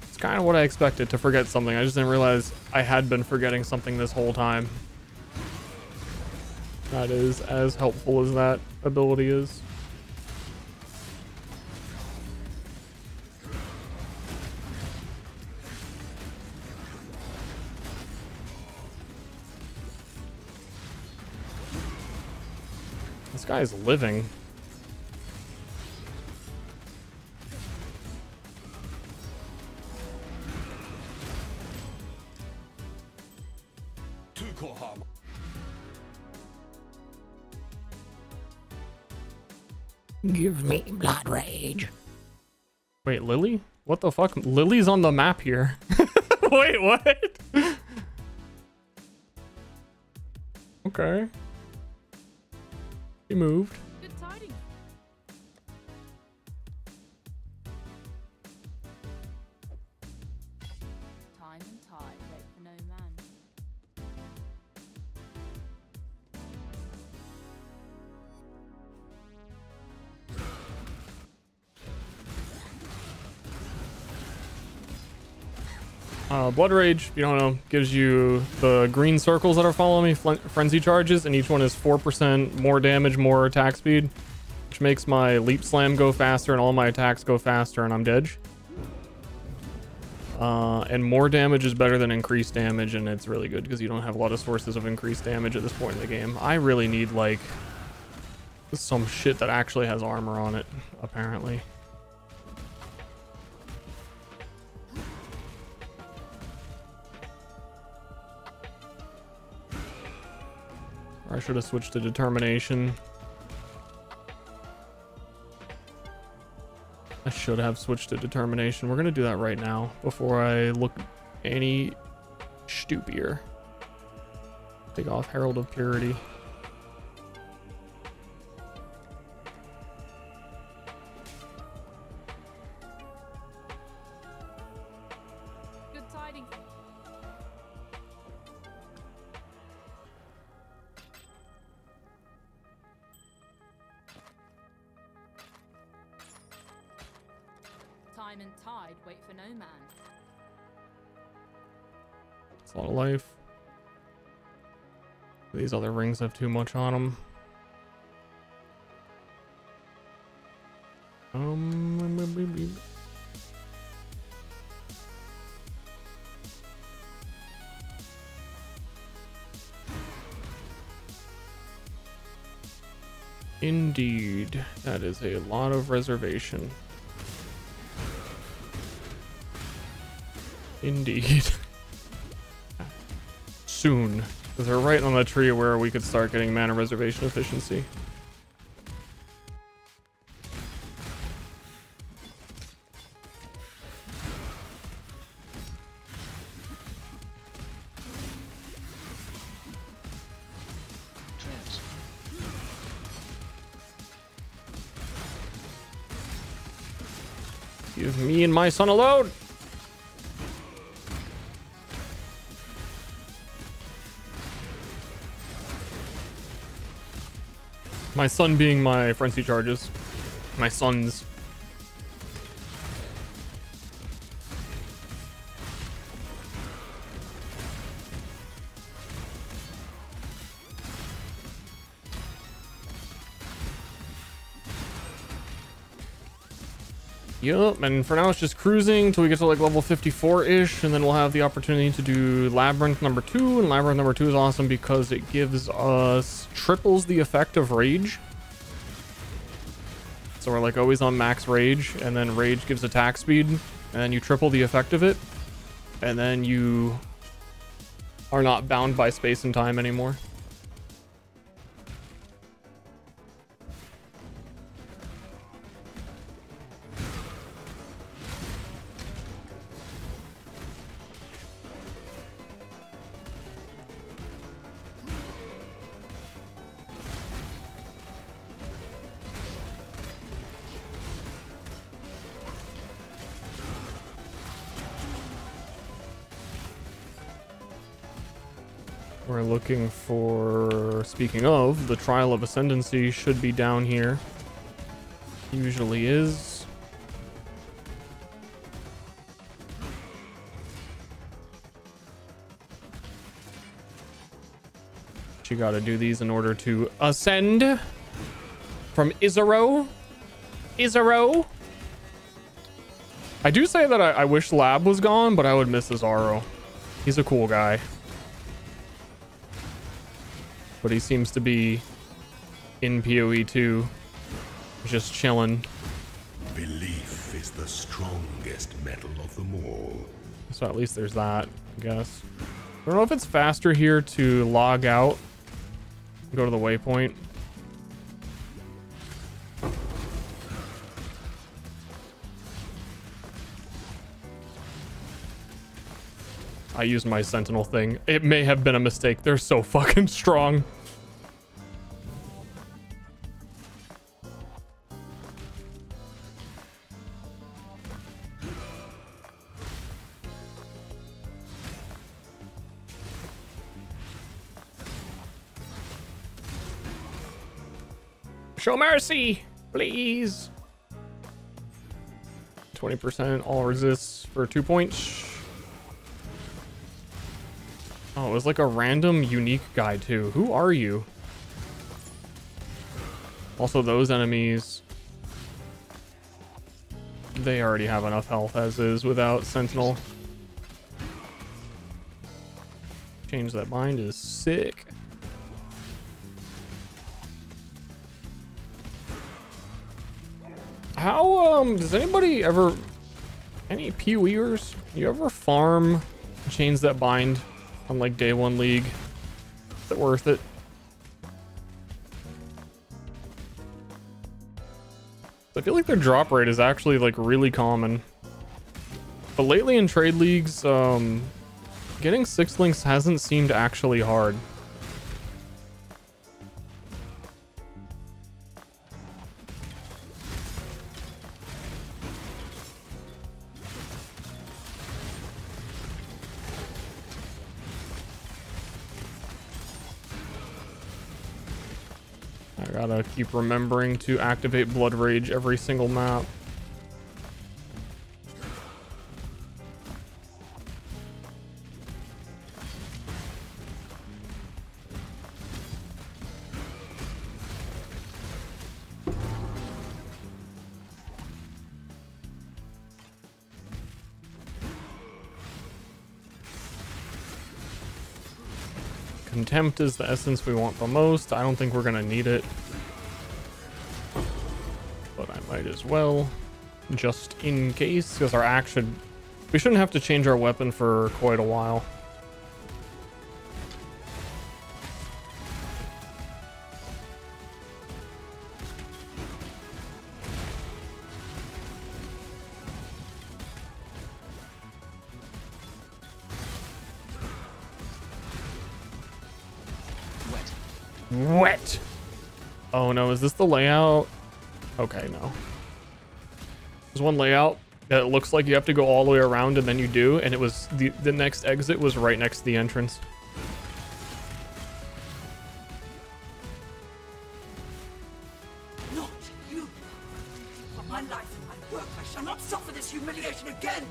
Speaker 1: It's kind of what I expected, to forget something. I just didn't realize I had been forgetting something this whole time. That is as helpful as that ability is. This guy's living.
Speaker 2: Give me blood rage.
Speaker 1: Wait, Lily? What the fuck? Lily's on the map here. Wait, what? Okay. He moved.
Speaker 7: Good tidings. Time and tide wait for no man.
Speaker 1: Blood Rage, you don't know, gives you the green circles that are following me, frenzy charges, and each one is 4% more damage, more attack speed, which makes my leap slam go faster and all my attacks go faster, and I'm dead. And more damage is better than increased damage, and it's really good because you don't have a lot of sources of increased damage at this point in the game. I really need like some shit that actually has armor on it, apparently. Or I should have switched to determination. I should have switched to determination. We're gonna do that right now before I look any stupier. Take off Herald of Purity.
Speaker 7: Good tidings. Time and tide wait for no man.
Speaker 1: It's a lot of life. These other rings have too much on them. Indeed, that is a lot of reservation. Indeed. Soon. Because they're right on the tree where we could start getting mana reservation efficiency. Leave me and my son alone! My son being my frenzy charges. My sons. Yup, and for now it's just cruising till we get to like level 54-ish, and then we'll have the opportunity to do Labyrinth number 2, and Labyrinth number 2 is awesome because it gives us triples the effect of Rage. So we're like always on max Rage, and then Rage gives attack speed, and then you triple the effect of it, and then you are not bound by space and time anymore. We're looking for, speaking of, the Trial of Ascendancy should be down here. Usually is. You gotta do these in order to ascend from Izaro. I do say that I wish Lab was gone, but I would miss Izaro. He's a cool guy. But he seems to be in PoE 2, just chilling.
Speaker 5: Belief is the strongest metal of them all.
Speaker 1: So at least there's that, I guess. I don't know if it's faster here to log out, go to the waypoint. I used my sentinel thing. It may have been a mistake. They're so fucking strong. Show mercy, please. 20% all resists for 2 points. Oh, it was like a random unique guy too. Who are you? Also, those enemies, they already have enough health as is without Sentinel. Change that bind is sick. How, does anybody ever, any PoEers, you ever farm chains that bind on like day 1 League? Is it worth it? I feel like their drop rate is actually like really common. But lately in trade leagues, getting 6 links hasn't seemed actually hard. I gotta keep remembering to activate Blood Rage every single map. Contempt is the essence we want the most. I don't think we're gonna need it, but I might as well, just in case, because our axe should, we shouldn't have to change our weapon for quite a while. Wet. Oh no, is this the layout? Okay, no. There's one layout that looks like you have to go all the way around and then you do, and it was the next exit was right next to the entrance.
Speaker 9: Not you! For my life and my work, I shall not suffer this humiliation again!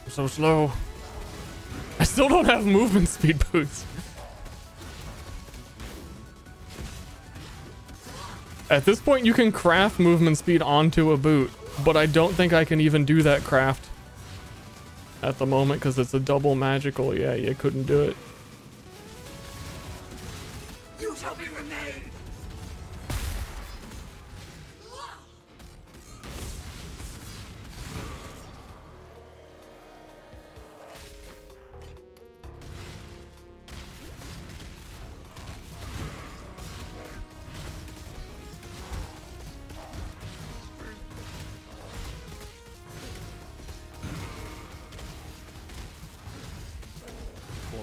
Speaker 1: So slow. I still don't have movement speed boost. At this point, you can craft movement speed onto a boot, but I don't think I can even do that craft at the moment because it's a double magical. Yeah, you couldn't do it.
Speaker 9: You shall be remade.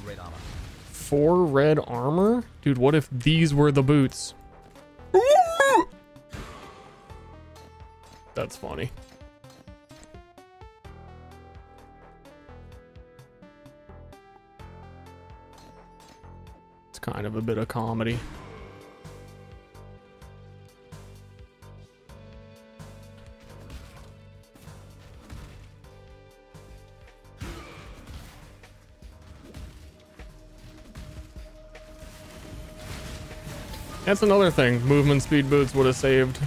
Speaker 8: Red armor.
Speaker 1: 4 red armor? Dude, what if these were the boots? That's funny. It's kind of a bit of comedy. That's another thing. Movement speed boots would have saved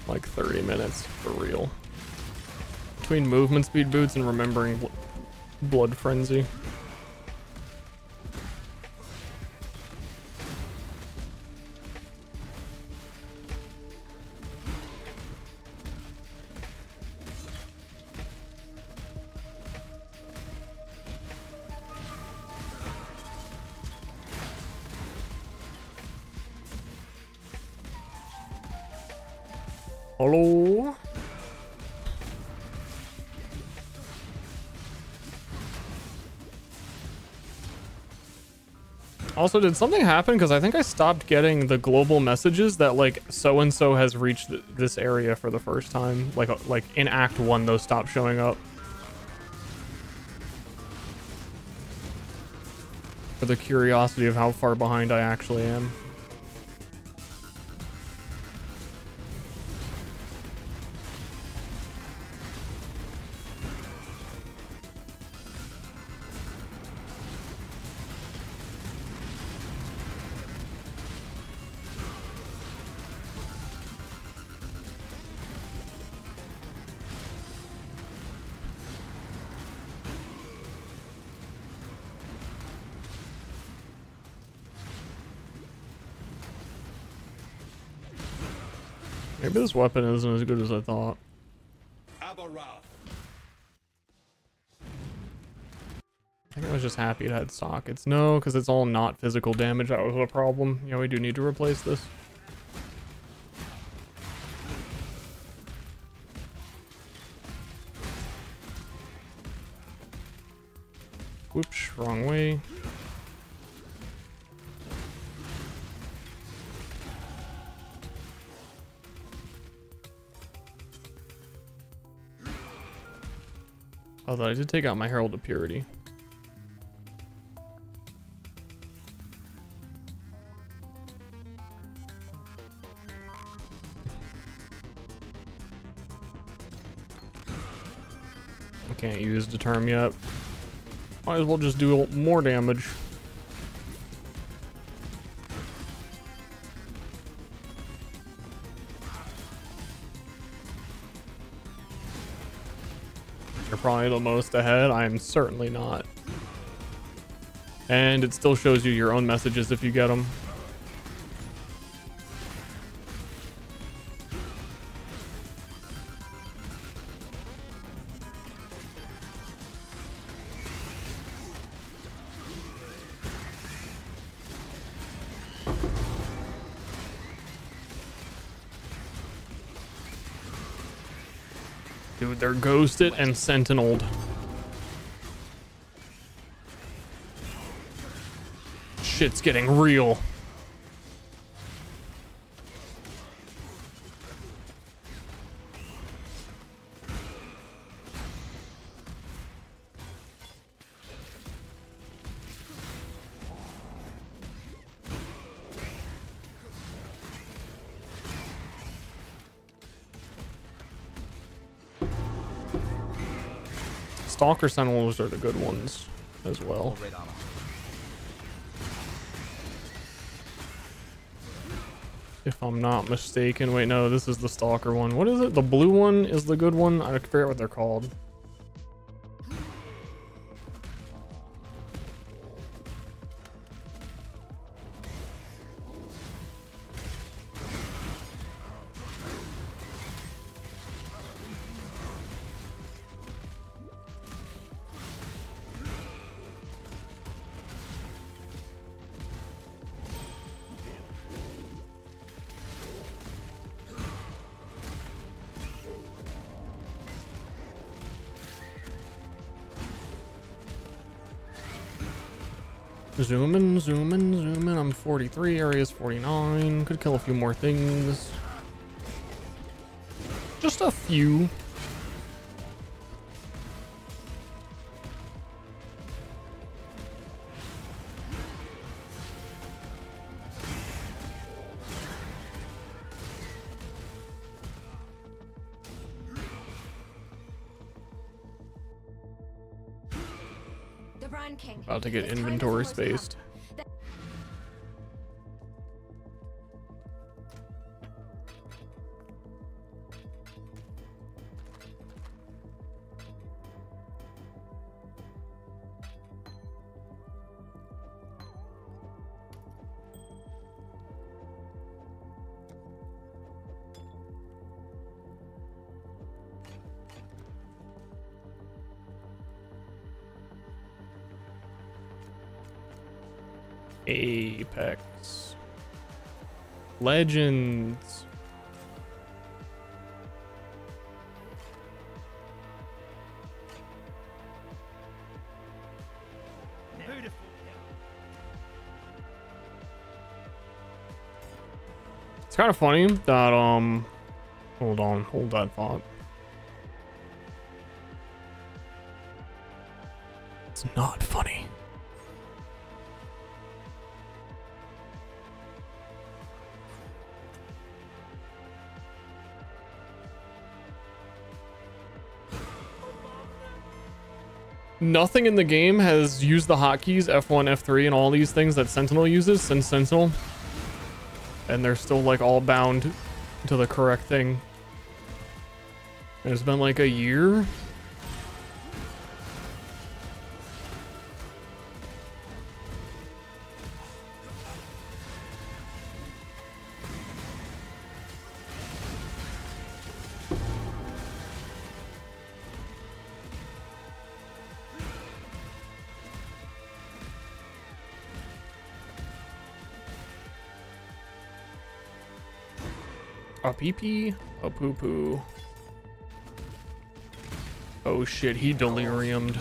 Speaker 1: like 30 minutes for real. Between movement speed boots and remembering blood frenzy. Hello? Also, did something happen? Because I think I stopped getting the global messages that like so-and-so has reached this area for the first time. Like in Act 1, those stopped showing up. For the curiosity of how far behind I actually am. Maybe this weapon isn't as good as I thought. I think I was just happy it had sockets. No, because it's all not physical damage. That was a problem. Yeah, we do need to replace this. Whoops, wrong way. Although I did take out my Herald of Purity. I can't use Determ yet. Might as well just do more damage. You're probably the most ahead. I am certainly not. And it still shows you your own messages if you get them. Dude, they're ghosted and sentineled. Shit's getting real. Stalker Sentinels are the good ones as well. If I'm not mistaken. Wait, no, this is the Stalker one. What is it? The blue one is the good one? I forget what they're called. Zoom in, zoom in, zoom in. I'm 43, area's 49. Could kill a few more things. Just a few. About to get inventory spaced. Apex Legends. It's kind of funny that hold on, hold that thought. It's not funny. Nothing in the game has used the hotkeys F1, F3, and all these things that Sentinel uses since Sentinel. And they're still like all bound to the correct thing. And it's been like a year. A pee-pee, a poo-poo. Oh shit, he deliriumed.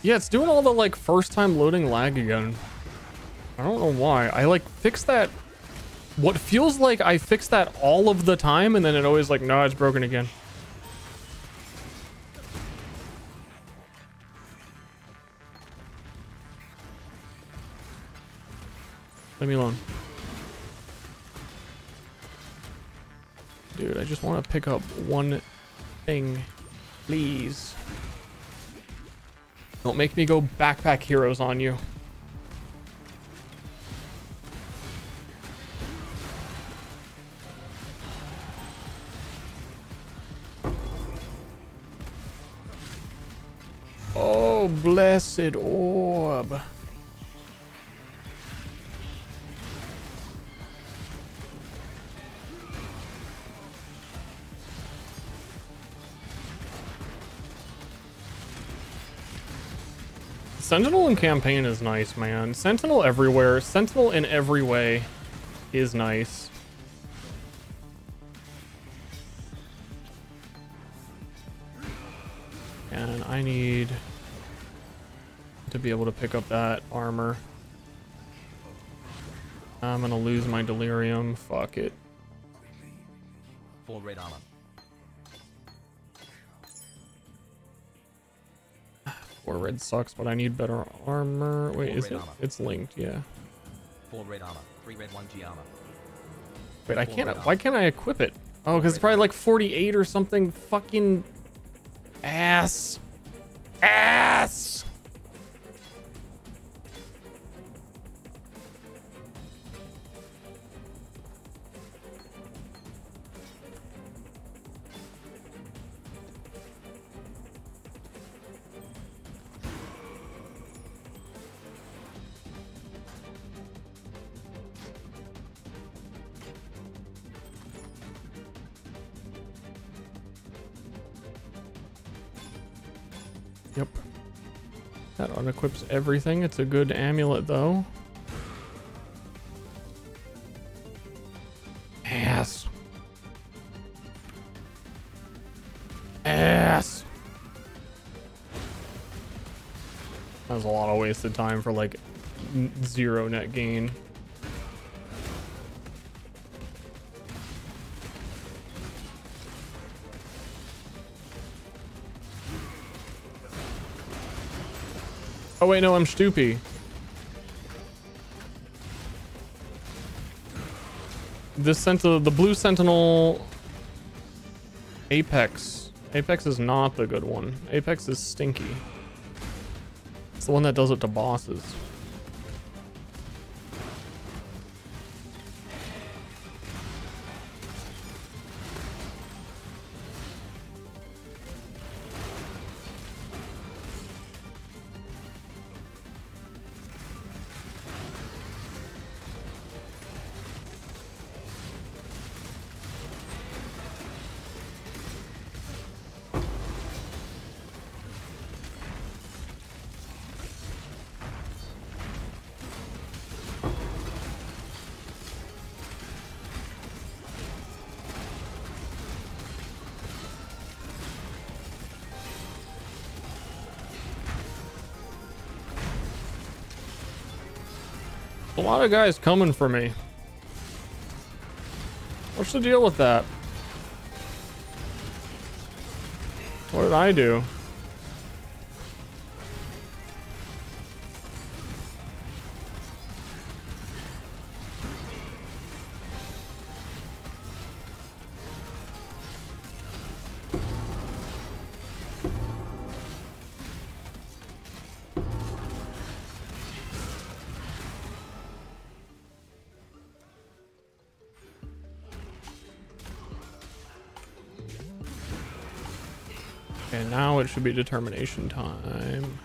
Speaker 1: Yeah, it's doing all the like first time loading lag again. I don't know why. I like fixed that. What feels like I fixed that all of the time and then it always like, no, it's broken again. Leave me alone. Dude, I just want to pick up one thing, please. Don't make me go backpack heroes on you. Oh, blessed orb. Sentinel in campaign is nice, man. Sentinel everywhere. Sentinel in every way is nice. And I need to be able to pick up that armor. I'm gonna lose my delirium. Fuck it.
Speaker 8: Full red armor.
Speaker 1: Four red sucks, but I need better armor. Wait,
Speaker 8: Full
Speaker 1: is
Speaker 8: red
Speaker 1: it?
Speaker 8: armor.
Speaker 1: It's linked, yeah.
Speaker 8: 4 red armor. 3 red, 1 G armor.
Speaker 1: Wait, I
Speaker 8: Full
Speaker 1: can't.
Speaker 8: red
Speaker 1: Why
Speaker 8: armor.
Speaker 1: can't I equip it? Oh, because it's probably like 48 or something. Fucking ass. Yep. That unequips everything. It's a good amulet, though. Ass. Ass. That was a lot of wasted time for like 0 net gain. Oh wait, no, I'm stoopy. This the blue sentinel Apex. Apex is not the good one. Apex is stinky. It's the one that does it to bosses. A lot of guys coming for me. What's the deal with that? What did I do? And now it should be determination time.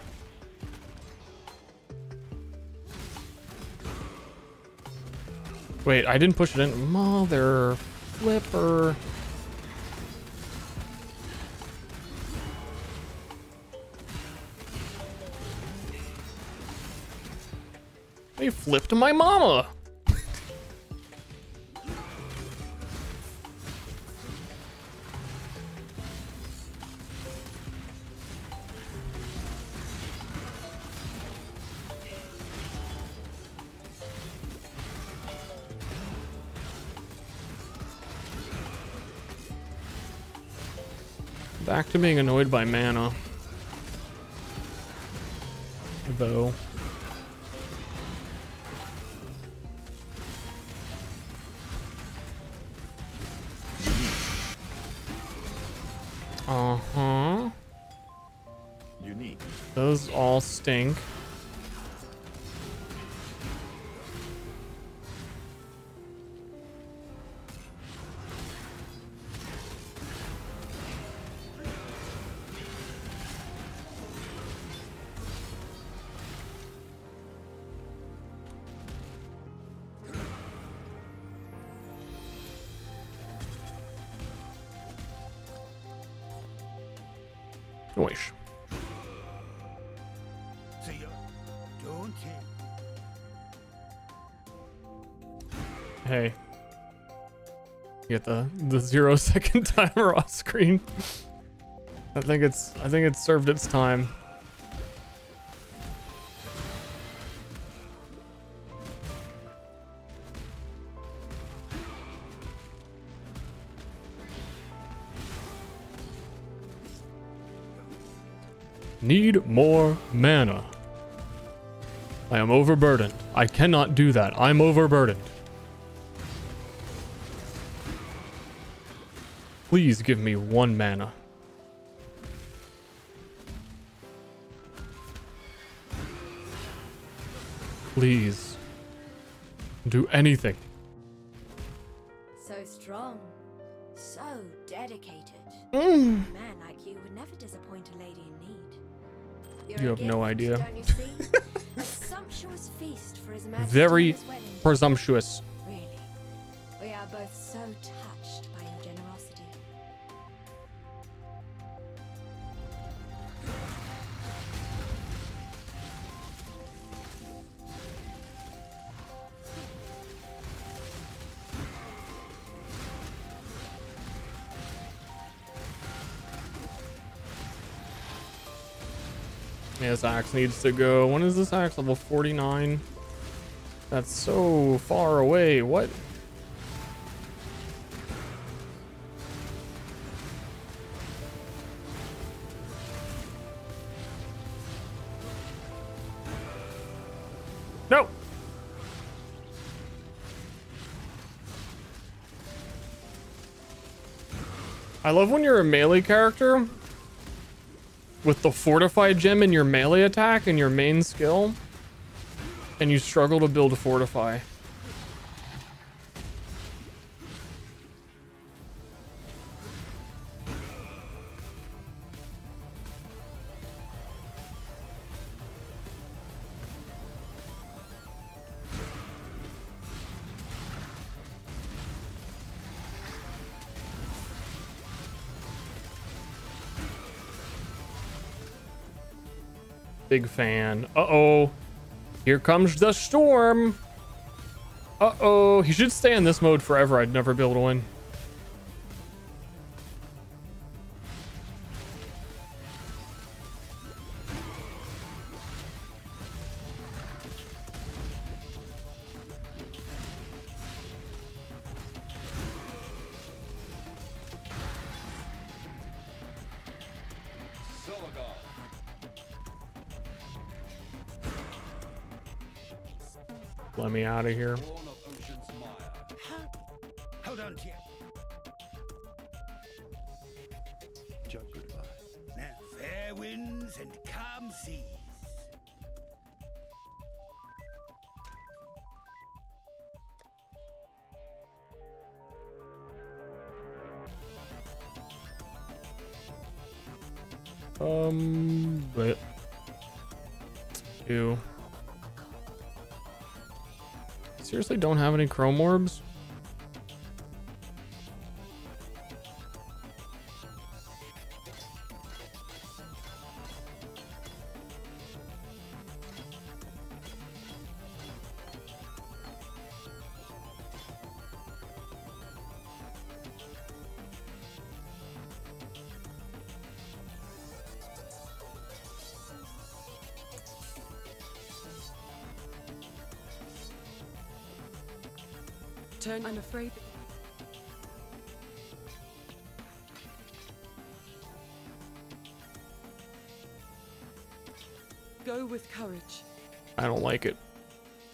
Speaker 1: Wait, I didn't push it in. Mother flipper. They flipped my mama. Back to being annoyed by mana. Though. Uh-huh.
Speaker 4: Unique.
Speaker 1: Those all stink. Wish. Hey. Get the 0-second timer off screen. I think it's served its time. Need more mana. I am overburdened. I cannot do that. I'm overburdened. Please give me 1 mana. Please. Do anything.
Speaker 7: So strong. So dedicated.
Speaker 1: Mm.
Speaker 7: A man like you would never disappoint a lady in need.
Speaker 1: You have no idea.
Speaker 7: Don't you see? A sumptuous feast for his majesty's
Speaker 1: Very
Speaker 7: wedding.
Speaker 1: presumptuous.
Speaker 7: Really. We are both so touched by your generosity.
Speaker 1: Yeah, this axe needs to go. When is this axe? Level 49? That's so far away. What? No! I love when you're a melee character with the fortified gem in your melee attack and your main skill, and you struggle to build a fortify. Big fan. Uh-oh. Here comes the storm. Uh-oh. He should stay in this mode forever. I'd never be able to win. Let me out of here.
Speaker 8: Hold on to you.
Speaker 10: Goodbye.
Speaker 8: Now, fair winds and calm seas.
Speaker 1: But ew. Seriously, don't have any chrome orbs?
Speaker 9: I'm afraid. Go with courage.
Speaker 1: I don't like it.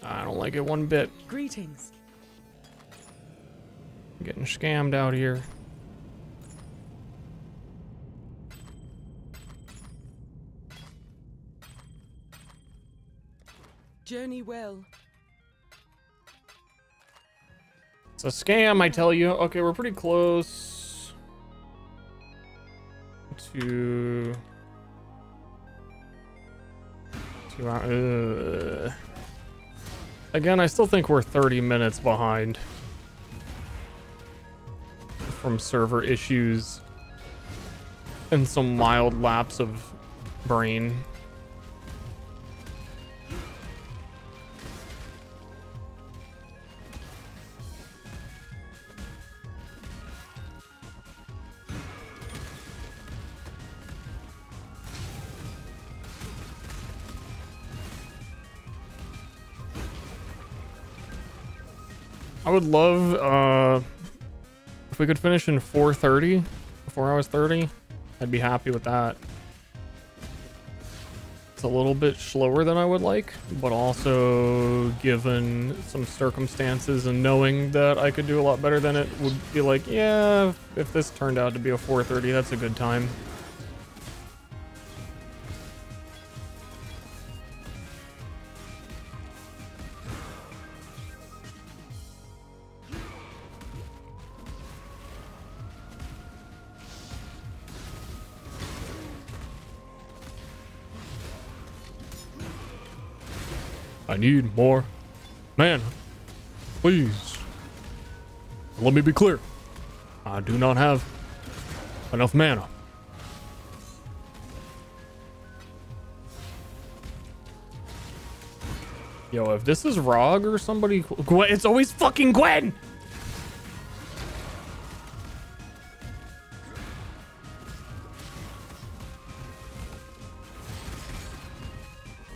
Speaker 1: I don't like it one bit.
Speaker 9: Greetings.
Speaker 1: I'm getting scammed out here.
Speaker 9: Journey well.
Speaker 1: It's a scam, I tell you. Okay, we're pretty close to... Again, I still think we're 30 minutes behind from server issues and some mild lapse of brain. I would love if we could finish in 4:30, 4 hours 30. I'd be happy with that. It's a little bit slower than I would like, but also given some circumstances and knowing that I could do a lot better than it, would be like, yeah, if this turned out to be a 4:30, that's a good time. I need more mana, please. Let me be clear. I do not have enough mana. Yo, if this is Rog or somebody, Gwen, it's always fucking Gwen.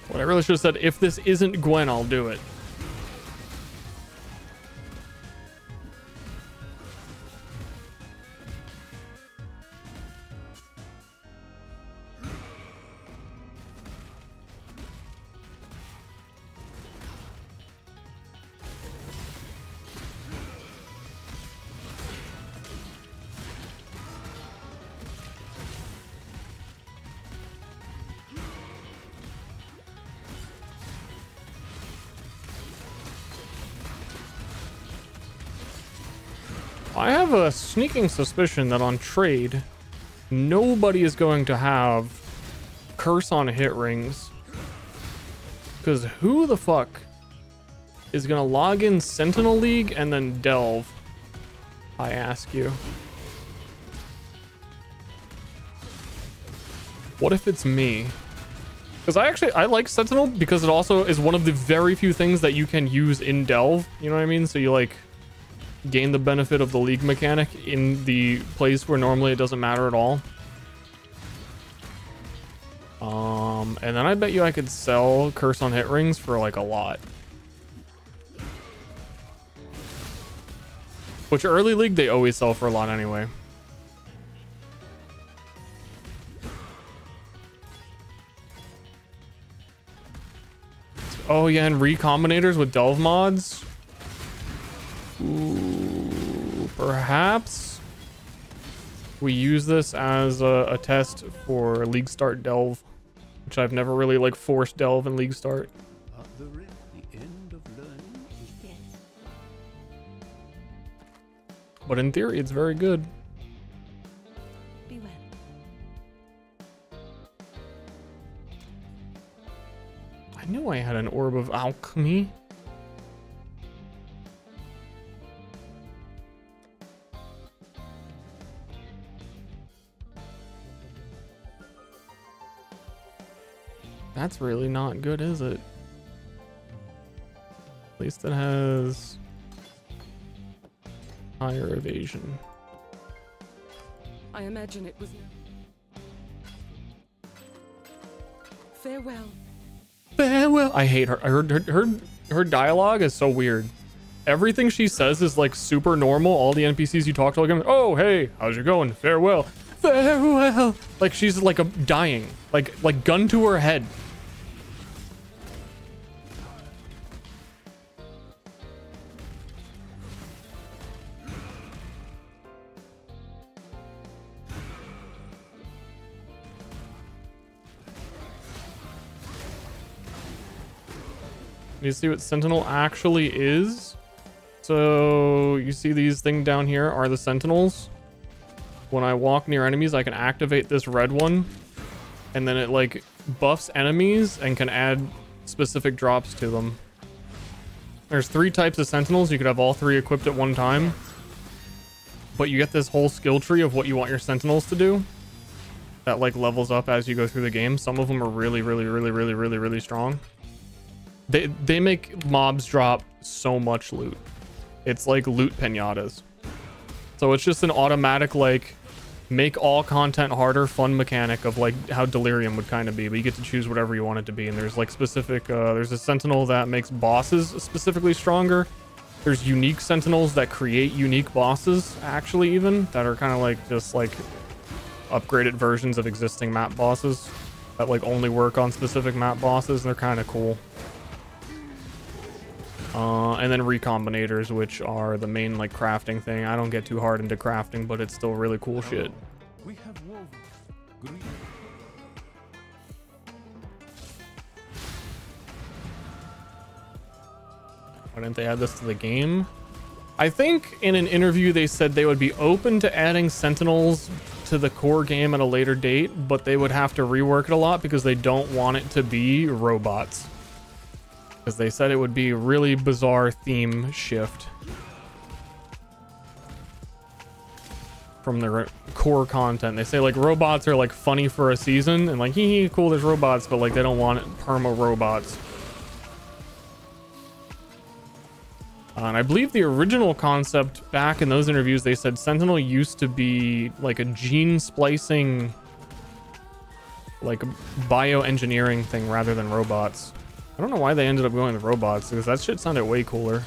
Speaker 1: What I really should have said, if this isn't Gwen, I'll do it. I have a sneaking suspicion that on trade, nobody is going to have curse on hit rings. Because who the fuck is going to log in Sentinel League and then delve? I ask you. What if it's me? Because I like Sentinel because it also is one of the very few things that you can use in delve. You know what I mean? So you like gain the benefit of the league mechanic in the place where normally it doesn't matter at all. And then I bet you I could sell curse on hit rings for like a lot. Which early league they always sell for a lot anyway. Oh yeah, and recombinators with delve mods. Ooh, perhaps we use this as a test for League Start Delve, which I've never really like forced delve in League Start. But in theory, it's very good.
Speaker 3: Be well.
Speaker 1: I knew I had an orb of alchemy. That's really not good, is it? At least it has higher evasion.
Speaker 9: I imagine it was. Farewell.
Speaker 1: Farewell. I hate her. Her dialogue is so weird. Everything she says is like super normal. All the NPCs you talk to, like, oh hey, how's it going? Farewell. Farewell. Like she's like dying. Like gun to her head. You see what Sentinel actually is? So you see these things down here are the Sentinels. When I walk near enemies, I can activate this red one, and then it like buffs enemies and can add specific drops to them. There's 3 types of Sentinels. You could have all 3 equipped at one time, but you get this whole skill tree of what you want your Sentinels to do that like levels up as you go through the game. Some of them are really strong. They make mobs drop so much loot. It's like loot pinatas. So it's just an automatic like make all content harder fun mechanic of like how Delirium would kind of be, but you get to choose whatever you want it to be. And there's like specific there's a Sentinel that makes bosses specifically stronger. There's unique Sentinels that create unique bosses, actually, even that are kind of like just like upgraded versions of existing map bosses that like only work on specific map bosses, and they're kind of cool. And then recombinators, which are the main like crafting thing. I don't get too hard into crafting, but it's still really cool shit.
Speaker 10: We have woven green.
Speaker 1: Why didn't they add this to the game? I think in an interview they said they would be open to adding Sentinels to the core game at a later date, but they would have to rework it a lot because they don't want it to be robots. Because they said it would be a really bizarre theme shift from their core content. They say like robots are like funny for a season and like hee cool there's robots, but like they don't want perma robots. And I believe the original concept back in those interviews, they said Sentinel used to be like a gene splicing like bioengineering thing rather than robots. I don't know why they ended up going with robots, because that shit sounded way cooler.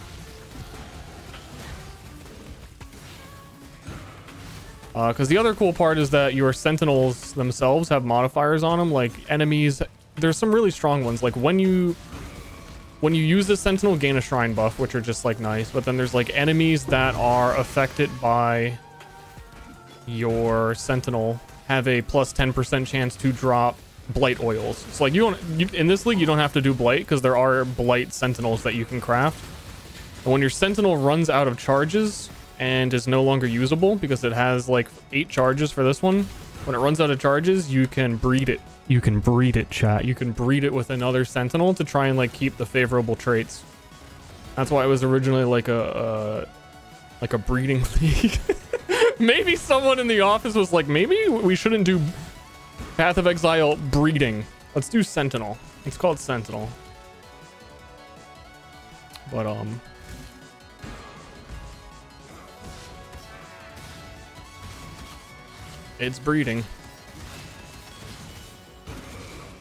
Speaker 1: Because the other cool part is that your sentinels themselves have modifiers on them, like enemies. There's some really strong ones, like when you use the sentinel, gain a shrine buff, which are just like nice, but then there's like enemies that are affected by your sentinel have a plus 10% chance to drop blight oils. So like in this league you don't have to do blight because there are blight sentinels that you can craft. And when your sentinel runs out of charges and is no longer usable, because it has like 8 charges for this one, when it runs out of charges, you can breed it. You can breed it, chat. You can breed it with another sentinel to try and like keep the favorable traits. That's why it was originally like a breeding league. Maybe someone in the office was like, maybe we shouldn't do Path of Exile breeding. Let's do Sentinel. It's called Sentinel. But it's breeding.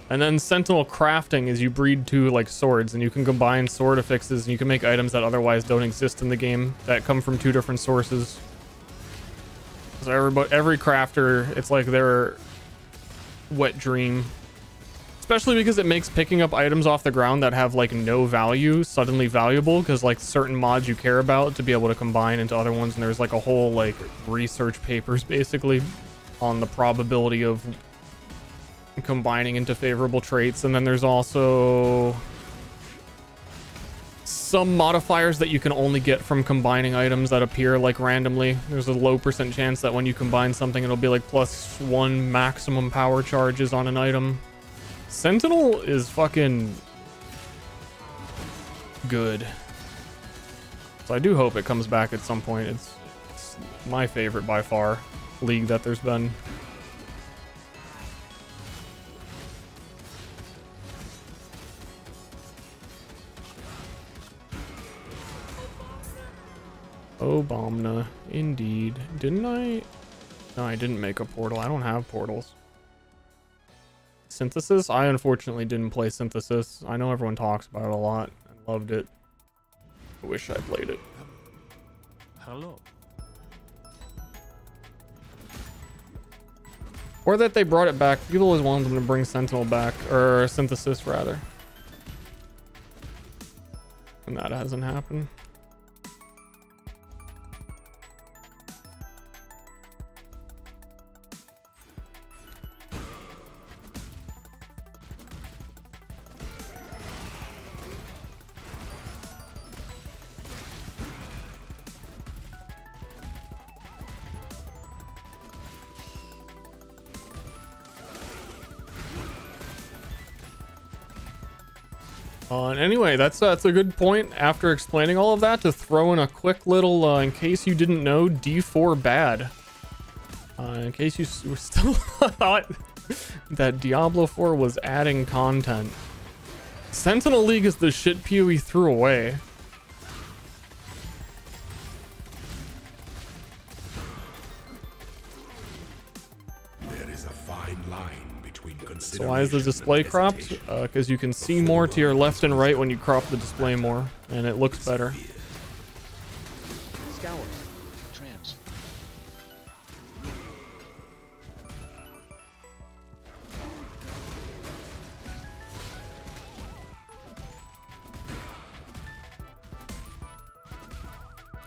Speaker 1: And then Sentinel crafting is you breed 2 like swords, and you can combine sword affixes, and you can make items that otherwise don't exist in the game that come from 2 different sources. So every crafter, it's like their wet dream. Especially because it makes picking up items off the ground that have like no value suddenly valuable, because like certain mods you care about to be able to combine into other ones, and there's like a whole like research papers basically on the probability of combining into favorable traits. And then there's also some modifiers that you can only get from combining items that appear like randomly. There's a low % chance that when you combine something it'll be like +1 maximum power charges on an item. Sentinel is fucking good, so I do hope it comes back at some point. It's my favorite by far league that there's been. Obamna, indeed. Didn't I? No, I didn't make a portal. I don't have portals. Synthesis? I unfortunately didn't play Synthesis. I know everyone talks about it a lot. I loved it. I wish I played it.
Speaker 10: Hello.
Speaker 1: Or that they brought it back. People always wanted them to bring Sentinel back, or Synthesis rather. And that hasn't happened. And anyway, that's a good point after explaining all of that to throw in a quick little, in case you didn't know, D4 bad. In case you were still thought that Diablo 4 was adding content. Sentinel League is the shit PoE threw away.
Speaker 5: There is a fine line.
Speaker 1: So why is the display cropped? Because you can see more to your left and right when you crop the display more, and it looks better.
Speaker 11: Scour. Trans.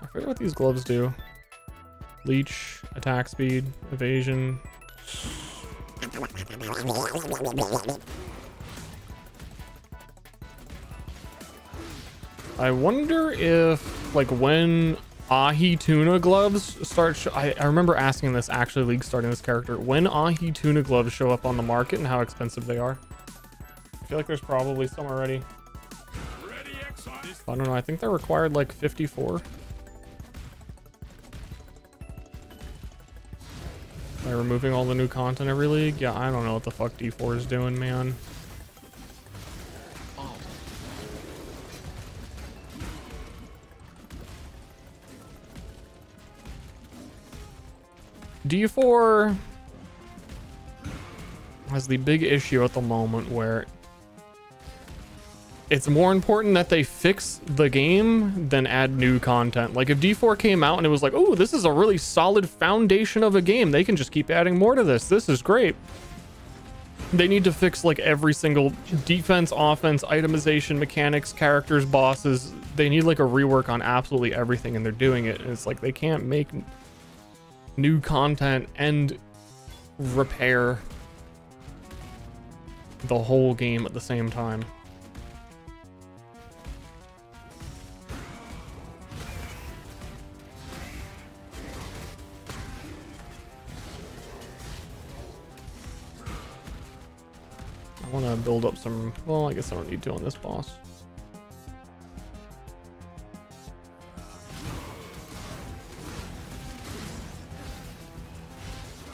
Speaker 1: I forget what these gloves do. Leech, attack speed, evasion. I wonder if, like, when Ahi Tuna gloves start... I remember asking this, actually, League starting this character. When Ahi Tuna gloves show up on the market and how expensive they are. I feel like there's probably some already. I don't know. I think they're required, like, 54. By removing all the new content every league? Yeah, I don't know what the fuck D4 is doing, man. D4 has the big issue at the moment where it's more important that they fix the game than add new content. Like if D4 came out and it was like, oh, this is a really solid foundation of a game, they can just keep adding more to this. This is great. They need to fix like every single defense, offense, itemization, mechanics, characters, bosses. They need like a rework on absolutely everything, and they're doing it. And it's like they can't make new content and repair the whole game at the same time. I want to build up some, well, I guess I don't need to on this boss.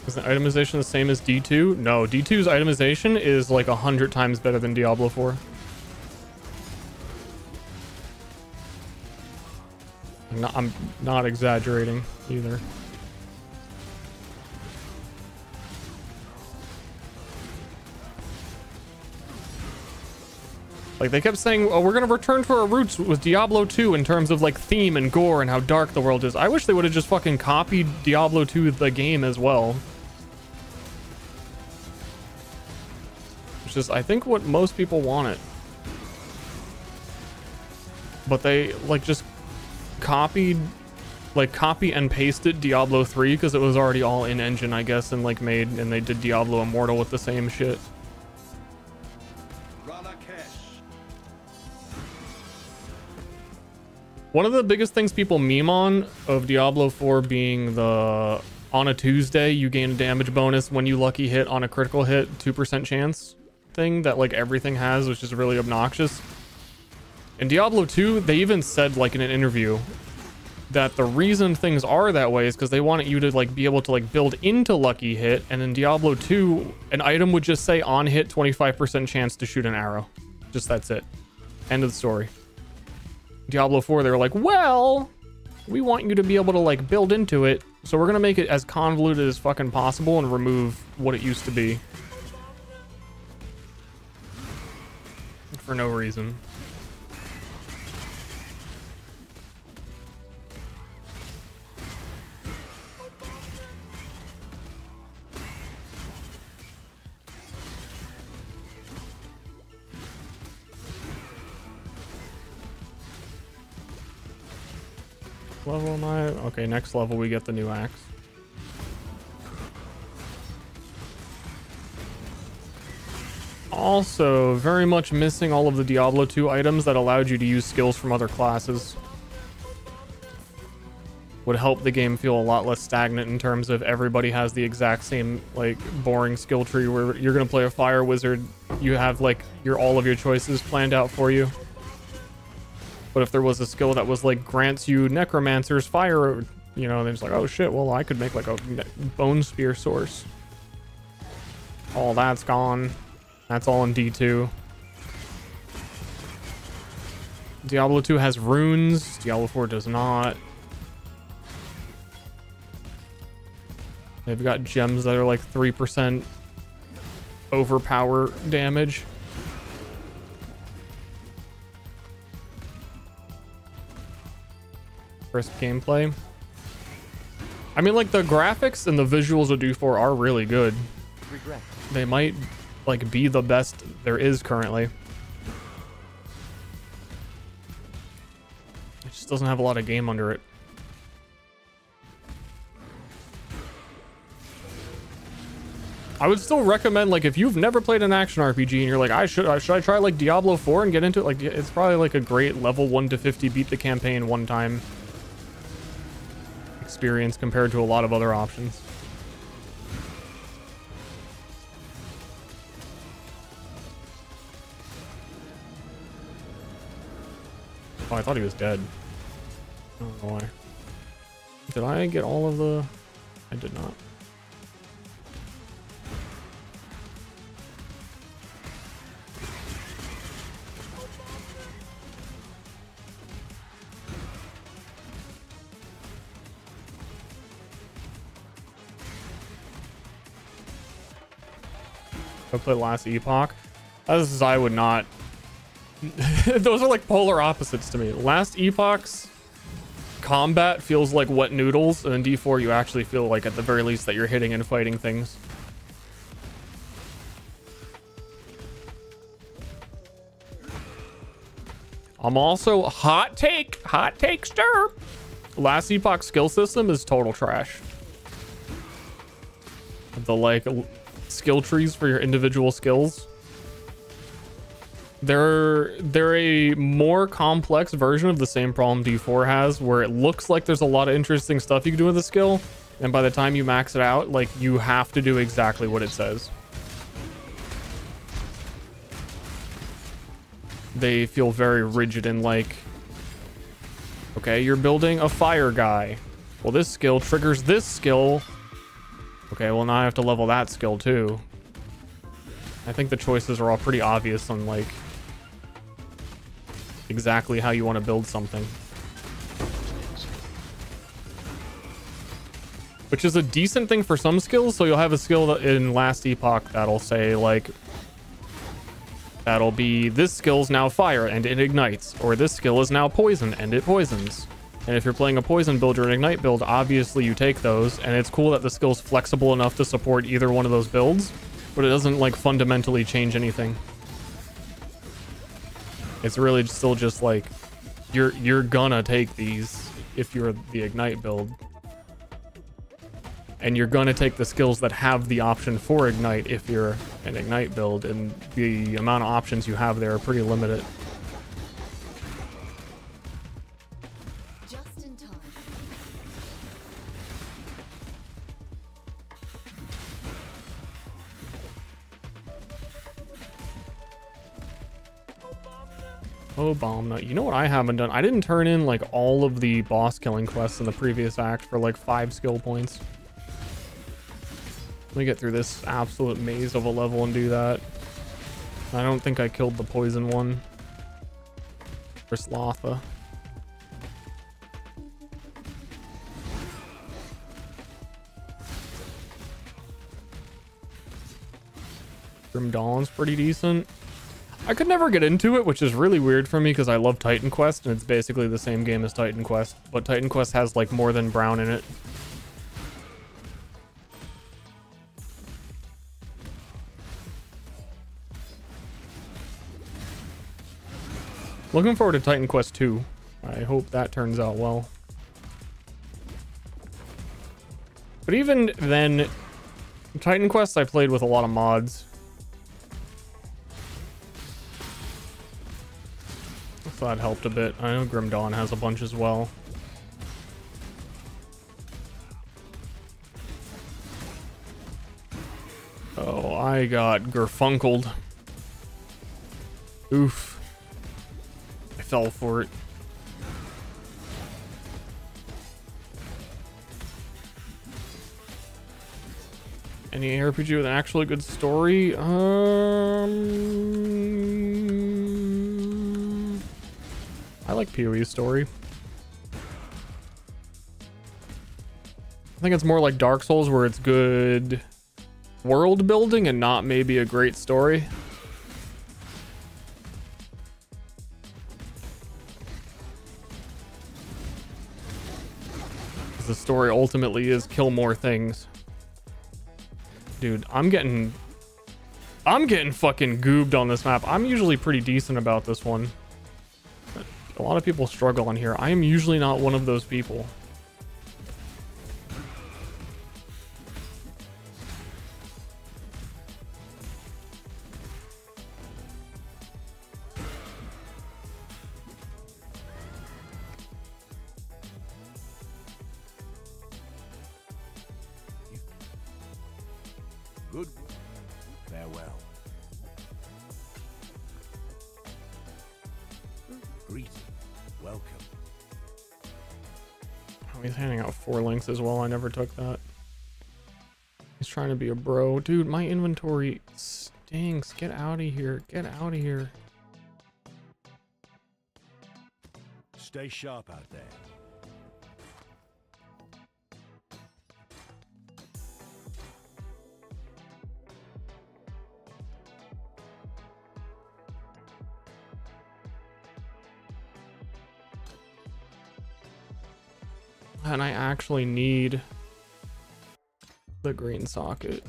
Speaker 1: Is the itemization the same as D2? No, D2's itemization is like 100 times better than Diablo 4. I'm not exaggerating either. Like they kept saying, oh, we're gonna return to our roots with Diablo 2 in terms of like theme and gore and how dark the world is. I wish they would have just fucking copied Diablo 2 the game as well. Which is, I think, what most people want it. But they like just copied, like copy and pasted Diablo 3 because it was already all in engine, I guess, and like made, and they did Diablo Immortal with the same shit. One of the biggest things people meme on of Diablo 4 being the on a Tuesday you gain a damage bonus when you lucky hit on a critical hit 2% chance thing that like everything has, which is really obnoxious. In Diablo 2, they even said like in an interview that the reason things are that way is because they wanted you to like be able to like build into lucky hit, and in Diablo 2 an item would just say on hit 25% chance to shoot an arrow. Just that's it. End of the story. Diablo 4, they were like, well, we want you to be able to like build into it, so we're gonna make it as convoluted as fucking possible and remove what it used to be for no reason. Level 9. Okay, next level we get the new axe. Also, very much missing all of the Diablo 2 items that allowed you to use skills from other classes. Would help the game feel a lot less stagnant in terms of everybody has the exact same like boring skill tree where you're gonna play a fire wizard, you have like all of your choices planned out for you. But if there was a skill that was like grants you necromancer's fire, you know, then it's like, oh shit, well I could make like a bone spear source. All that's gone. That's all in D2. Diablo 2 has runes. Diablo 4 does not. They've got gems that are like 3% overpower damage. Crisp gameplay. I mean, like the graphics and the visuals of D4 are really good.
Speaker 12: Regret.
Speaker 1: They might like be the best there is currently. It just doesn't have a lot of game under it. I would still recommend, like, if you've never played an action RPG and you're like, should I try like Diablo 4 and get into it? Like, it's probably like a great level 1 to 50 beat the campaign one time experience compared to a lot of other options. Oh, I thought he was dead. I don't know why. Did I get all of the... I did not. I play Last Epoch. As I would not. Those are like polar opposites to me. Last Epoch's combat feels like wet noodles, and in D4 you actually feel like at the very least that you're hitting and fighting things. I'm also hot take Ster. Last Epoch skill system is total trash. The like skill trees for your individual skills. They're a more complex version of the same problem D4 has, where it looks like there's a lot of interesting stuff you can do with the skill, and by the time you max it out, like you have to do exactly what it says. They feel very rigid and like, okay, you're building a fire guy. Well, this skill triggers this skill. Okay, well now I have to level that skill too. I think the choices are all pretty obvious on like exactly how you want to build something. Which is a decent thing for some skills. So you'll have a skill that in Last Epoch that'll say like, that'll be this skill's now fire and it ignites, or this skill is now poison and it poisons. And if you're playing a poison build or an ignite build, obviously you take those, and it's cool that the skill's flexible enough to support either one of those builds, but it doesn't like fundamentally change anything. It's really still just like you're gonna take these if you're the ignite build. And you're gonna take the skills that have the option for ignite if you're an ignite build, and the amount of options you have there are pretty limited.
Speaker 7: Just in time.
Speaker 1: Oh, bomb nut. You know what I haven't done? I didn't turn in like all of the boss killing quests in the previous act for like 5 skill points. Let me get through this absolute maze of a level and do that. I don't think I killed the poison one. For Slotha. Grim Dawn's pretty decent. I could never get into it, which is really weird for me because I love Titan Quest and it's basically the same game as Titan Quest, but Titan Quest has like more than brown in it. Looking forward to Titan Quest 2. I hope that turns out well. But even then, Titan Quest I played with a lot of mods. So that helped a bit. I know Grim Dawn has a bunch as well. Oh, I got gerfunkled. Oof. I fell for it. Any RPG with an actually good story? I like PoE's story. I think it's more like Dark Souls, where it's good world building and not maybe a great story. The story ultimately is kill more things. Dude, I'm getting fucking goobed on this map. I'm usually pretty decent about this one. A lot of people struggle on here. I am usually not one of those people.
Speaker 4: Good. Farewell. Greeting. Welcome.
Speaker 1: Oh, he's handing out 4 links as well. I never took that. He's trying to be a bro. Dude, my inventory stinks. Get out of here. Get out of here.
Speaker 4: Stay sharp out there.
Speaker 1: And I actually need the green socket.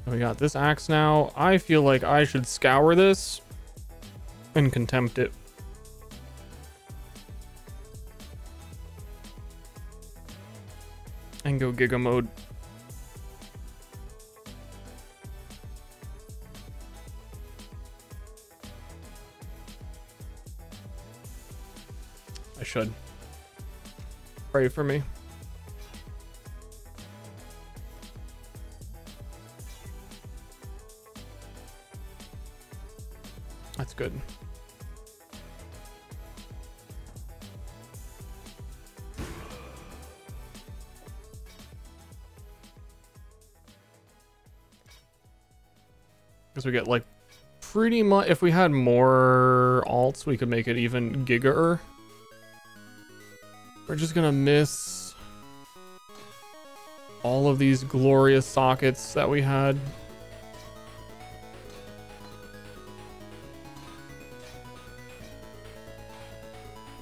Speaker 1: We got this axe now. I feel like I should scour this and contempt it. And go Giga mode. I should. Pray for me. That's good. Because we get like pretty much, if we had more alts, we could make it even giga-er. We're just gonna miss all of these glorious sockets that we had.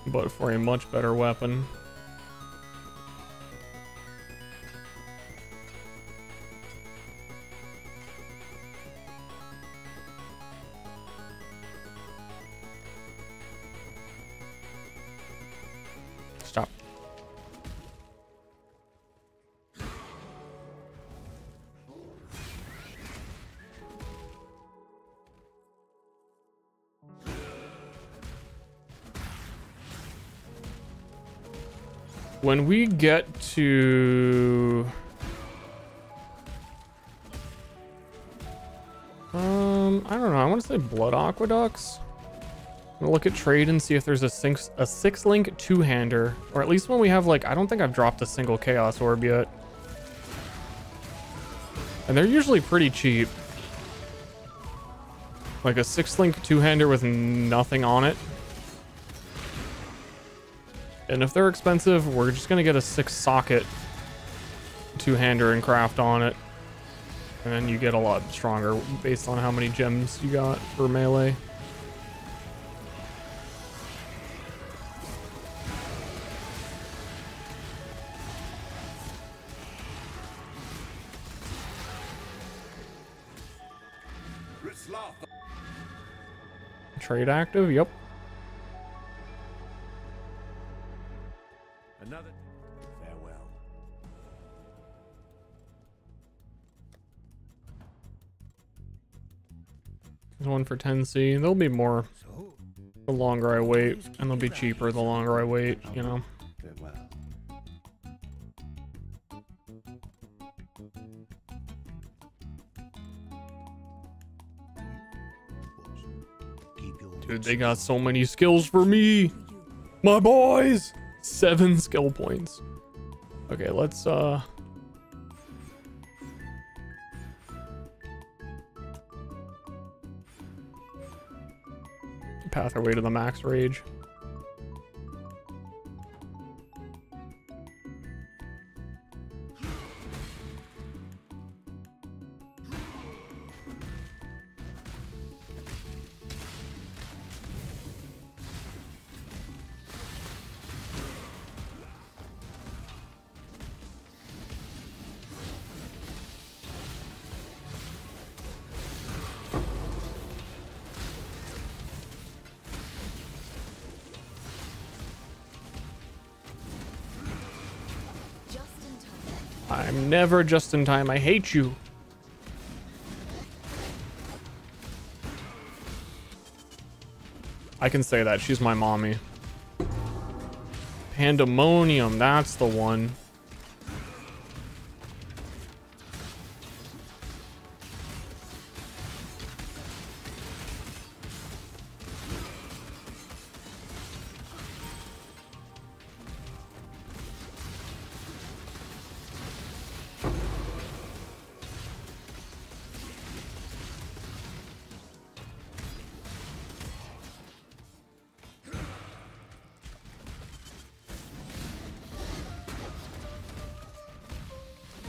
Speaker 1: But for a much better weapon. Stop. When we get to I don't know, I want to say blood aqueducts. I'm gonna look at trade and see if there's a 6-link two-hander, or at least when we have like, I don't think I've dropped a single chaos orb yet, and they're usually pretty cheap. Like a 6-link two-hander with nothing on it. And if they're expensive, we're just gonna get a 6-socket two-hander and craft on it. And then you get a lot stronger based on how many gems you got for melee. Trade active, yep.
Speaker 4: Another farewell.
Speaker 1: There's one for 10C. There'll be more the longer I wait, and they'll be cheaper the longer I wait, you know.
Speaker 8: Farewell.
Speaker 1: Dude, they got so many skills for me. My boys! 7 skill points. Okay, let's path our way to the max rage. I'm never just in time. I hate you. I can say that. She's my mommy. Pandemonium. That's the one.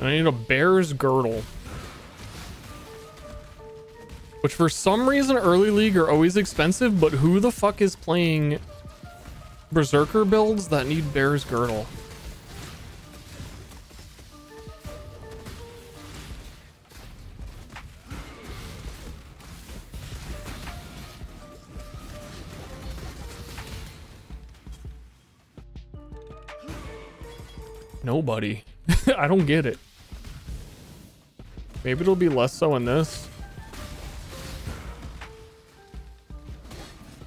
Speaker 1: And I need a bear's girdle. Which for some reason early league are always expensive, but who the fuck is playing berserker builds that need bear's girdle? Nobody. I don't get it. Maybe it'll be less so in this.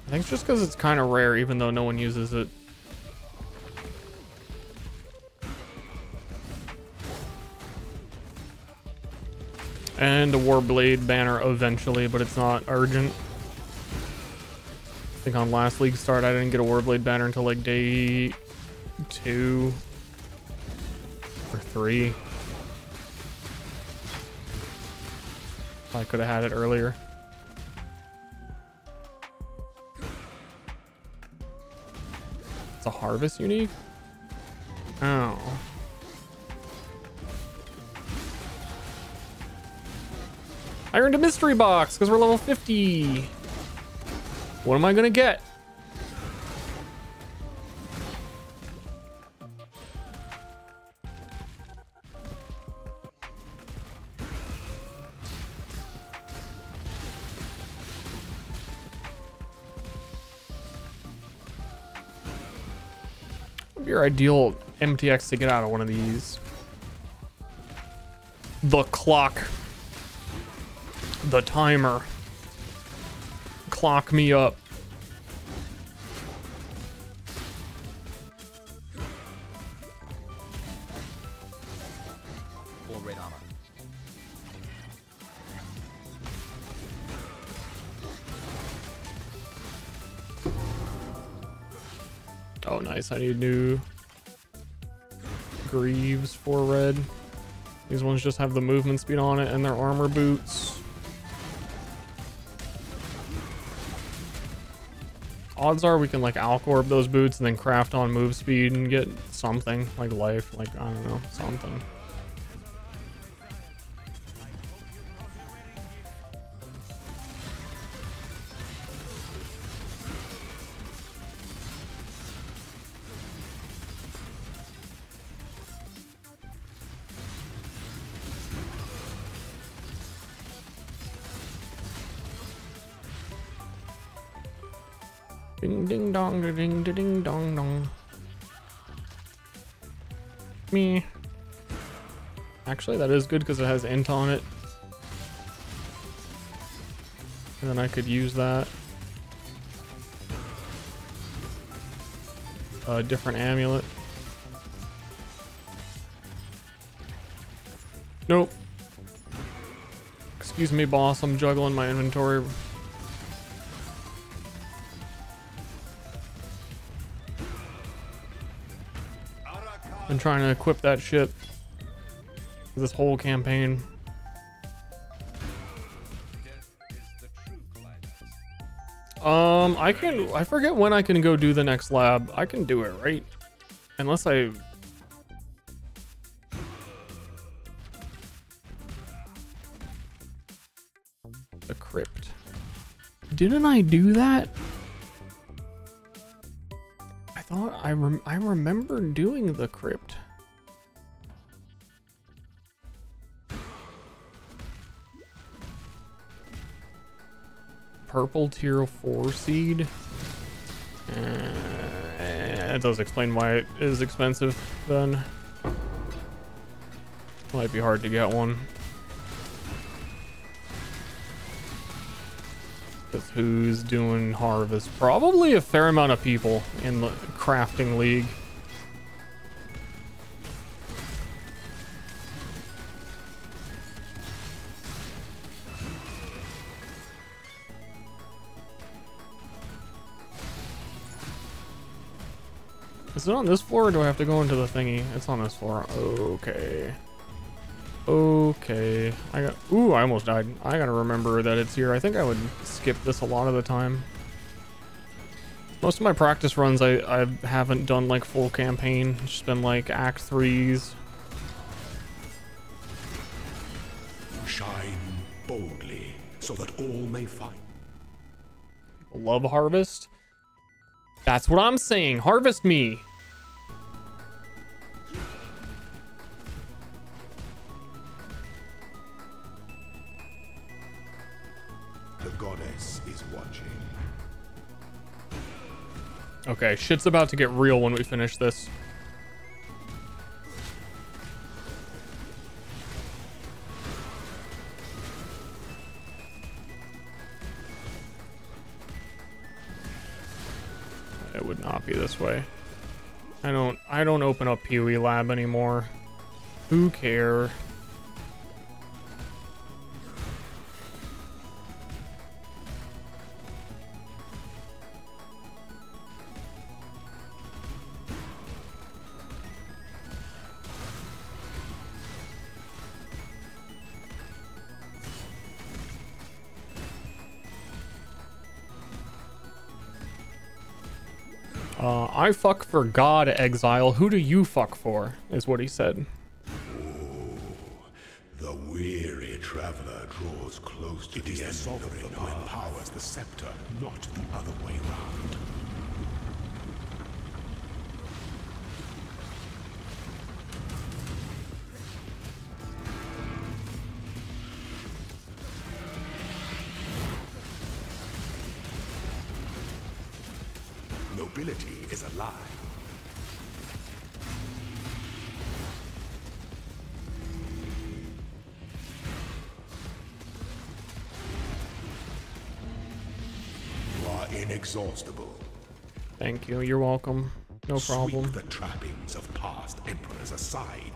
Speaker 1: I think it's just because it's kind of rare, even though no one uses it. And a Warblade banner eventually, but it's not urgent. I think on last league start, I didn't get a Warblade banner until like day 2 or 3. I could have had it earlier. It's a harvest unique? Oh. I earned a mystery box because we're level 50. What am I gonna get? Your ideal MTX to get out of one of these. The clock. The timer. Clock me up.
Speaker 11: Full red armor.
Speaker 1: Oh, nice. I need new greaves for red. These ones just have the movement speed on it and their armor boots. Odds are we can like Alcorb those boots and then craft on move speed and get something like life, like I don't know, something. Ding ding dong ding ding dong dong. Me. Actually, that is good because it has int on it. And then I could use that. A different amulet. Nope. Excuse me, boss. I'm juggling my inventory. Been trying to equip that shit this whole campaign. I forget when I can go do the next lab. I can do it, right? Unless I... The crypt. Didn't I do that? I thought I remember doing the crypt. Purple tier 4 seed. It does explain why it is expensive then. Might be hard to get one. Because who's doing harvest? Probably a fair amount of people in the crafting league. Is it on this floor or do I have to go into the thingy? It's on this floor. Okay. Okay. Ooh, I almost died. I gotta remember that it's here. I think I would skip this a lot of the time. Most of my practice runs, I haven't done like full campaign. It's just been like act 3s.
Speaker 5: boldly, so that all may find.
Speaker 1: Love harvest. That's what I'm saying. Harvest me.
Speaker 5: The goddess is watching.
Speaker 1: Okay, shit's about to get real when we finish this. It would not be this way. I don't open up PoE Lab anymore. Who cares? I fuck for God, Exile. Who do you fuck for? Is what he said.
Speaker 5: Oh, the weary traveler draws close to the end of the who empowers the scepter, not the other way round. Nobility is a lie. You are inexhaustible.
Speaker 1: Thank you. You're welcome. No problem.
Speaker 5: Sweep the trappings of past emperors aside.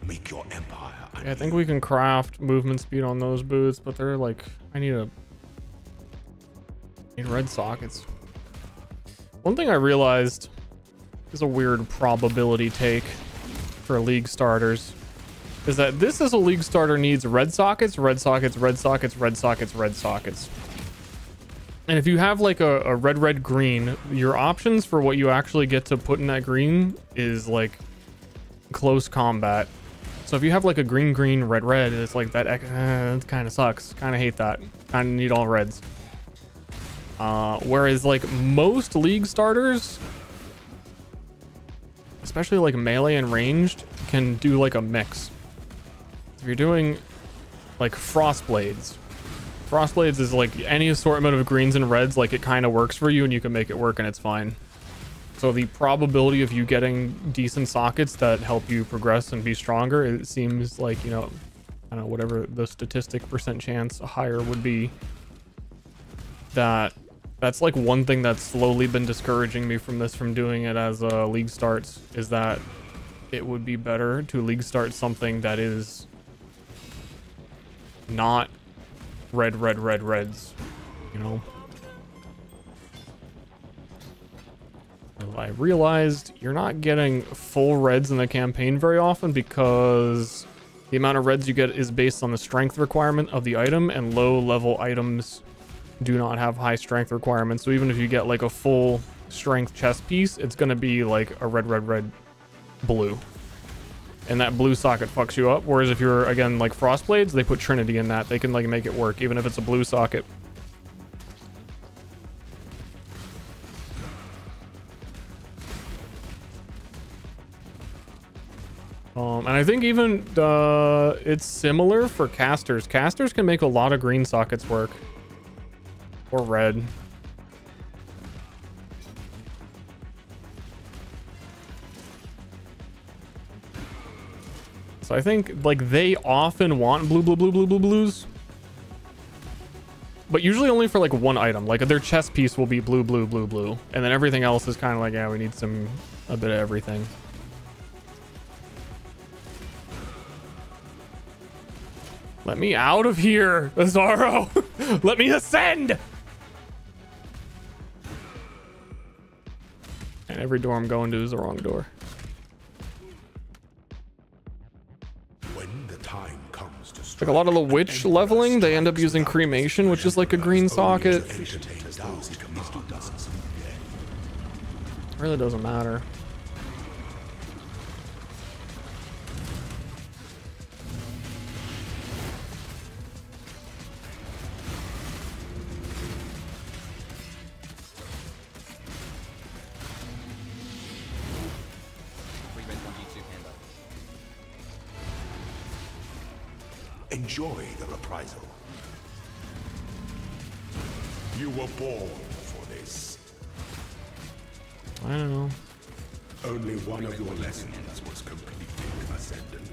Speaker 5: Make your empire.
Speaker 1: Yeah, I think we can craft movement speed on those boots, but they're like, I need red sockets. One thing I realized is a weird probability take for league starters is that this as a league starter needs red sockets, red sockets, red sockets, red sockets, red sockets. And if you have like a red, green, your options for what you actually get to put in that green is like close combat. So if you have like a green, red, it's like that, it kind of sucks. Kind of hate that. Kind of need all reds. Whereas like most league starters, especially like melee and ranged, can do like a mix. If you're doing like Frostblades is like any assortment of greens and reds, like it kind of works for you and you can make it work and it's fine. So the probability of you getting decent sockets that help you progress and be stronger, it seems like, you know, I don't know, whatever the statistic percent chance higher would be, that's like one thing that's slowly been discouraging me from doing it as league starts, is that it would be better to league start something that is not reds, you know. I realized you're not getting full reds in the campaign very often because the amount of reds you get is based on the strength requirement of the item, and low level items do not have high strength requirements. So even if you get like a full strength chest piece, it's gonna be like a red, blue, and that blue socket fucks you up. Whereas if you're, again, like Frostblades, they put Trinity in that, they can like make it work even if it's a blue socket. And I think even it's similar for casters. Casters can make a lot of green sockets work. Or red. So I think like they often want blues. But usually only for like one item. Like their chest piece will be blue. And then everything else is kind of like, yeah, we need a bit of everything. Let me out of here, Azaro. Let me ascend. And every door I'm going to is the wrong door.
Speaker 5: When the time comes to
Speaker 1: Like a lot of the witch leveling, they end up using cremation, which is like a green socket. Really doesn't matter.
Speaker 4: Enjoy the reprisal. You were born for this.
Speaker 1: I don't know.
Speaker 4: Only one of your lessons was completely ascendant.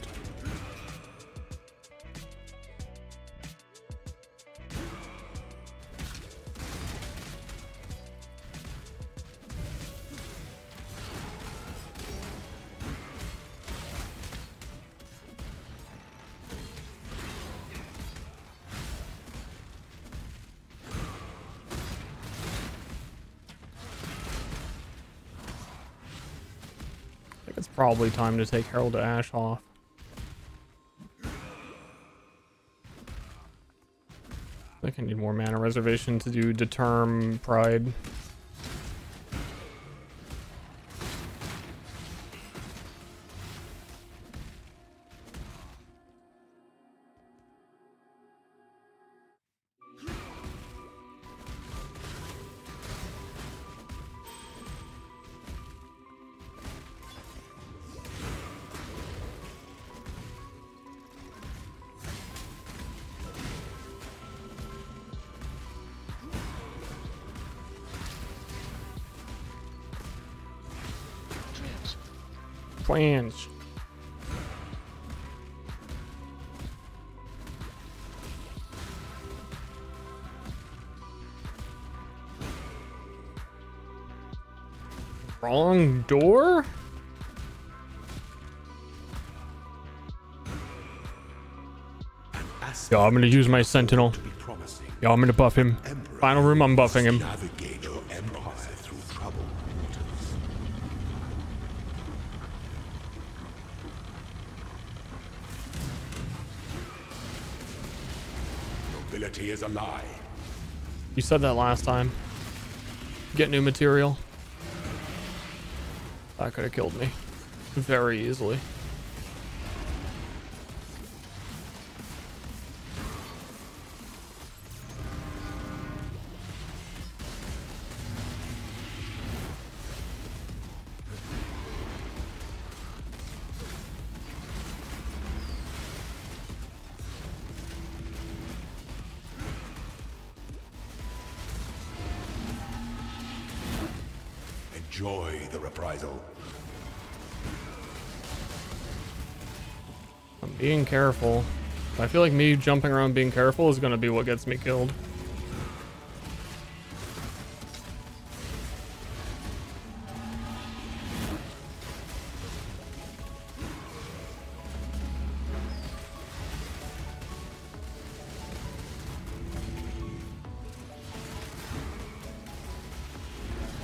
Speaker 1: It's probably time to take Herald to Ash off. I think I need more mana reservation to do Determ Pride. Plans. Wrong door? Yo, I'm gonna use my Sentinel. Yo, I'm gonna buff him. Final room, I'm buffing him.
Speaker 4: Navigate your empire through troubled waters. Nobility is a lie.
Speaker 1: You said that last time. Get new material. That could have killed me very easily.
Speaker 4: Enjoy the reprisal.
Speaker 1: I'm being careful. I feel like me jumping around being careful is gonna be what gets me killed.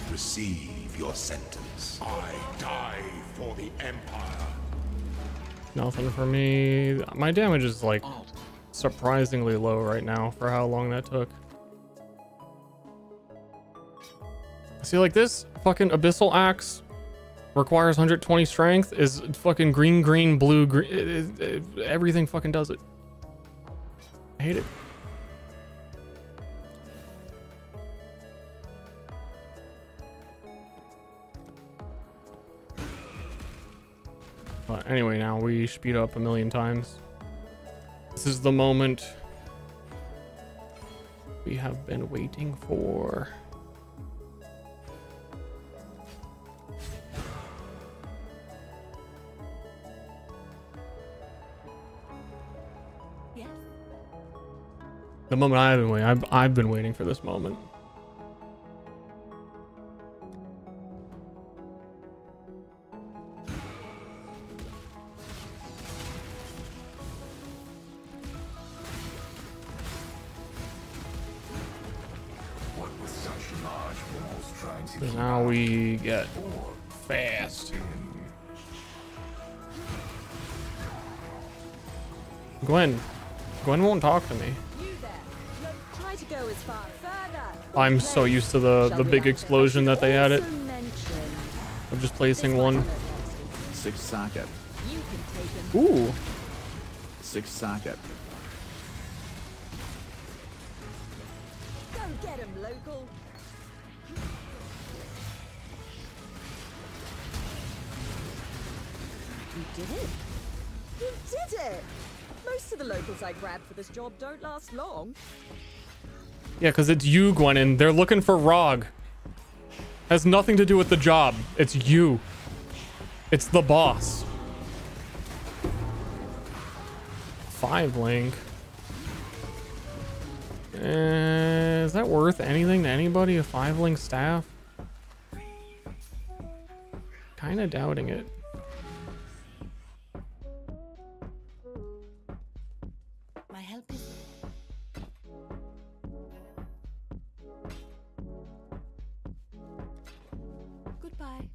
Speaker 4: Receive your sentence. I die for the Empire.
Speaker 1: Nothing for me. My damage is like surprisingly low right now for how long that took. See, like this fucking Abyssal Axe requires 120 strength is fucking green, green, blue, green. Everything fucking does it. I hate it. But anyway, now we speed up a million times. This is the moment we have been waiting for.
Speaker 3: Yes.
Speaker 1: The moment I've been waiting. I've been waiting for this moment. Now we get fast. Gwen won't talk to me.
Speaker 7: Try to go as far further.
Speaker 1: I'm so used to the big explosion that they added. I'm just placing one.
Speaker 12: 6 socket.
Speaker 1: Ooh.
Speaker 12: 6 socket.
Speaker 7: Go get him, local. You did it. You did it.
Speaker 13: Most of the locals I grabbed for this job don't last long.
Speaker 1: Yeah, because it's you, Gwennon. They're looking for Rog. Has nothing to do with the job. It's you. It's the boss. 5 link. Is that worth anything to anybody? A 5 link staff? Kinda doubting it.
Speaker 3: My help is goodbye.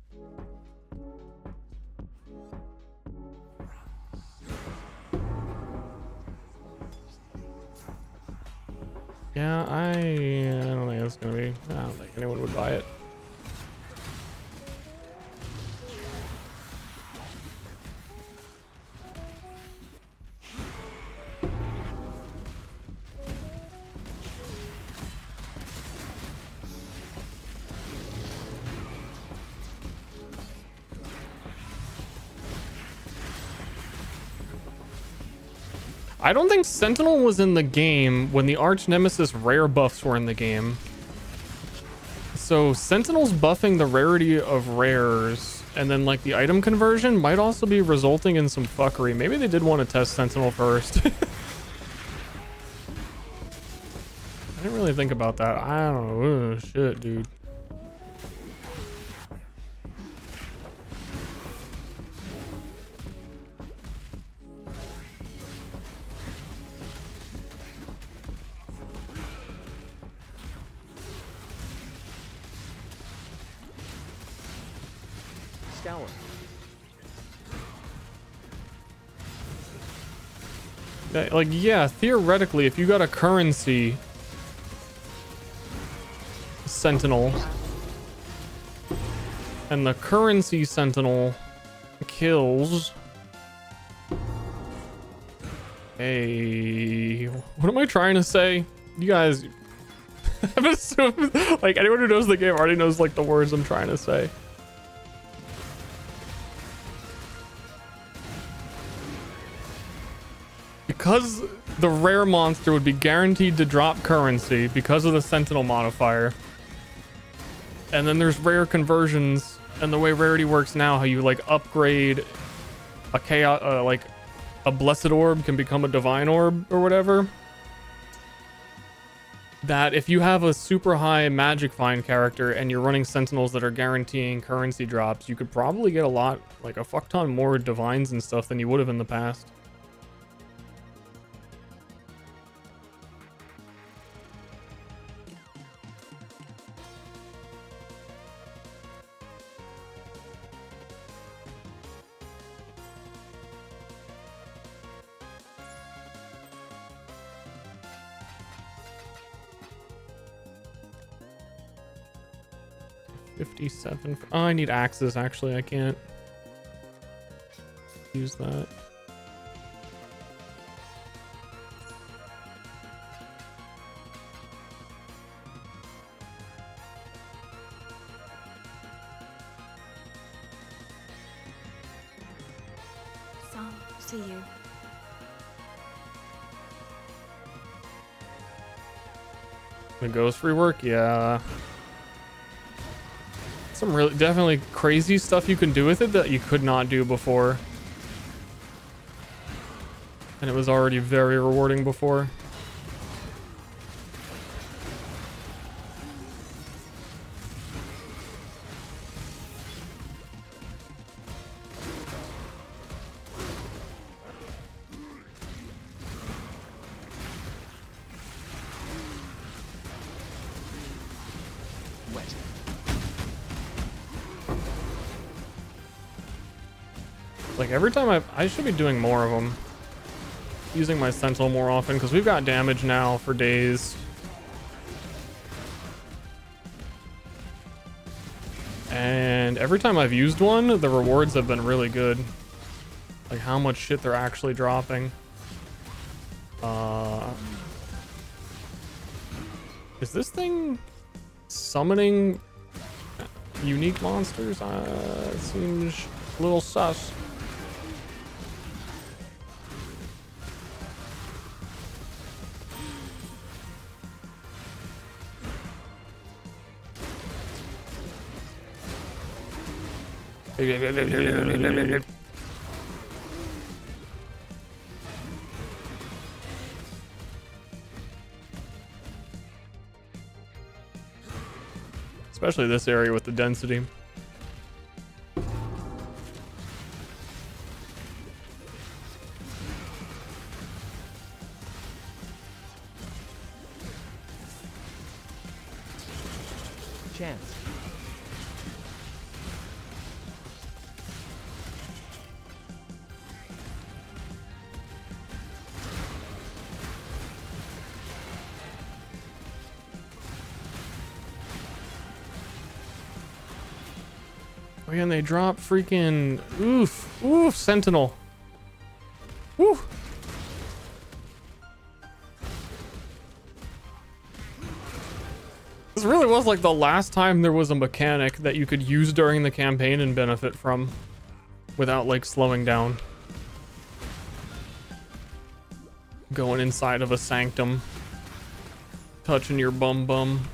Speaker 1: Yeah, I don't think it's gonna be. I don't think anyone would buy it. I don't think Sentinel was in the game when the Arch Nemesis rare buffs were in the game. So Sentinel's buffing the rarity of rares, and then like the item conversion might also be resulting in some fuckery. Maybe they did want to test Sentinel first. I didn't really think about that. I don't know. Ugh, shit, dude. Like, yeah, theoretically, if you got a currency Sentinel and the currency Sentinel kills what am I trying to say? You guys, I'm assuming, like, anyone who knows the game already knows, like, the words I'm trying to say. Because the rare monster would be guaranteed to drop currency because of the Sentinel modifier. And then there's rare conversions, and the way rarity works now, how you like upgrade a chaos, like a blessed orb can become a divine orb or whatever. That if you have a super high magic find character and you're running Sentinels that are guaranteeing currency drops, you could probably get a lot, like a fuck ton more divines and stuff than you would have in the past. $57. Oh, I need axes. Actually, I can't use that.
Speaker 3: Sam, see you.
Speaker 1: The ghost rework, yeah. Some really definitely crazy stuff you can do with it that you could not do before. And it was already very rewarding before. Like every time I should be doing more of them. Using my Sentinel more often because we've got damage now for days. And every time I've used one, the rewards have been really good. Like how much shit they're actually dropping. Is this thing summoning unique monsters? It seems a little sus. Especially this area with the density.
Speaker 2: Chance.
Speaker 1: Oh yeah, and they drop freaking oof, Sentinel. Woo. This really was like the last time there was a mechanic that you could use during the campaign and benefit from without like slowing down. Going inside of a sanctum, touching your bum.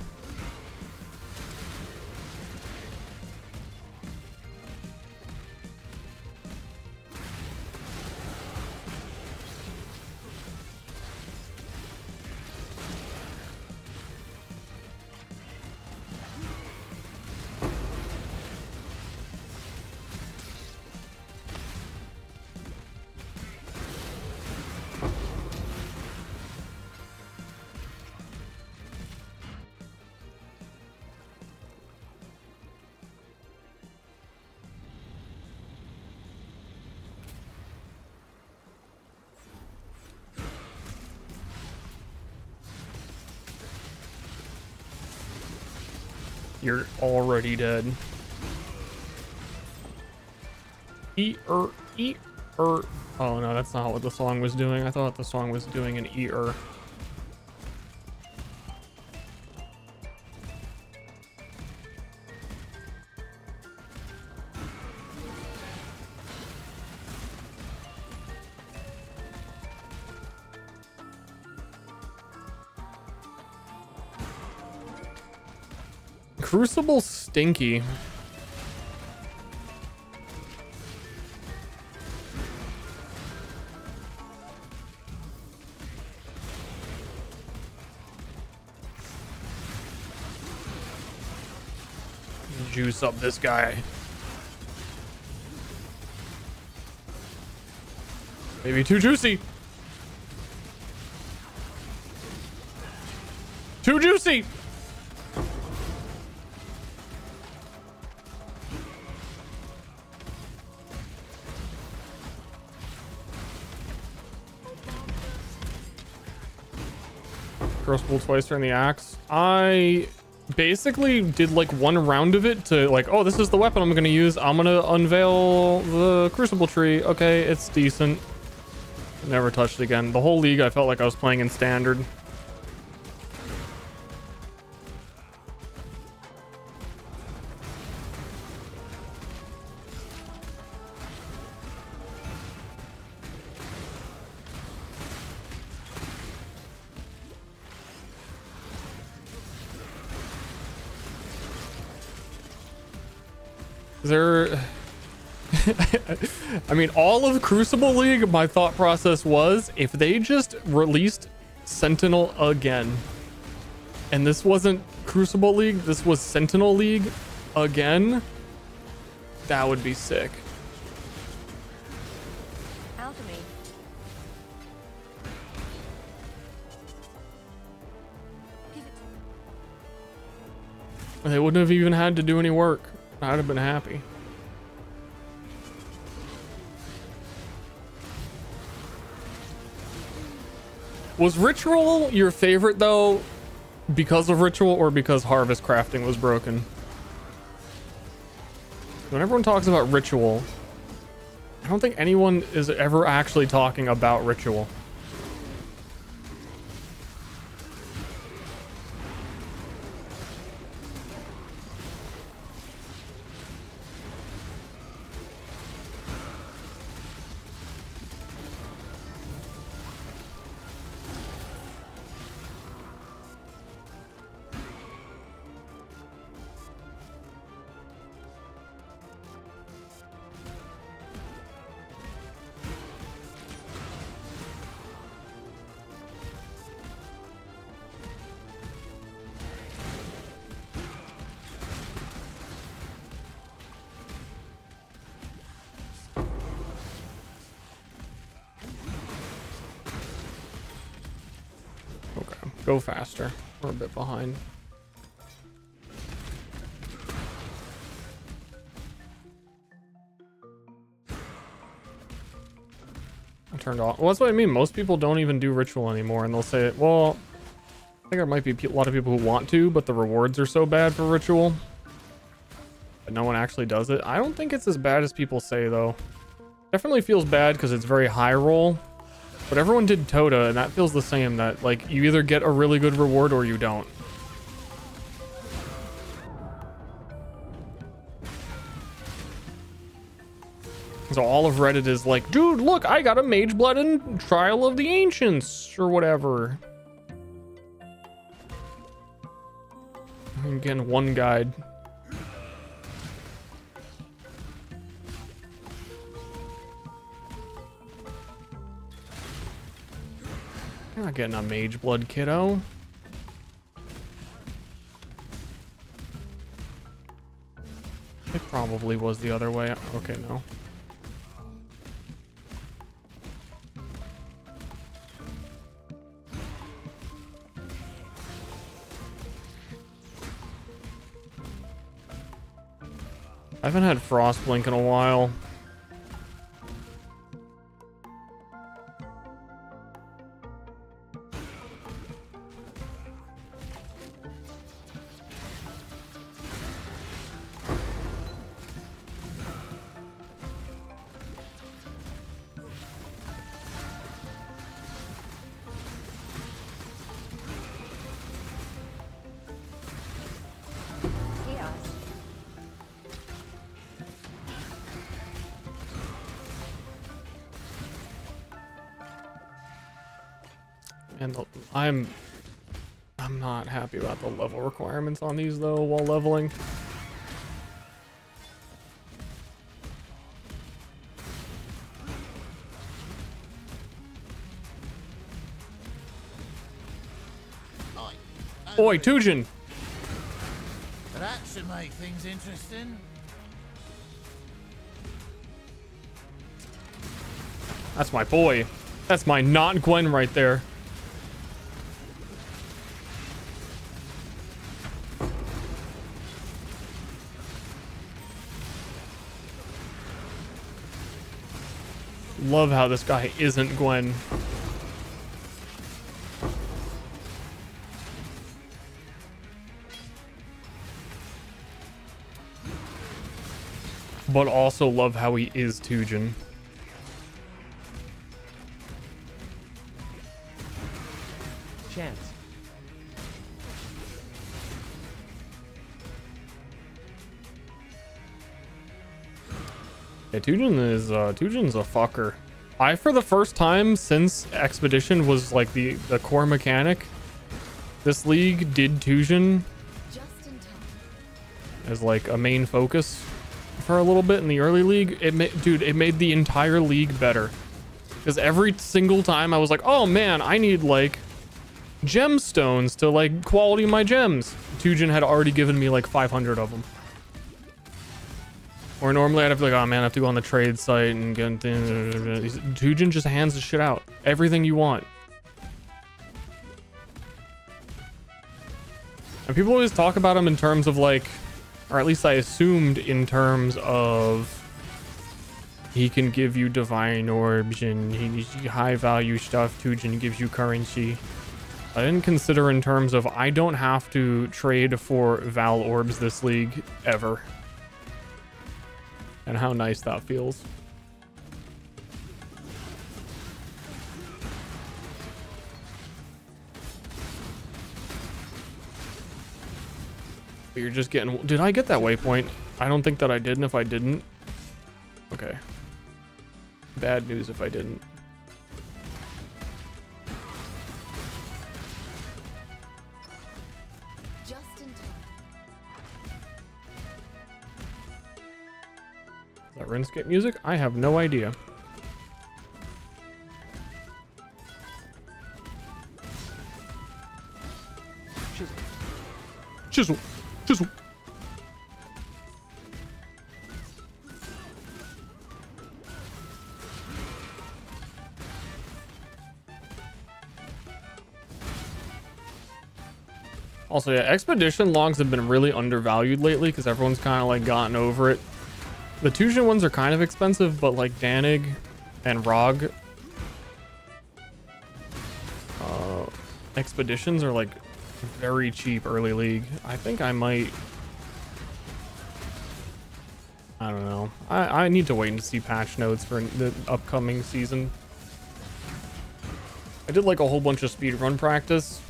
Speaker 1: You're already dead. E-er. Oh no, that's not what the song was doing. I thought the song was doing an E-er. Crucible's stinky. Juice up this guy. Maybe too juicy. Too juicy. Crossbow twice during the axe. I basically did like one round of it to like, oh, this is the weapon I'm gonna use. I'm gonna unveil the crucible tree. Okay, it's decent. Never touched it again. The whole league I felt like I was playing in standard. I mean, all of Crucible League, my thought process was if they just released Sentinel again, and this wasn't Crucible League, this was Sentinel League again, that would be sick.
Speaker 7: Alchemy.
Speaker 1: They wouldn't have even had to do any work. I'd have been happy. Was Ritual your favorite though because of Ritual or because Harvest Crafting was broken? When everyone talks about Ritual, I don't think anyone is ever actually talking about Ritual. Go faster. We're a bit behind. I turned off. Well, that's what I mean. Most people don't even do ritual anymore, and they'll say, well, I think there might be a lot of people who want to, but the rewards are so bad for ritual. But no one actually does it. I don't think it's as bad as people say, though. Definitely feels bad because it's very high roll. But everyone did Toda, and that feels the same. That, like, you either get a really good reward or you don't. So all of Reddit is like, dude, look, I got a Mage Blood in Trial of the Ancients, or whatever. I'm getting one guide. You're not getting a Mage Blood, kiddo. It probably was the other way. Okay, no. I haven't had Frostblink in a while. And I'm not happy about the level requirements on these though while leveling. Oi, Tujin!
Speaker 14: That should make things interesting.
Speaker 1: That's my boy. That's my not Gwen right there. Love how this guy isn't Gwen. But also love how he is Tujin.
Speaker 2: Chance.
Speaker 1: Yeah, Tujin's a fucker. I, for the first time since Expedition was like the core mechanic, this league did Tujin as like a main focus for a little bit in the early league. It made the entire league better. Because every single time I was like, oh man, I need like gemstones to like quality my gems. Tujin had already given me like 500 of them. Or normally I'd have to like, oh man, I have to go on the trade site and get things. Tujin just hands the shit out. Everything you want. And people always talk about him in terms of like, or at least I assumed in terms of he can give you divine orbs and he high value stuff. Tujin gives you currency. I didn't consider in terms of I don't have to trade for Val orbs this league ever. And how nice that feels. You're just getting... Did I get that waypoint? I don't think that I did, and if I didn't... Okay. Bad news if I didn't.
Speaker 7: Just in time.
Speaker 1: Is that RuneScape music? I have no idea. Chisel. Chisel. Also, yeah, expedition logs have been really undervalued lately because everyone's kind of like gotten over it. The Tusian ones are kind of expensive, but like Danig and Rog expeditions are like very cheap early league. I think I might, I don't know. I need to wait and see patch notes for the upcoming season. I did like a whole bunch of speedrun practice.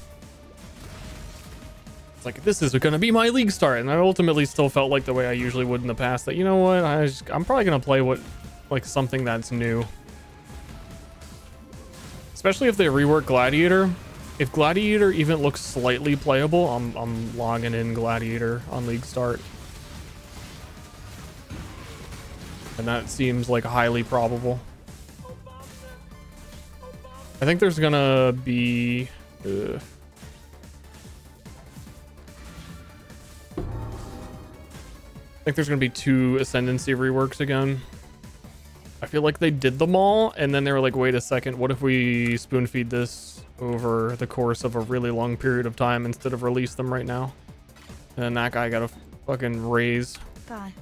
Speaker 1: It's like, this is gonna be my league start, and I ultimately still felt like the way I usually would in the past, that, you know what, I'm probably gonna play like something that's new. Especially if they rework Gladiator. If Gladiator even looks slightly playable, I'm logging in Gladiator on league start. And that seems like highly probable. I think there's gonna be I think there's gonna be 2 Ascendancy reworks again. I feel like they did them all, and then they were like, wait a second, what if we spoon feed this over the course of a really long period of time instead of release them right now? And then that guy got a fucking raise.
Speaker 3: Bye.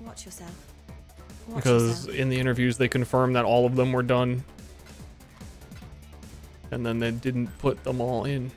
Speaker 3: Watch yourself.
Speaker 1: Because in the interviews they confirmed that all of them were done. And then they didn't put them all in.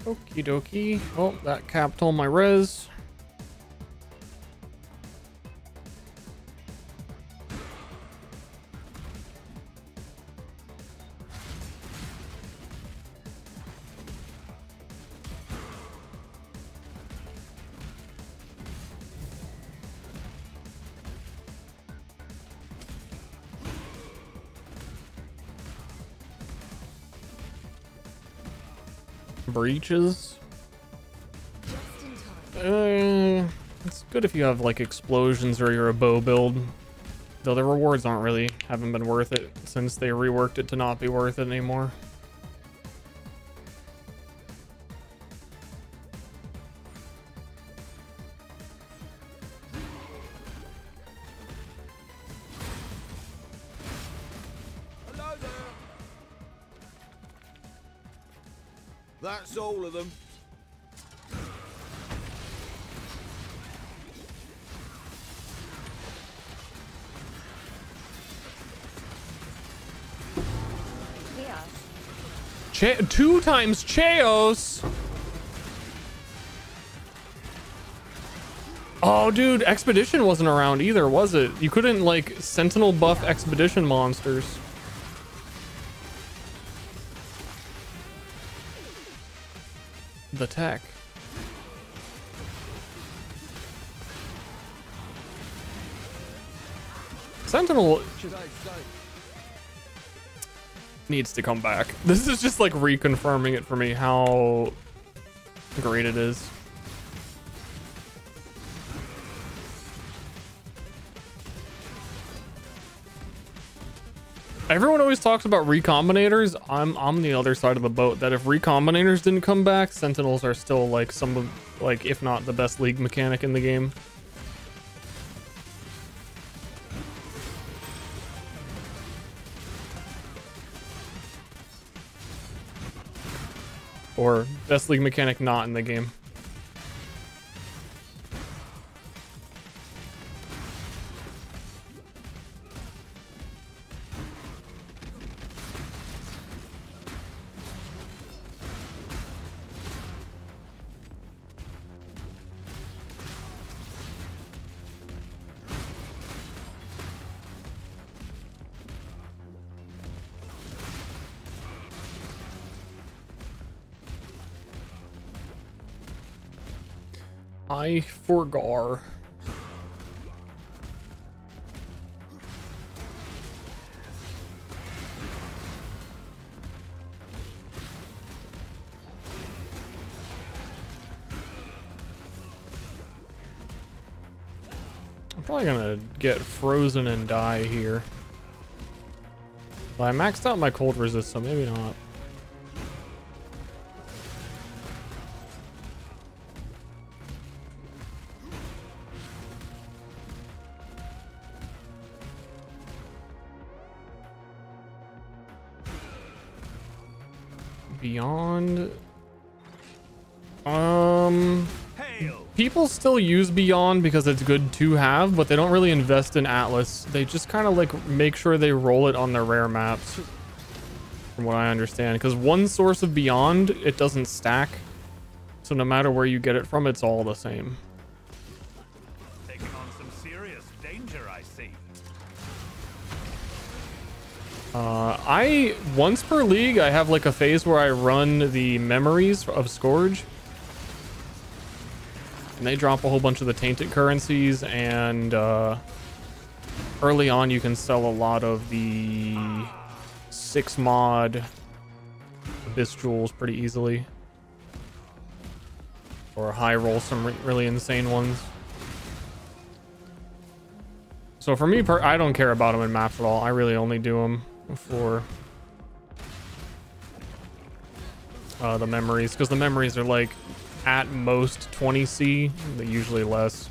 Speaker 1: Okie dokie. Oh, that capped all my res. Breaches. It's good if you have like explosions or you're a bow build, though the rewards haven't been worth it since they reworked it to not be worth it anymore.
Speaker 15: That's all of them.
Speaker 1: Two times Chaos. Oh, dude, Expedition wasn't around either, was it? You couldn't like Sentinel buff Expedition monsters. The tech. Sentinel needs to come back. This is just like reconfirming it for me how great it is. Everyone always talks about recombinators. I'm the other side of the boat, that if recombinators didn't come back, Sentinels are still like some of, like, if not the best league mechanic in the game. Or best league mechanic not in the game. I forgot. I'm probably gonna get frozen and die here. Well, I maxed out my cold resist, so maybe not. Beyond, people still use Beyond because it's good to have, but they don't really invest in Atlas. They just kind of like make sure they roll it on their rare maps, from what I understand, because one source of Beyond, it doesn't stack, so no matter where you get it from, it's all the same.
Speaker 16: Taking on some serious danger, I see.
Speaker 1: I once per league, I have like a phase where I run the memories of Scourge, and they drop a whole bunch of the tainted currencies, and early on you can sell a lot of the 6 mod Abyss Jewels pretty easily, or high roll some really insane ones. So for me, I don't care about them in maps at all. I really only do them for the memories, because the memories are like at most 20C, they're usually less.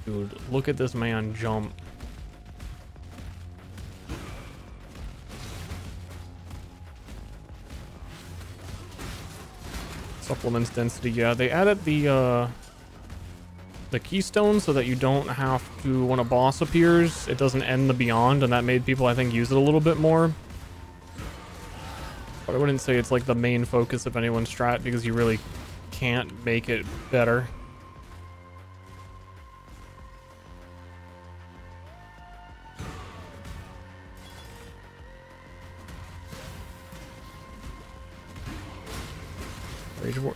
Speaker 1: Dude, look at this man jump. Supplements density, yeah. They added the keystone so that you don't have to, when a boss appears, it doesn't end the Beyond, and that made people, I think, use it a little bit more. But I wouldn't say it's like the main focus of anyone's strat, because you really can't make it better.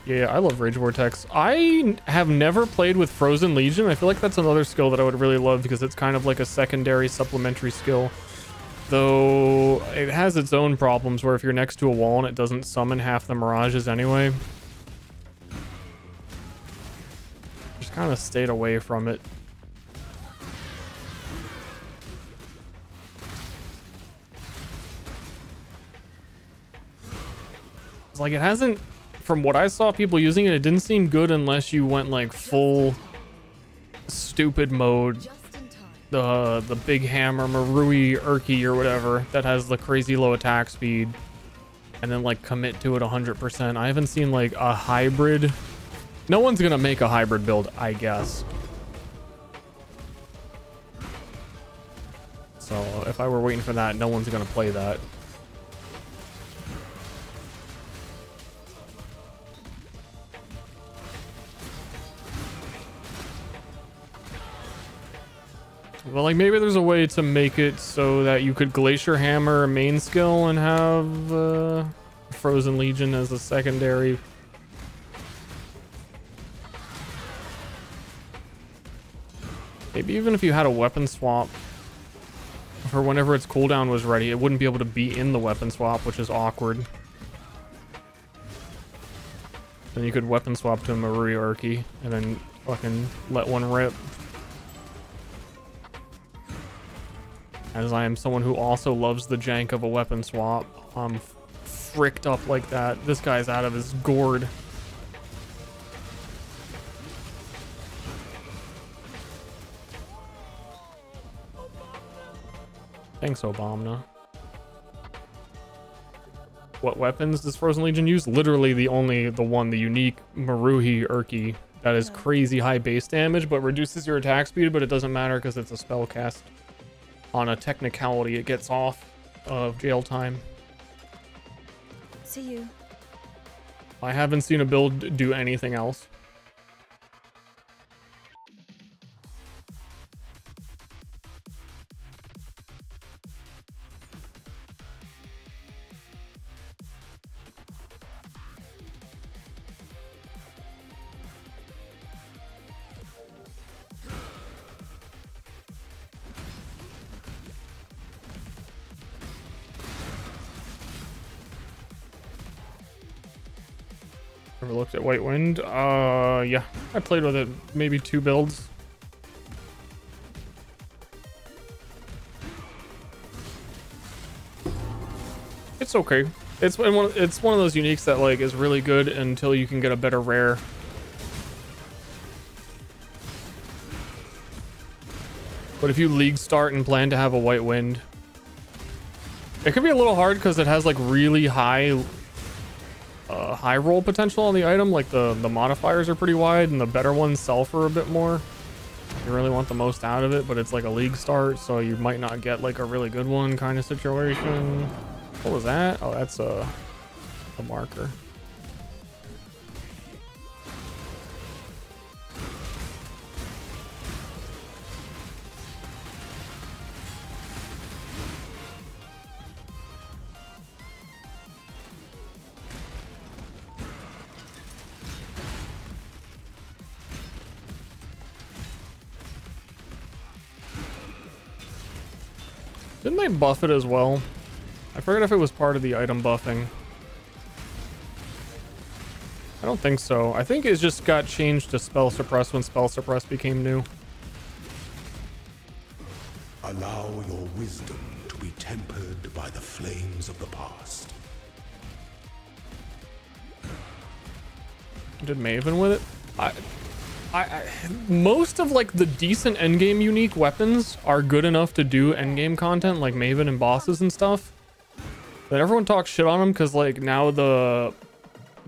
Speaker 1: Yeah, I love Rage Vortex. I have never played with Frozen Legion. I feel like that's another skill that I would really love, because it's kind of like a secondary supplementary skill. Though it has its own problems, where if you're next to a wall and it doesn't summon half the mirages anyway. Just kind of stayed away from it. It's like it hasn't... From what I saw people using it, it didn't seem good unless you went like full stupid mode. The big hammer, Marui Urki or whatever, that has the crazy low attack speed, and then like commit to it 100%. I haven't seen like a hybrid. No one's gonna make a hybrid build, I guess. So if I were waiting for that, no one's gonna play that. Well, like maybe there's a way to make it so that you could Glacier Hammer main skill and have Frozen Legion as a secondary. Maybe even if you had a weapon swap for whenever its cooldown was ready, it wouldn't be able to be in the weapon swap, which is awkward. Then you could weapon swap to a Marui Urki and then fucking let one rip. As I am someone who also loves the jank of a weapon swap, I'm fricked up like that. This guy's out of his gourd. Thanks, Obama. What weapons does Frozen Legion use? Literally the unique Maruhi Urki that is crazy high base damage, but reduces your attack speed, but it doesn't matter because it's a spell cast. On a technicality, it gets off of jail time.
Speaker 3: See you.
Speaker 1: I haven't seen a build do anything else. Ever looked at White Wind? Yeah. I played with it maybe 2 builds. It's okay. It's one of those uniques that like is really good until you can get a better rare. But if you league start and plan to have a White Wind, it could be a little hard because it has like really high roll potential on the item. Like the modifiers are pretty wide and the better ones sell for a bit more. You really want the most out of it, but it's like a league start, so you might not get like a really good one kind of situation. What was that? Oh, that's a marker. Didn't they buff it as well? I forget if it was part of the item buffing. I don't think so. I think it just got changed to Spell Suppress when Spell Suppress became new.
Speaker 5: Allow your wisdom to be tempered by the flames of the past.
Speaker 1: Did Maven with it? Most of like the decent endgame unique weapons are good enough to do endgame content like Maven and bosses and stuff. But everyone talks shit on them because like now the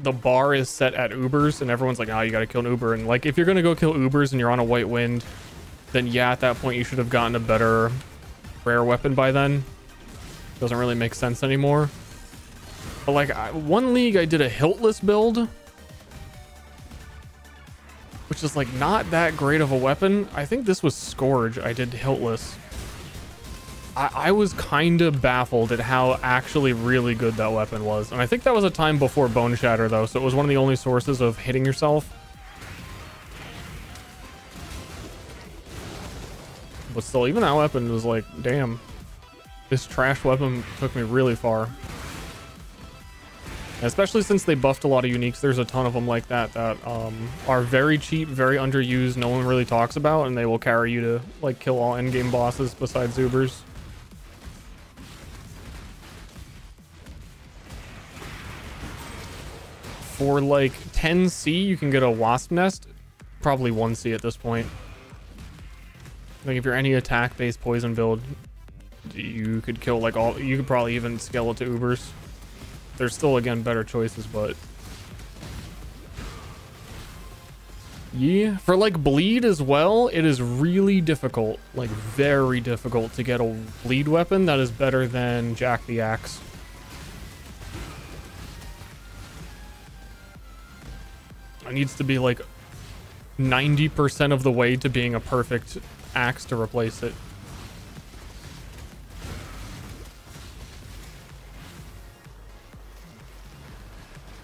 Speaker 1: bar is set at Ubers and everyone's like, oh, you gotta kill an Uber. And like if you're gonna go kill Ubers and you're on a White Wind, then yeah, at that point you should have gotten a better rare weapon by then. Doesn't really make sense anymore. But like one league I did a hiltless build, which is like not that great of a weapon. I think this was Scourge. I did hiltless. I was kind of baffled at how actually really good that weapon was. And I think that was a time before Bone Shatter though, so it was one of the only sources of hitting yourself. But still, even that weapon was like, damn, this trash weapon took me really far. Especially since they buffed a lot of uniques, there's a ton of them like that that are very cheap, very underused, no one really talks about, and they will carry you to like kill all endgame bosses besides Ubers. For like 10C, you can get a Wasp Nest, probably 1C at this point. Like if you're any attack-based poison build, you could kill like all, you could probably even scale it to Ubers. There's still, again, better choices, but yeah, for like bleed as well, it is really difficult, like very difficult to get a bleed weapon that is better than Jack the Axe. It needs to be like 90% of the way to being a perfect axe to replace it.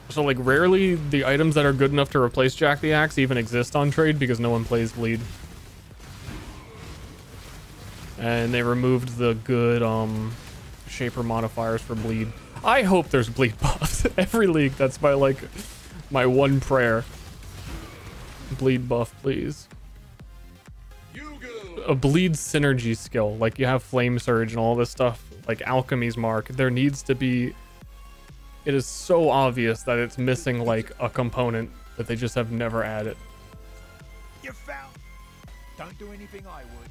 Speaker 1: So like rarely the items that are good enough to replace Jack the Axe even exist on trade because no one plays bleed. And they removed the good shaper modifiers for bleed. I hope there's bleed buffs. Every league, that's my one prayer. Bleed buff, please. A bleed synergy skill, like you have Flame Surge and all this stuff, like Alchemy's Mark. There needs to be. It is so obvious that it's missing like a component that they just have never added.
Speaker 16: You found. Don't do anything I would.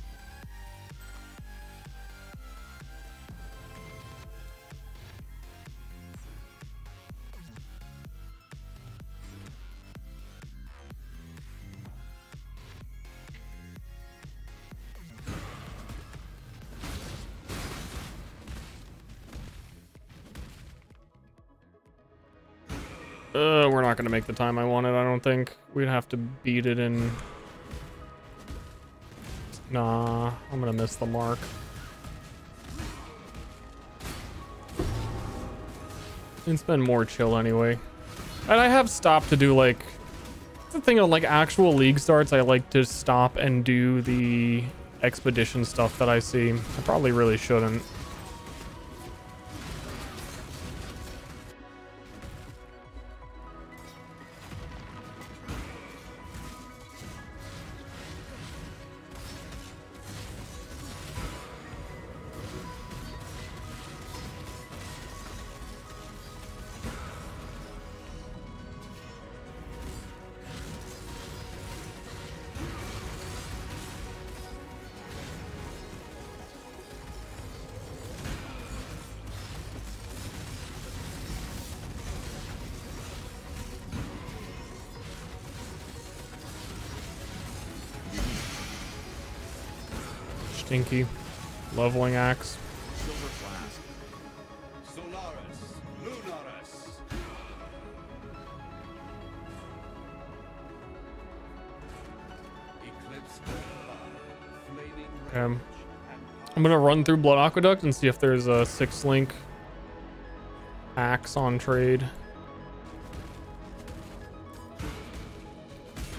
Speaker 1: We're not gonna make the time I wanted, I don't think. We'd have to beat it in... Nah, I'm gonna miss the mark. It's been more chill anyway. And I have stopped to do like... The thing on like actual league starts, I like to stop and do the expedition stuff that I see. I probably really shouldn't. Stinky. Leveling axe.
Speaker 8: Silver flask.
Speaker 4: Solaris, Lunaris.
Speaker 8: Eclipse. Flaming
Speaker 1: Okay. I'm gonna run through Blood Aqueduct and see if there's a 6-link axe on trade.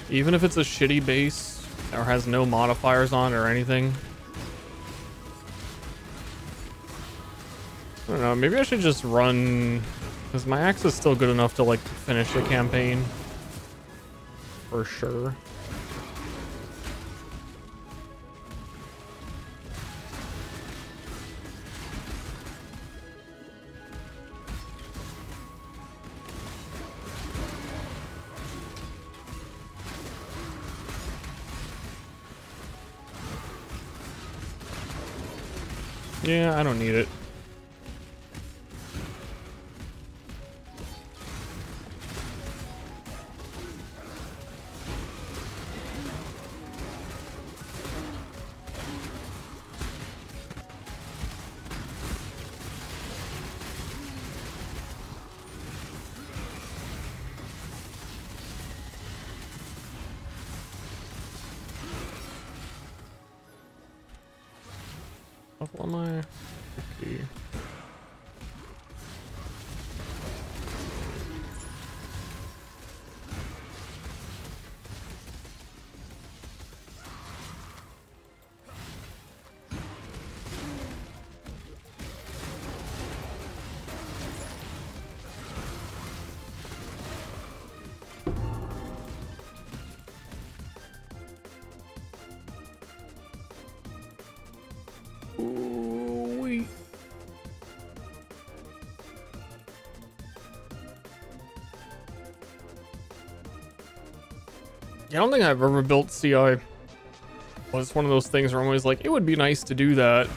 Speaker 1: Even if it's a shitty base or has no modifiers on it or anything. I don't know, maybe I should just run, because my axe is still good enough to like finish the campaign. For sure. Yeah, I don't need it. What am I? Okay. Ooh-wee. I don't think I've ever built CI. Well, it's one of those things where I'm always like, it would be nice to do that.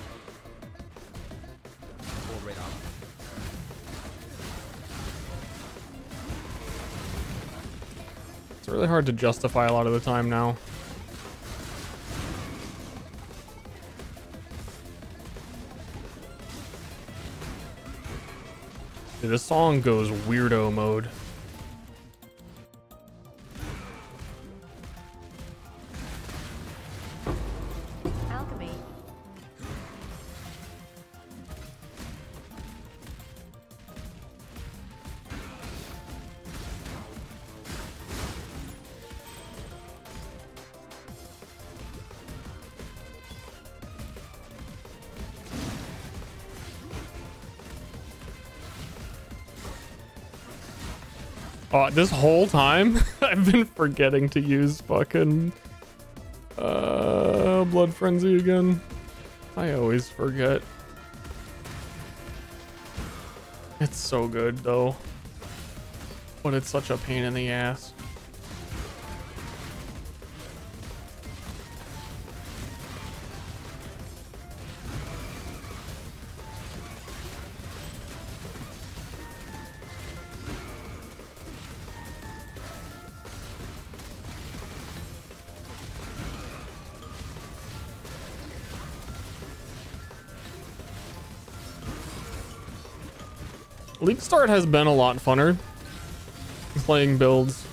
Speaker 1: It's really hard to justify a lot of the time now. Dude, this song goes weirdo mode.
Speaker 7: Alchemy.
Speaker 1: This whole time, I've been forgetting to use fucking Blood Frenzy again. I always forget. It's so good though, but it's such a pain in the ass. League start has been a lot funner. playing builds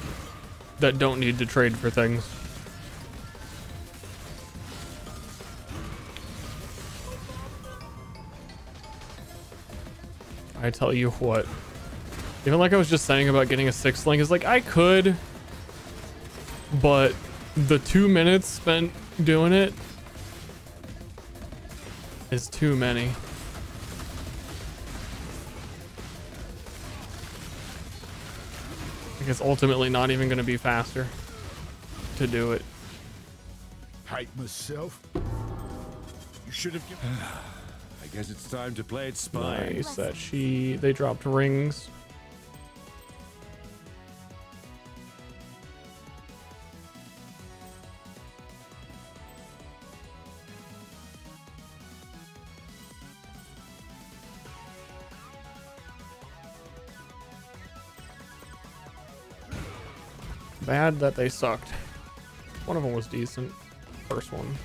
Speaker 1: that don't need to trade for things. I tell you what, even like I was just saying about getting a 6th link, is like I could, but the 2 minutes spent doing it is too many. Like it's ultimately not even going to be faster to do it.
Speaker 4: Hate myself. You should have given. I guess it's time to play it spy.
Speaker 1: Nice that they dropped rings. Bad that they sucked. One of them was decent. First one.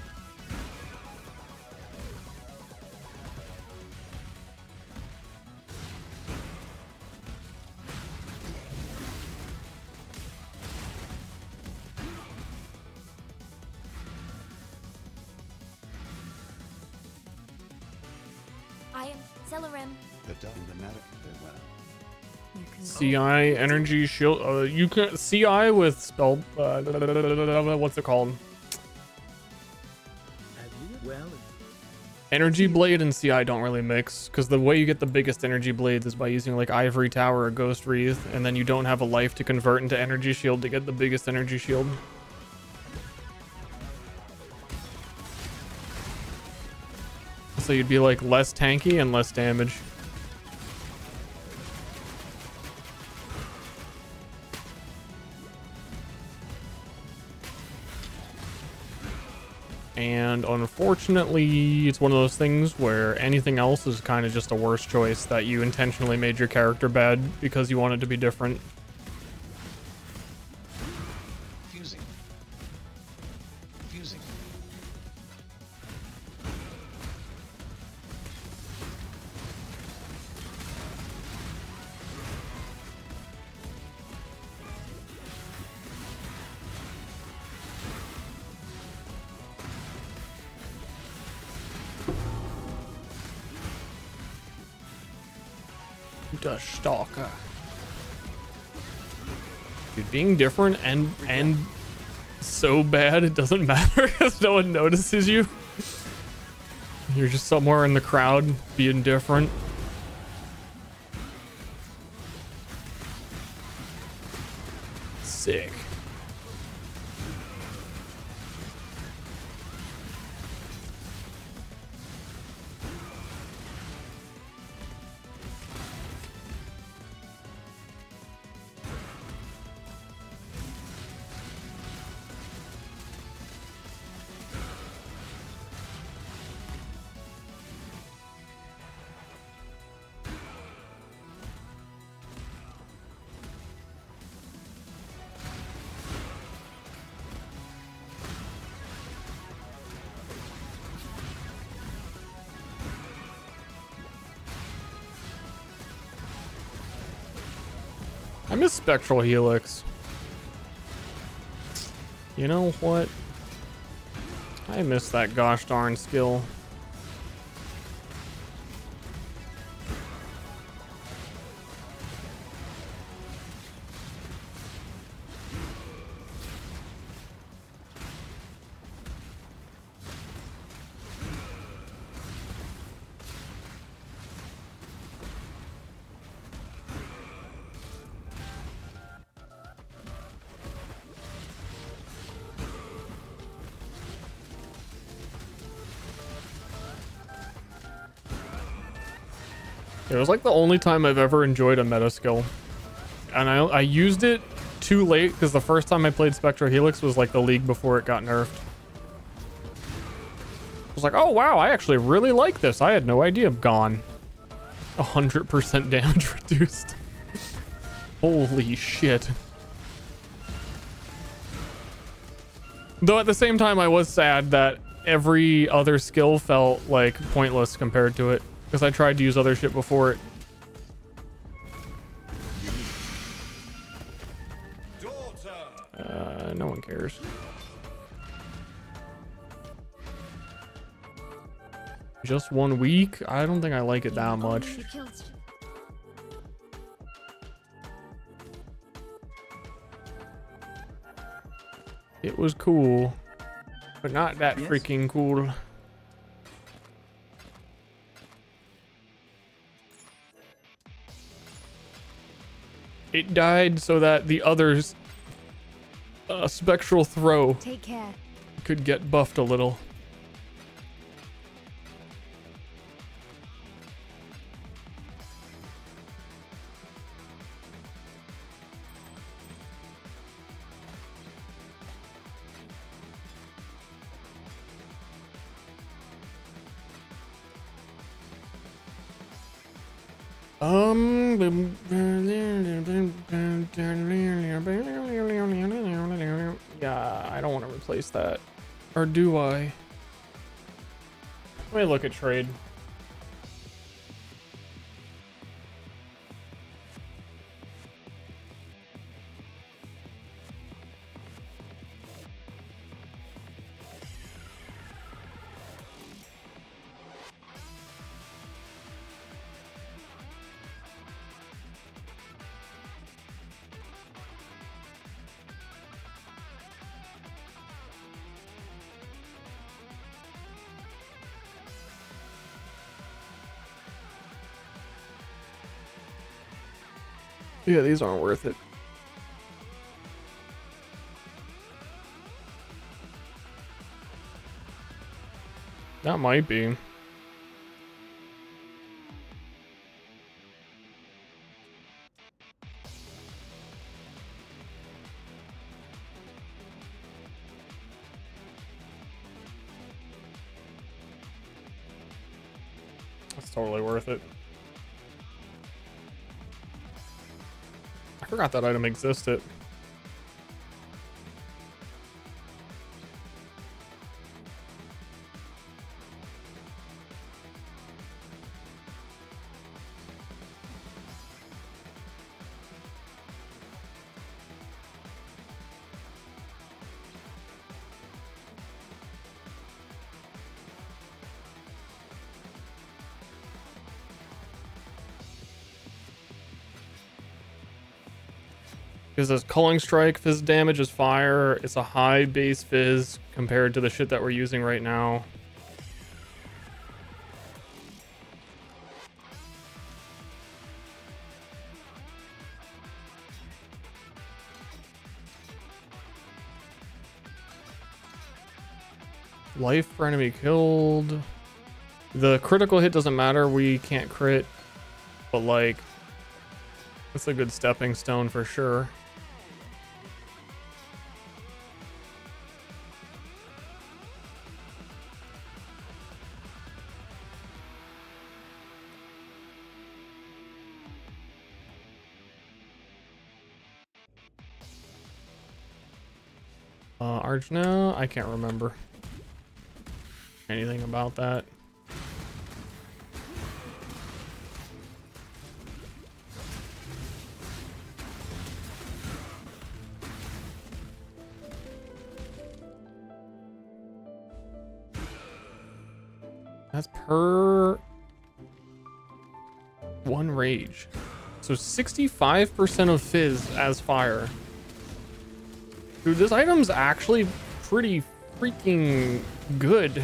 Speaker 17: I am Celerim.
Speaker 1: CI energy shield. You can CI with spell. What's it called? Energy blade and CI don't really mix because the way you get the biggest energy blades is by using like Ivory Tower or Ghost Wreath, and then you don't have a life to convert into energy shield to get the biggest energy shield. So you'd be like less tanky and less damage. And unfortunately, it's one of those things where anything else is kind of just a worse choice that you intentionally made your character bad because you want it to be different.
Speaker 11: Fusing. Fusing.
Speaker 1: The stalker. Dude, being different and so bad it doesn't matter because no one notices you. You're just somewhere in the crowd being different. Sick. I miss Spectral Helix. You know what? I miss that gosh darn skill. It was like the only time I've ever enjoyed a meta skill. And I used it too late because the first time I played Spectral Helix was like the league before it got nerfed. I was like, oh wow, I actually really like this. I had no idea. Gone. 100% damage reduced. Holy shit. Though at the same time I was sad that every other skill felt like pointless compared to it. Because I tried to use other shit before it. cares? Just 1 week? I don't think I like it that much. It was cool, but not that freaking cool. It died so that the others spectral throw
Speaker 17: Take care.
Speaker 1: could get buffed a little. Yeah, I don't want to replace that. Or do I? Let me look at trade. Yeah, these aren't worth it. That might be. That's totally worth it. I forgot that item existed. Because this Culling Strike fizz damage is fire. It's a high base fizz compared to the shit that we're using right now. Life for enemy killed. The critical hit doesn't matter. We can't crit. But like, it's a good stepping stone for sure. Arjuna, I can't remember anything about that. That's per 1 rage. So 65% of fizz as fire. Dude, this item's actually pretty freaking good.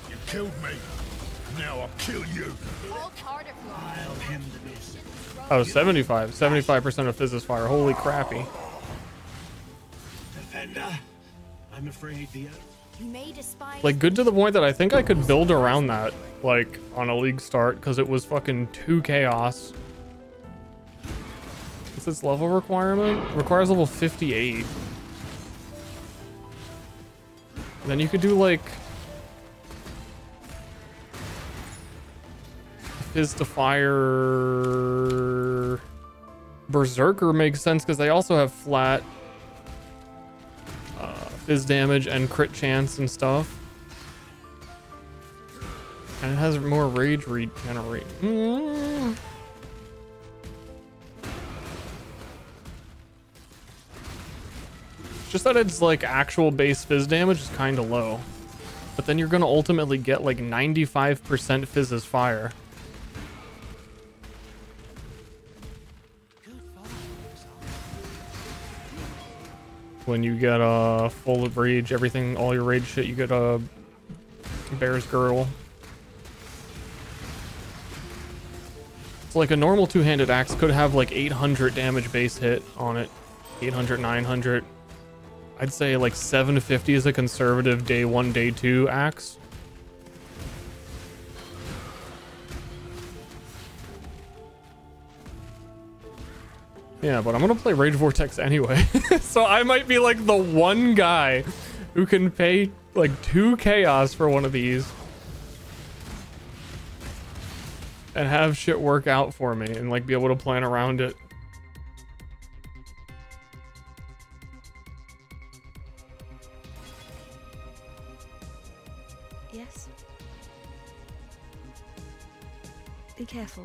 Speaker 4: You killed me. Now I'll kill you.
Speaker 1: Oh, 75% of fizz is fire. Holy crappy.
Speaker 8: Defender, I'm afraid the
Speaker 1: Like, good to the point that I think I could build around that, like, on a league start, because it was fucking 2 chaos. What's its level requirement? Requires level 58. Then you could do, like, Fizz to fire. Berserker makes sense because they also have flat fizz damage and crit chance and stuff. And it has more rage regenerate. It's just that its like actual base fizz damage is kind of low. But then you're gonna ultimately get like 95% fizz as fire. When you get full of rage, everything, all your rage shit, you get a Bear's Girdle. It's like a normal two-handed axe could have like 800 damage base hit on it. 800, 900. I'd say like 750 is a conservative day 1, day 2 axe. Yeah, but I'm gonna play Rage Vortex anyway. So I might be like the one guy who can pay like 2 chaos for one of these and have shit work out for me and like be able to plan around it.
Speaker 3: Yes. Be careful.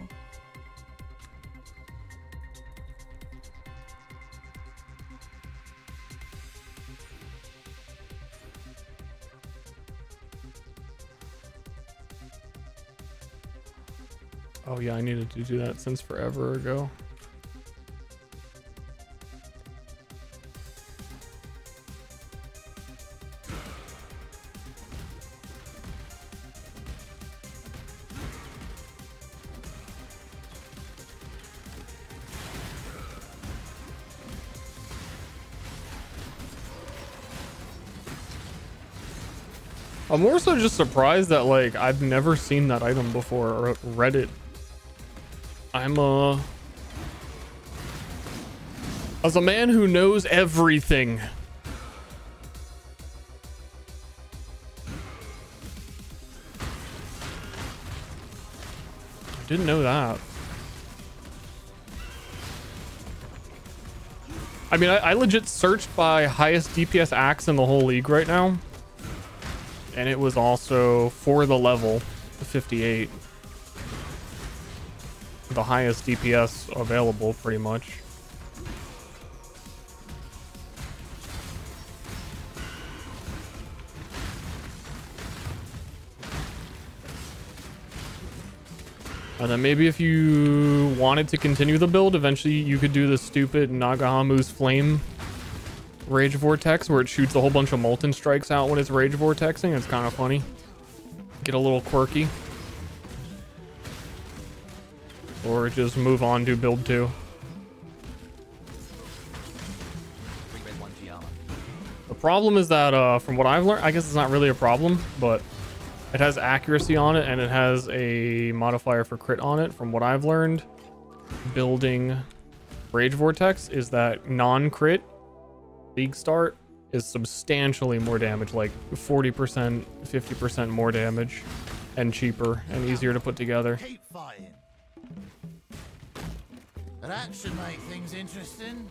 Speaker 1: Oh yeah, I needed to do that since forever ago. I'm more so just surprised that like I've never seen that item before or read it. As a man who knows everything. I didn't know that. I mean, I legit searched by highest DPS axe in the whole league right now. And it was also for the level 58. The highest DPS available, pretty much. And then maybe if you wanted to continue the build, eventually you could do the stupid Nagahamu's Flame Rage Vortex, where it shoots a whole bunch of Molten Strikes out when it's Rage Vortexing. It's kind of funny. Get a little quirky. Or just move on to build 2. The problem is that, from what I've learned, I guess it's not really a problem, but it has accuracy on it and it has a modifier for crit on it. From what I've learned, building Rage Vortex is that non-crit league start is substantially more damage, like 40%, 50% more damage, and cheaper and easier to put together.
Speaker 14: Keep fighting. That should make things interesting.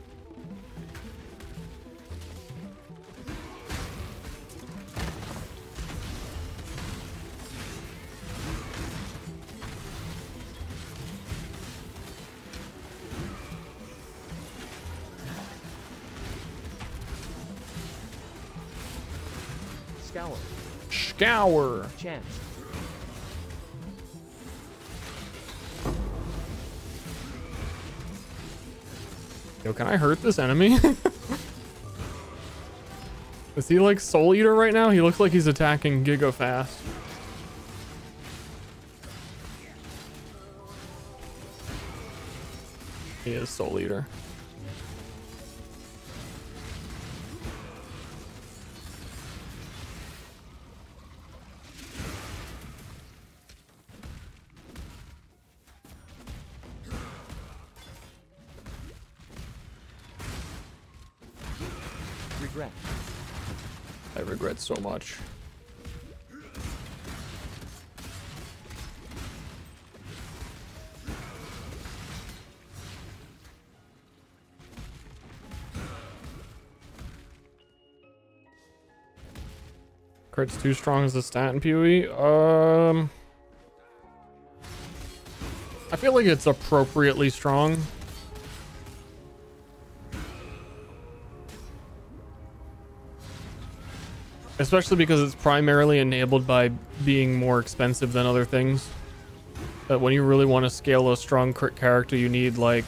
Speaker 2: Scour.
Speaker 1: Scour.
Speaker 2: Chance.
Speaker 1: Yo, can I hurt this enemy? Is he like Soul Eater right now? He looks like he's attacking Giga fast. He is Soul Eater.
Speaker 2: Regret.
Speaker 1: I regret so much. Crit's too strong as a stat in PoE. I feel like it's appropriately strong. Especially because it's primarily enabled by being more expensive than other things. But when you really want to scale a strong crit character, you need like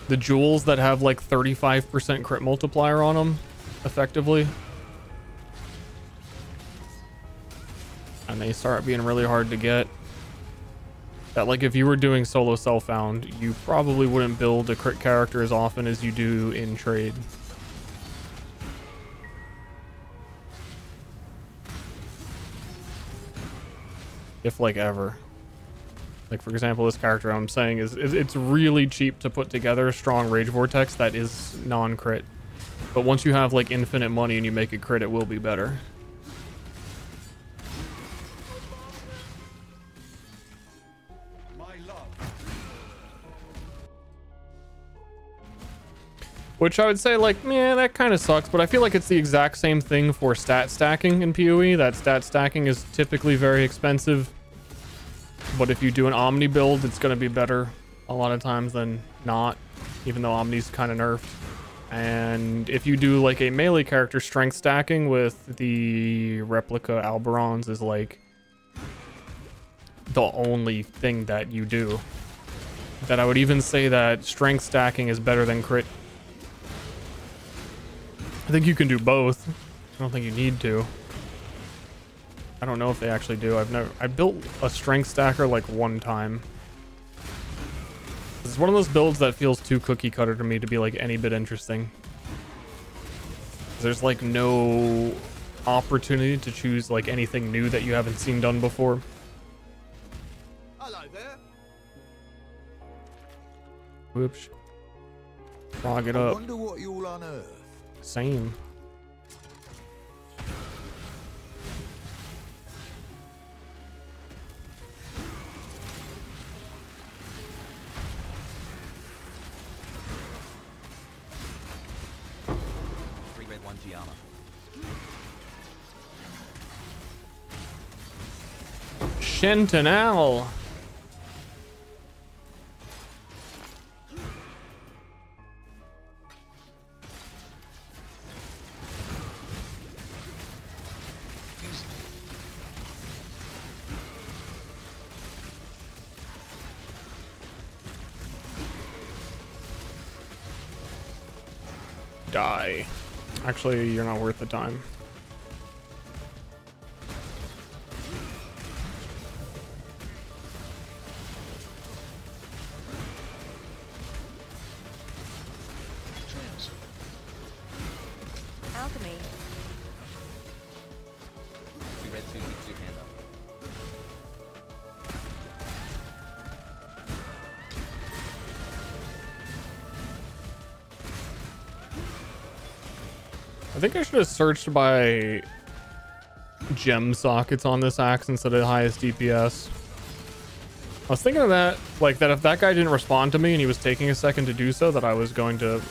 Speaker 1: the jewels that have like 35% crit multiplier on them, effectively. And they start being really hard to get. That like if you were doing solo self-found, you probably wouldn't build a crit character as often as you do in trade. If like ever. Like for example, this character I'm saying is it's really cheap to put together a strong Rage Vortex that is non-crit. But once you have like infinite money and you make it crit, it will be better. Which I would say like, yeah, that kind of sucks, but I feel like it's the exact same thing for stat stacking in PoE. That stat stacking is typically very expensive. But if you do an Omni build, it's going to be better a lot of times than not, even though Omni's kind of nerfed. And if you do like a melee character, strength stacking with the replica Alberons is like the only thing that you do. That I would even say that strength stacking is better than crit. I think you can do both. I don't think you need to. I don't know if they actually do. I built a strength stacker like one time. It's one of those builds that feels too cookie cutter to me to be like any bit interesting. There's like no opportunity to choose like anything new that you haven't seen done before.
Speaker 15: Hello there.
Speaker 1: Whoops. Frog it up.
Speaker 4: I wonder what you'll unearth.
Speaker 1: Same. Sentinel. Die. Actually, you're not worth the time.
Speaker 17: Alchemy.
Speaker 18: We read two, keep your hand up.
Speaker 1: I think I should have searched by gem sockets on this axe instead of the highest DPS. I was thinking of that, like that if that guy didn't respond to me and he was taking a second to do so, that I was going to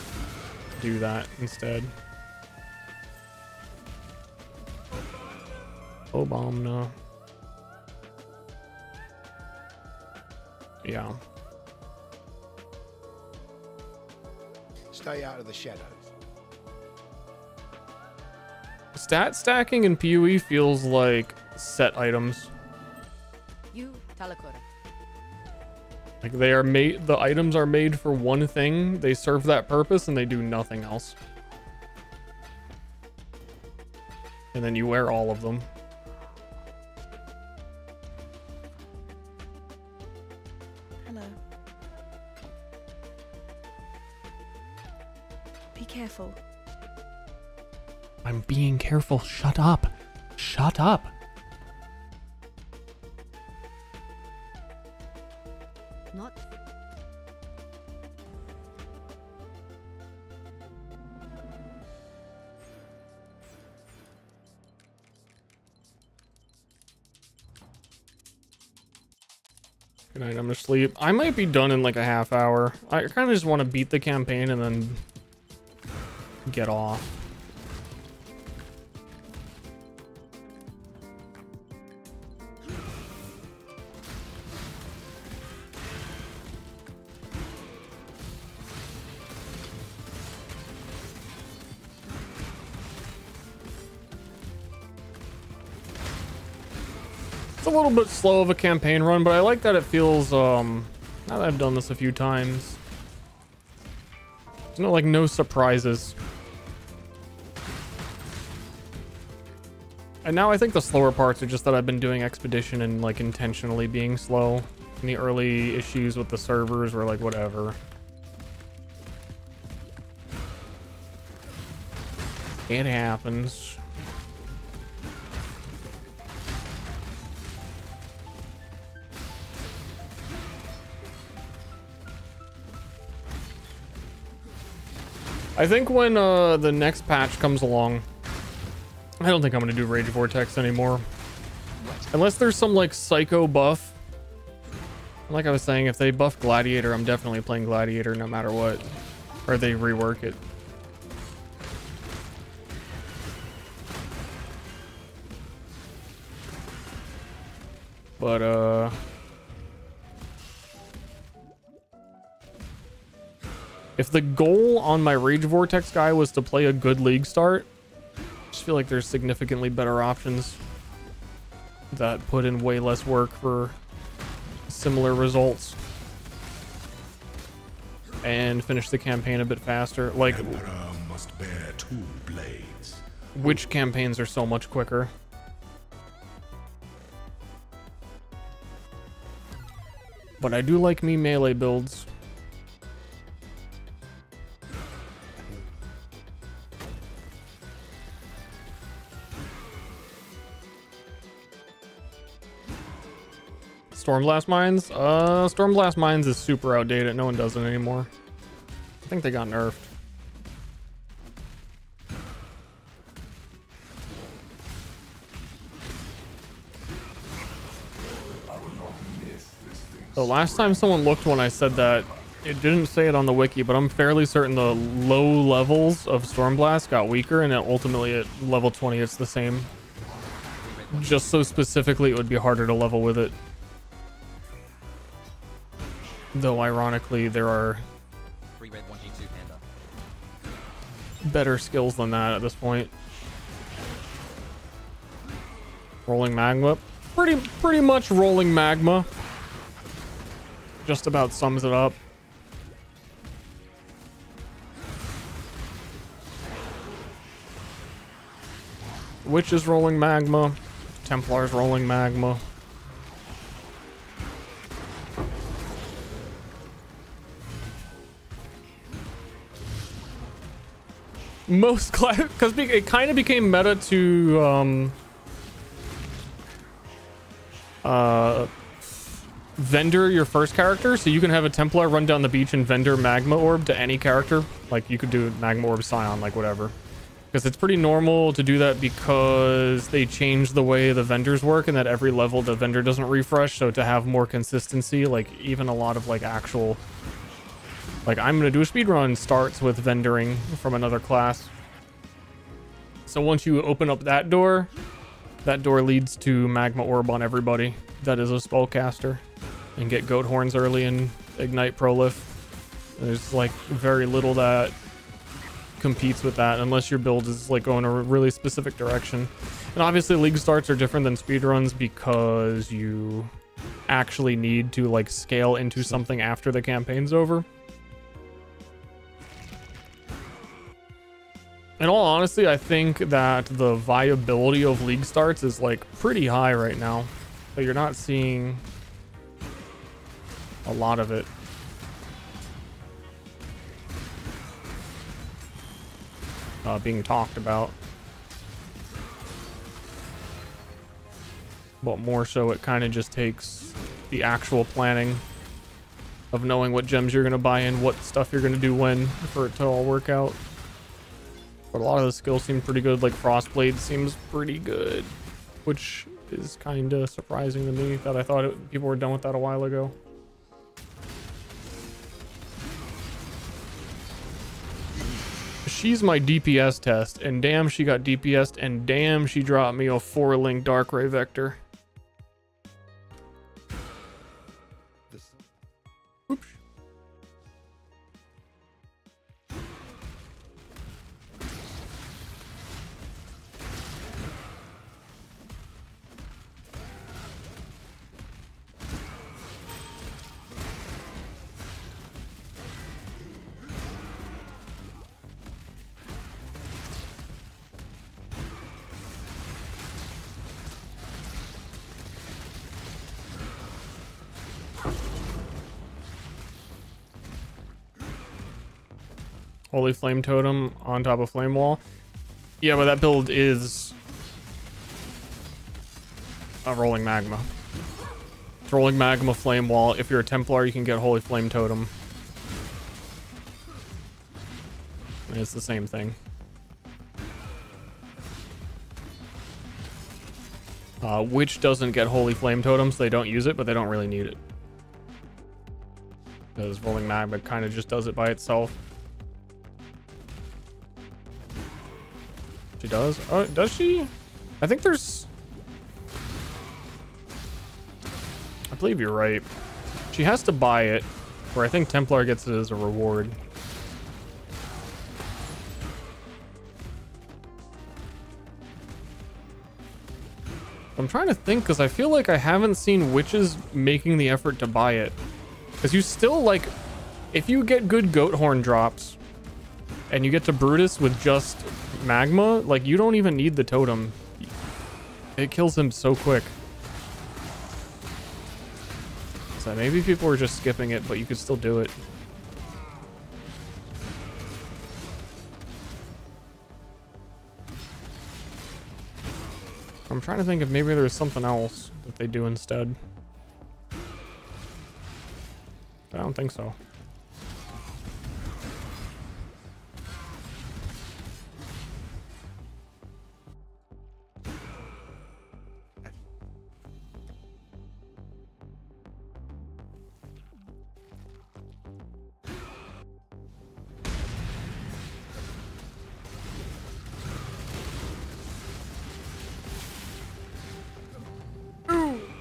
Speaker 1: do that instead. Oh, bomb, no. Yeah.
Speaker 19: Stay out of the shadows.
Speaker 1: Stat stacking in PoE feels like set items.
Speaker 7: You, Talakora.
Speaker 1: Like they are made, the items are made for one thing, they serve that purpose, and they do nothing else. And then you wear all of them.
Speaker 3: Hello. Be careful.
Speaker 1: I'm being careful. Shut up. Shut up.
Speaker 7: Not.
Speaker 1: Good night, I'm gonna sleep. I might be done in like a half hour. I kind of just want to beat the campaign and then get off. a little bit slow of a campaign run, but I like that it feels, now that I've done this a few times, there's no surprises. And now I think the slower parts are just that I've been doing Expedition and like intentionally being slow. And the early issues with the servers were like, whatever. It happens. I think when the next patch comes along, I don't think I'm going to do Rage Vortex anymore. Unless there's some like psycho buff. Like I was saying, if they buff Gladiator, I'm definitely playing Gladiator no matter what. Or they rework it. But if the goal on my Rage Vortex guy was to play a good league start, I just feel like there's significantly better options that put in way less work for similar results and finish the campaign a bit faster. Like,
Speaker 5: Emperor must bear 2 blades.
Speaker 1: Which campaigns are so much quicker? But I do like me melee builds. Stormblast Mines? Stormblast Mines is super outdated. No one does it anymore. I think they got nerfed. The last time someone looked when I said that, it didn't say it on the wiki, but I'm fairly certain the low levels of Stormblast got weaker, and ultimately at level 20 it's the same. Just so specifically it would be harder to level with it. Though ironically there are better skills than that at this point. Rolling Magma. Pretty much Rolling Magma. Just about sums it up. Witch is Rolling Magma. Templar's Rolling Magma. Most class, because it kind of became meta to vendor your first character, so you can have a Templar run down the beach and vendor Magma Orb to any character. Like you could do Magma Orb Scion, like whatever. Because it's pretty normal to do that because they changed the way the vendors work, and that every level the vendor doesn't refresh, so to have more consistency, like even a lot of like actual, like I'm gonna do a speedrun starts with vendoring from another class. So once you open up that door leads to Magma Orb on everybody that is a spellcaster, and get goat horns early and ignite prolif. There's like very little that competes with that unless your build is like going a really specific direction. And obviously league starts are different than speedruns because you actually need to like scale into something after the campaign's over. In all honesty, I think that the viability of league starts is like pretty high right now, but you're not seeing a lot of it. Being talked about. But more so it kind of just takes the actual planning of knowing what gems you're going to buy in, what stuff you're going to do when, for it to all work out. But a lot of the skills seem pretty good, like Frostblade seems pretty good, which is kind of surprising to me that I thought people were done with that a while ago. She's my DPS test, and damn she got DPS'd, and damn she dropped me a 4-link Darkrai Vector. Oops. Holy Flame Totem on top of Flame Wall. Yeah, but that build is a Rolling Magma. It's Rolling Magma, Flame Wall. If you're a Templar, you can get Holy Flame Totem. And it's the same thing. Witch doesn't get Holy Flame Totem, so they don't use it, but they don't really need it. Because Rolling Magma kind of just does it by itself. She does? Oh, does she? I think there's... I believe you're right. She has to buy it, where I think Templar gets it as a reward. I'm trying to think, because I feel like I haven't seen witches making the effort to buy it. Because you still, like, if you get good goat horn drops, and you get to Brutus with just magma, like, you don't even need the totem. It kills him so quick. So maybe people were just skipping it, but you could still do it. I'm trying to think if maybe there's something else that they do instead. I don't think so.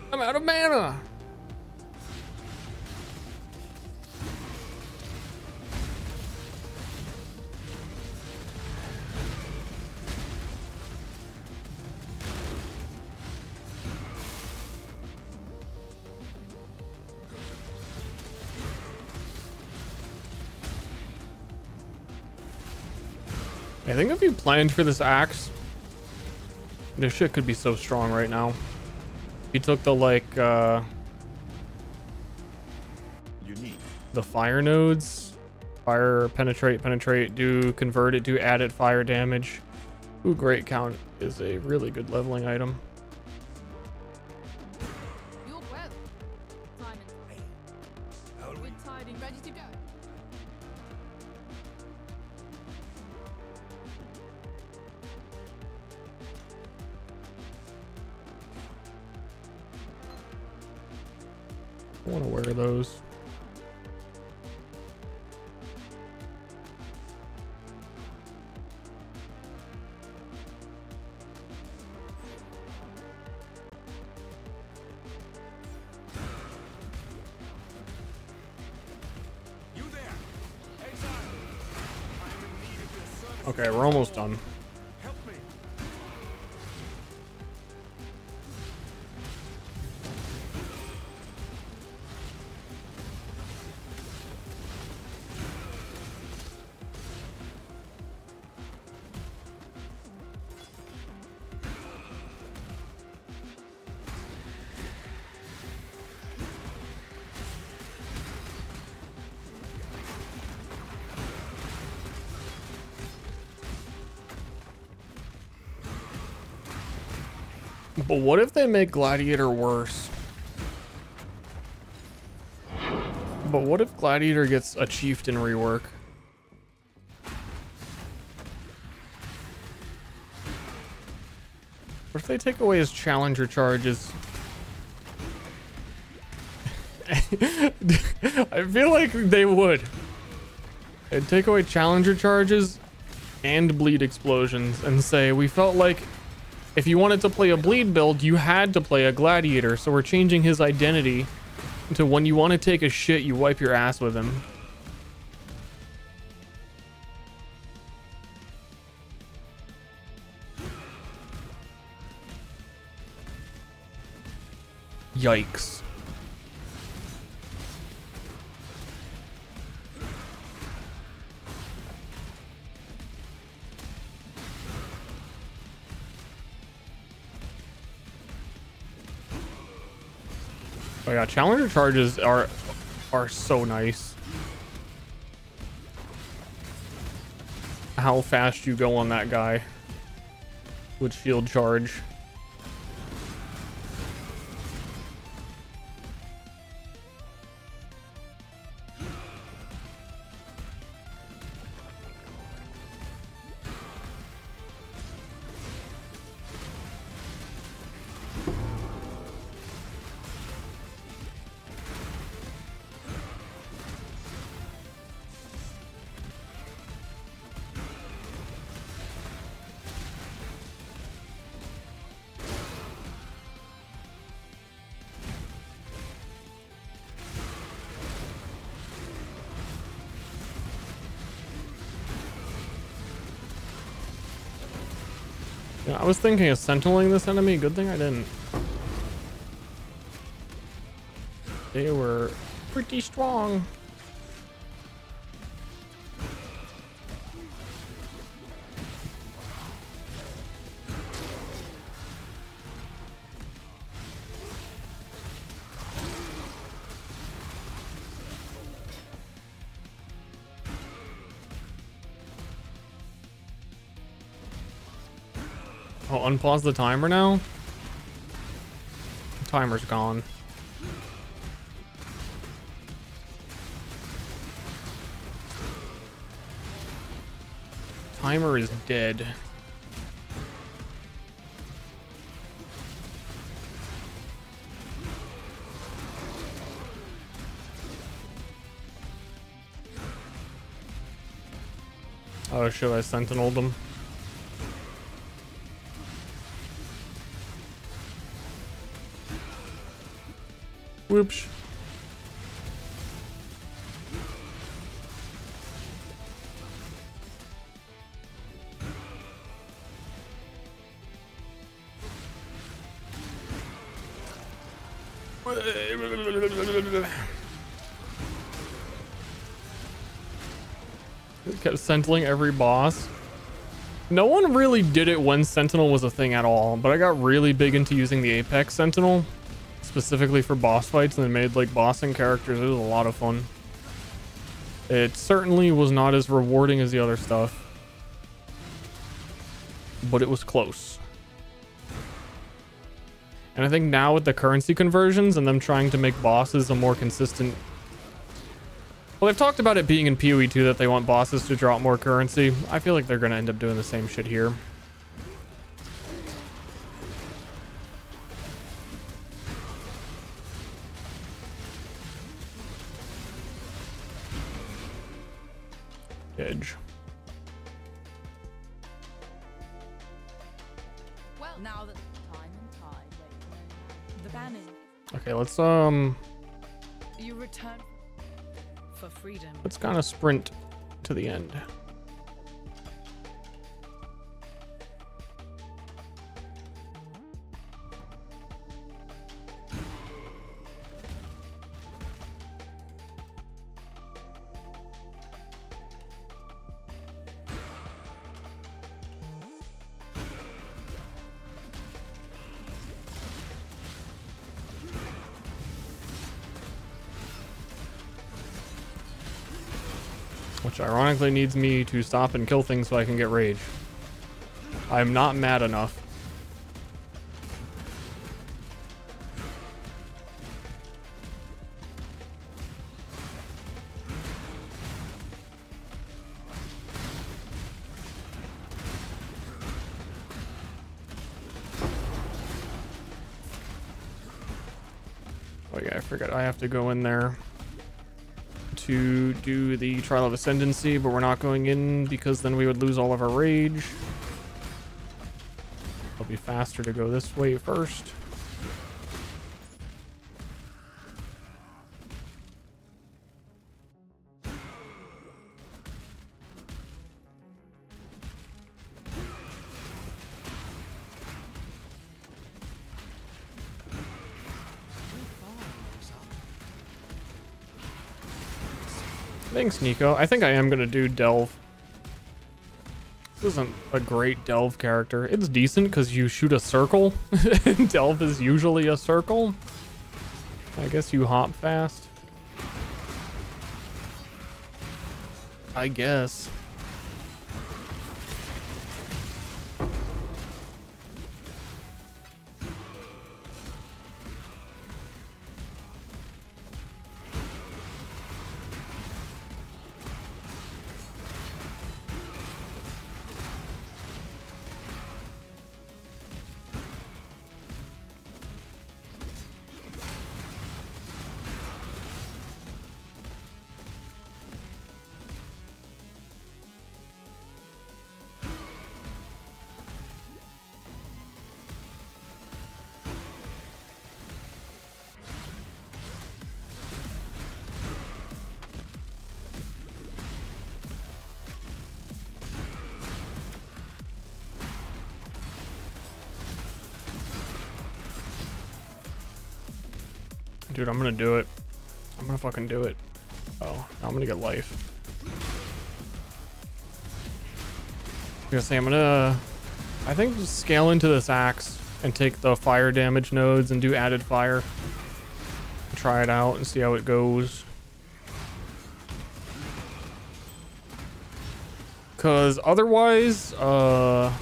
Speaker 1: I'm out of mana. I think if you planned for this axe, this shit could be so strong right now. He took the like
Speaker 4: unique.
Speaker 1: The fire nodes, fire, penetrate, do convert it, do added fire damage. Ooh, great count is a really good leveling item.
Speaker 2: You're well. Time and good tidings, ready to go.
Speaker 1: I want to wear those. Okay, we're almost done. But what if they make Gladiator worse? But what if Gladiator gets a chieftain rework? What if they take away his challenger charges? I feel like they would. They'd take away challenger charges and bleed explosions and say, we felt like if you wanted to play a bleed build, you had to play a gladiator. So we're changing his identity to when you want to take a shit, you wipe your ass with him. Yikes. Oh yeah, challenger charges are so nice. how fast you go on that guy with shield charge. Yeah, I was thinking of sentineling this enemy. Good thing I didn't. They were pretty strong. Oh, unpause the timer now? The timer's gone. Timer is dead. Oh, should I sentinel them? Whoops. Kept sentineling every boss. No one really did it when Sentinel was a thing at all, but I got really big into using the Apex Sentinel specifically for boss fights, and then made like bossing characters. It was a lot of fun. It certainly was not as rewarding as the other stuff, but it was close. And I think now with the currency conversions and them trying to make bosses a more consistent... Well, they've talked about it being in PoE 2 that they want bosses to drop more currency. I feel like they're going to end up doing the same shit here. Edge.
Speaker 2: Well, now that time and tide, the banner.
Speaker 1: Okay, let's
Speaker 2: You return for freedom.
Speaker 1: let's kind of sprint to the end. Which ironically needs me to stop and kill things so I can get rage. I'm not mad enough. Oh yeah, I forgot I have to go in there to do the Trial of Ascendancy, but we're not going in because then we would lose all of our rage. It'll be faster to go this way first. Thanks, Nico. I think I am going to do Delve. This isn't a great Delve character. It's decent because you shoot a circle. Delve is usually a circle. I guess you hop fast. I guess. Dude, I'm gonna do it. I'm gonna fucking do it. Oh, I'm gonna get life. I'm gonna say I think just scale into this axe and take the fire damage nodes and do added fire. Try it out and see how it goes. Cause otherwise, last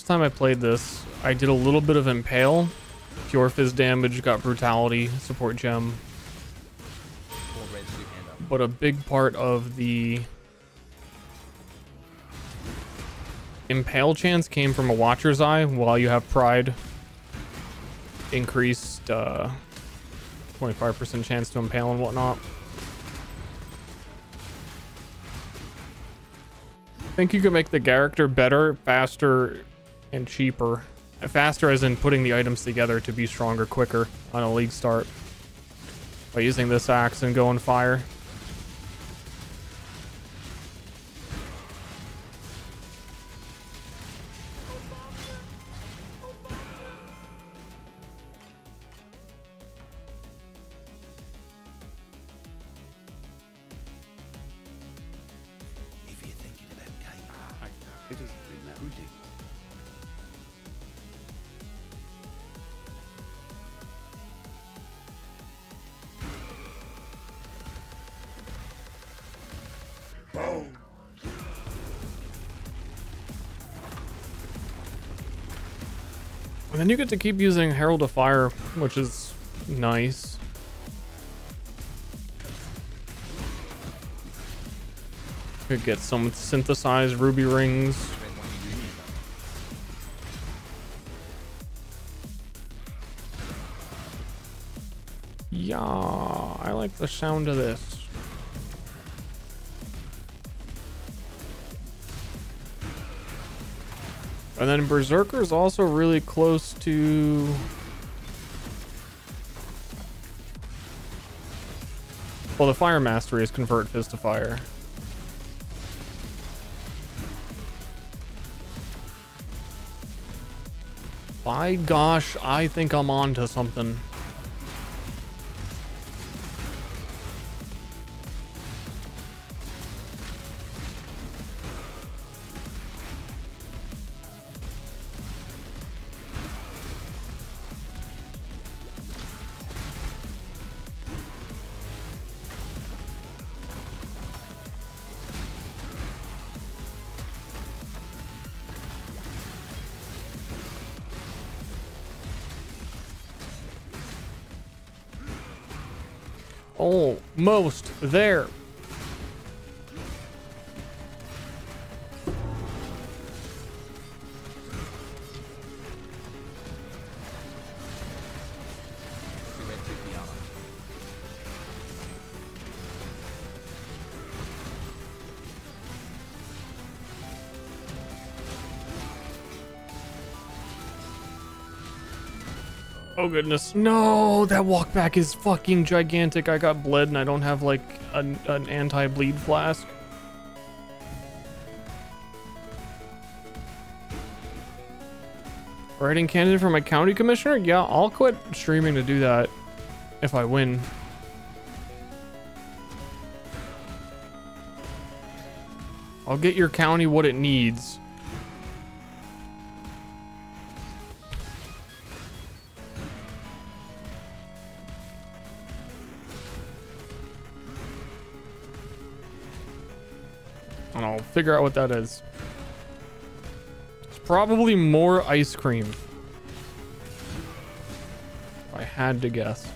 Speaker 1: time I played this, I did a little bit of impale, pure fizz damage, got brutality, support gem. But a big part of the impale chance came from a Watcher's Eye while you have pride. Increased 25% chance to impale and whatnot. I think you could make the character better, faster, and cheaper. Faster as in putting the items together to be stronger quicker on a league start. By using this axe and going fire.
Speaker 19: It doesn't mean that we dig.
Speaker 5: Boom!
Speaker 1: And then you get to keep using Herald of Fire, which is nice. Could get some synthesized ruby rings. Yeah, I like the sound of this. And then Berserker is also really close to... Well, the Fire Mastery is Convert Fist to Fire. By gosh, I think I'm on to something. Almost there. Oh goodness, no, that walk back is fucking gigantic. I got bled and I don't have like an anti-bleed flask. Writing candidate for my county commissioner? Yeah, I'll quit streaming to do that if I win. I'll get your county what it needs. And I'll figure out what that is. It's probably more ice cream. If I had to guess.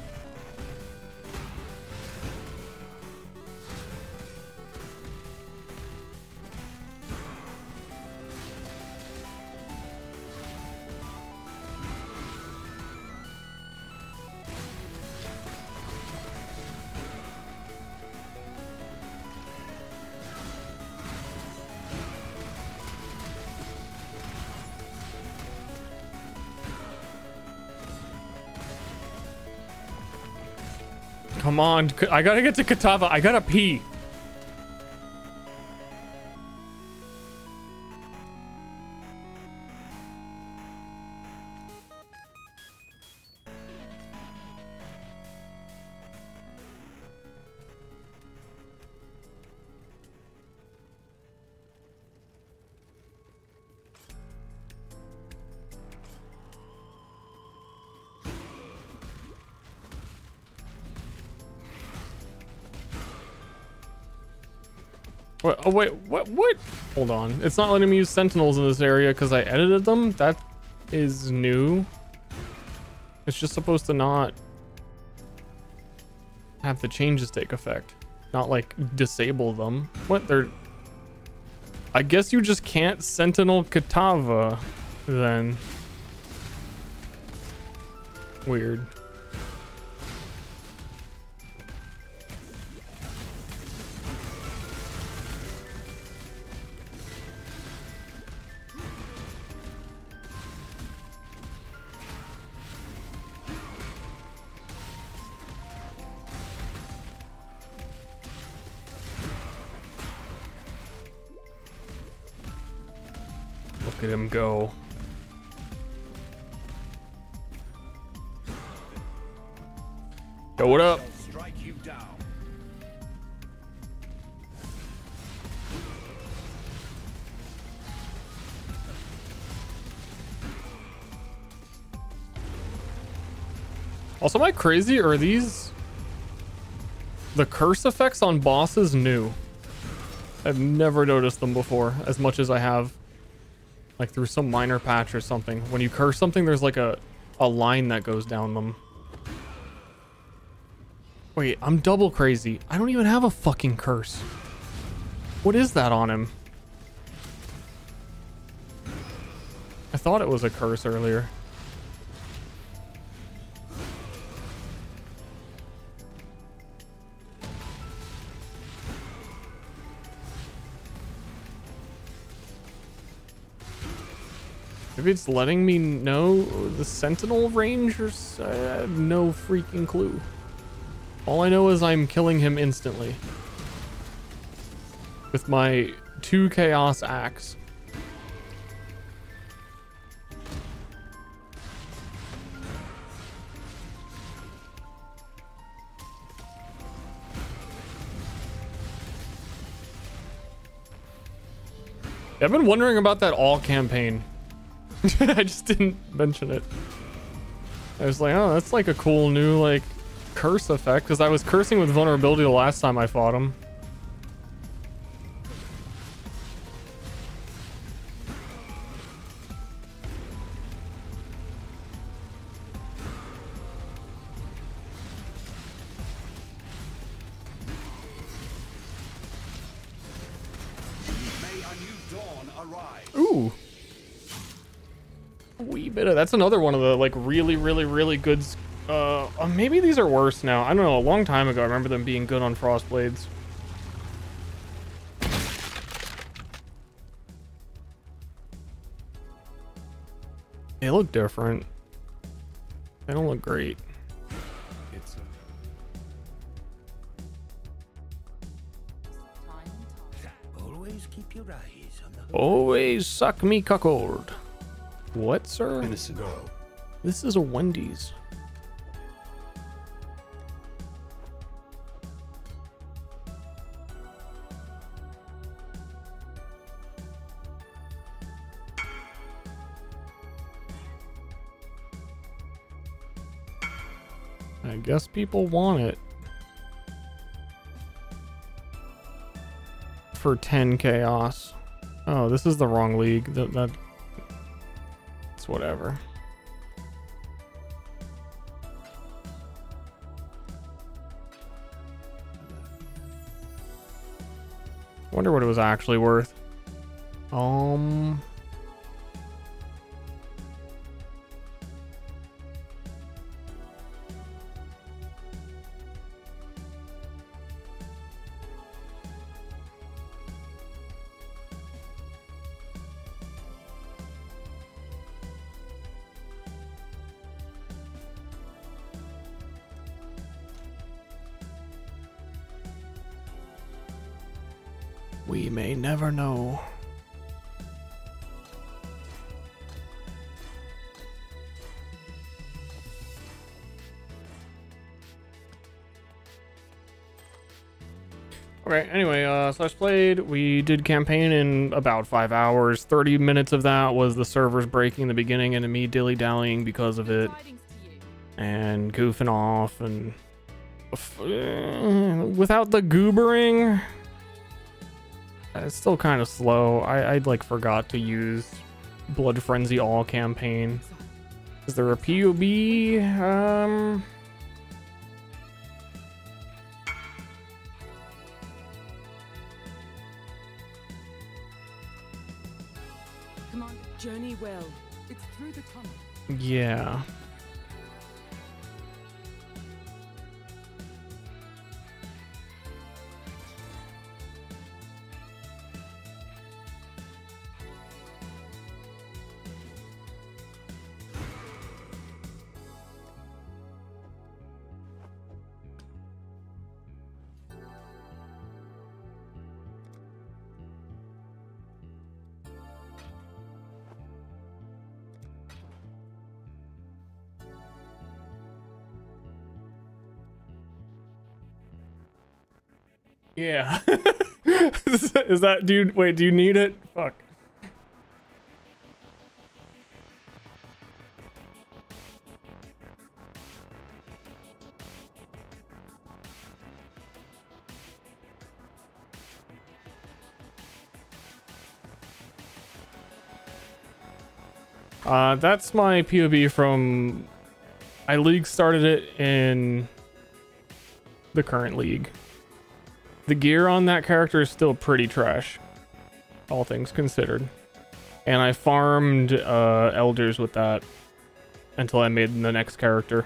Speaker 1: Come on, I gotta get to Katava. I gotta pee. What? Oh wait, what? Hold on. It's not letting me use sentinels in this area because I edited them. That is new. It's just supposed to not have the changes take effect, not like disable them. What? They're... I guess you just can't sentinel Katava then. Weird. Look at him go. Yo, what up?
Speaker 4: Strike you down.
Speaker 1: Also, am I crazy, or are these the curse effects on bosses new? I've never noticed them before as much as I have like through some minor patch or something. When you curse something, there's like a line that goes down them. Wait, I'm double crazy. I don't even have a fucking curse. What is that on him? I thought it was a curse earlier. Maybe it's letting me know the sentinel range, or I have no freaking clue. All I know is I'm killing him instantly with my 2 chaos axe. I've been wondering about that all campaign. I just didn't mention it. I was like, oh, that's like a cool new like curse effect, because I was cursing with vulnerability the last time I fought him.
Speaker 4: May a new dawn arise.
Speaker 1: Ooh. A wee bit of... That's another one of the like really good... maybe these are worse now. I don't know. A long time ago, I remember them being good on Frostblades. They look different. They don't look great.
Speaker 4: It's
Speaker 8: Always keep your eyes on the...
Speaker 1: Always suck me cuckold. What, sir?
Speaker 4: innocent girl.
Speaker 1: This is a Wendy's. I guess people want it. For 10 chaos. Oh, this is the wrong league. It's whatever. Wonder what it was actually worth. We may never know. Okay, anyway, Slash played. We did campaign in about 5 hours. 30 minutes of that was the servers breaking in the beginning and me dilly-dallying because of it. And goofing off and... without the goobering... It's still kind of slow. I like forgot to use Blood Frenzy all campaign. Is there a POB?
Speaker 9: Come on, journey well. It's through the tunnel.
Speaker 1: Yeah. Yeah. Is that, dude? Wait, do you need it? Fuck. That's my POB from... I league started it in the current league. The gear on that character is still pretty trash, all things considered. And I farmed elders with that until I made the next character.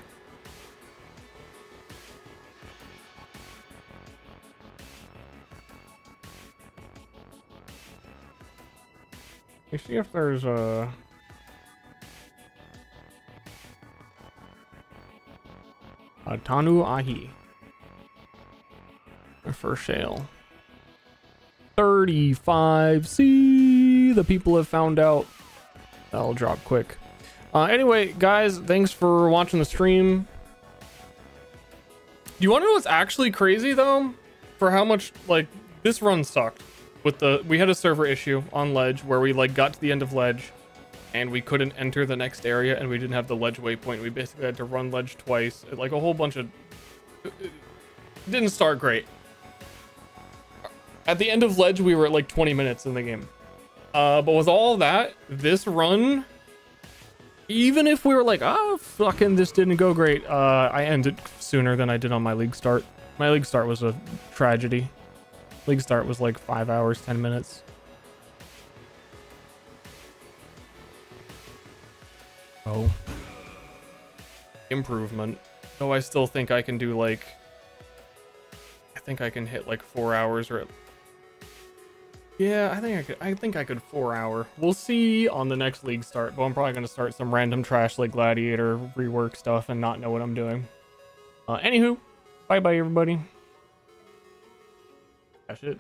Speaker 1: Let me see if there's a... Tanu Ahi. For sale. 35. See, the people have found out. That'll drop quick. Anyway, guys, thanks for watching the stream. Do you want to know what's actually crazy though? For how much, like, this run sucked. With the, we had a server issue on ledge where we like got to the end of ledge and we couldn't enter the next area and we didn't have the ledge waypoint. We basically had to run ledge twice. Like a whole bunch of... It didn't start great. At the end of ledge, we were at like 20 minutes in the game. But with all that, this run, even if we were like, oh, fucking this didn't go great, I ended sooner than I did on my league start. My league start was a tragedy. League start was like 5 hours, 10 minutes. Oh. Improvement. Though I still think I can do like... I think I can hit like 4 hours or... Yeah, I think I could 4 hour. We'll see on the next league start, but I'm probably going to start some random trash like Gladiator rework stuff and not know what I'm doing. Anywho, bye-bye everybody. That's it.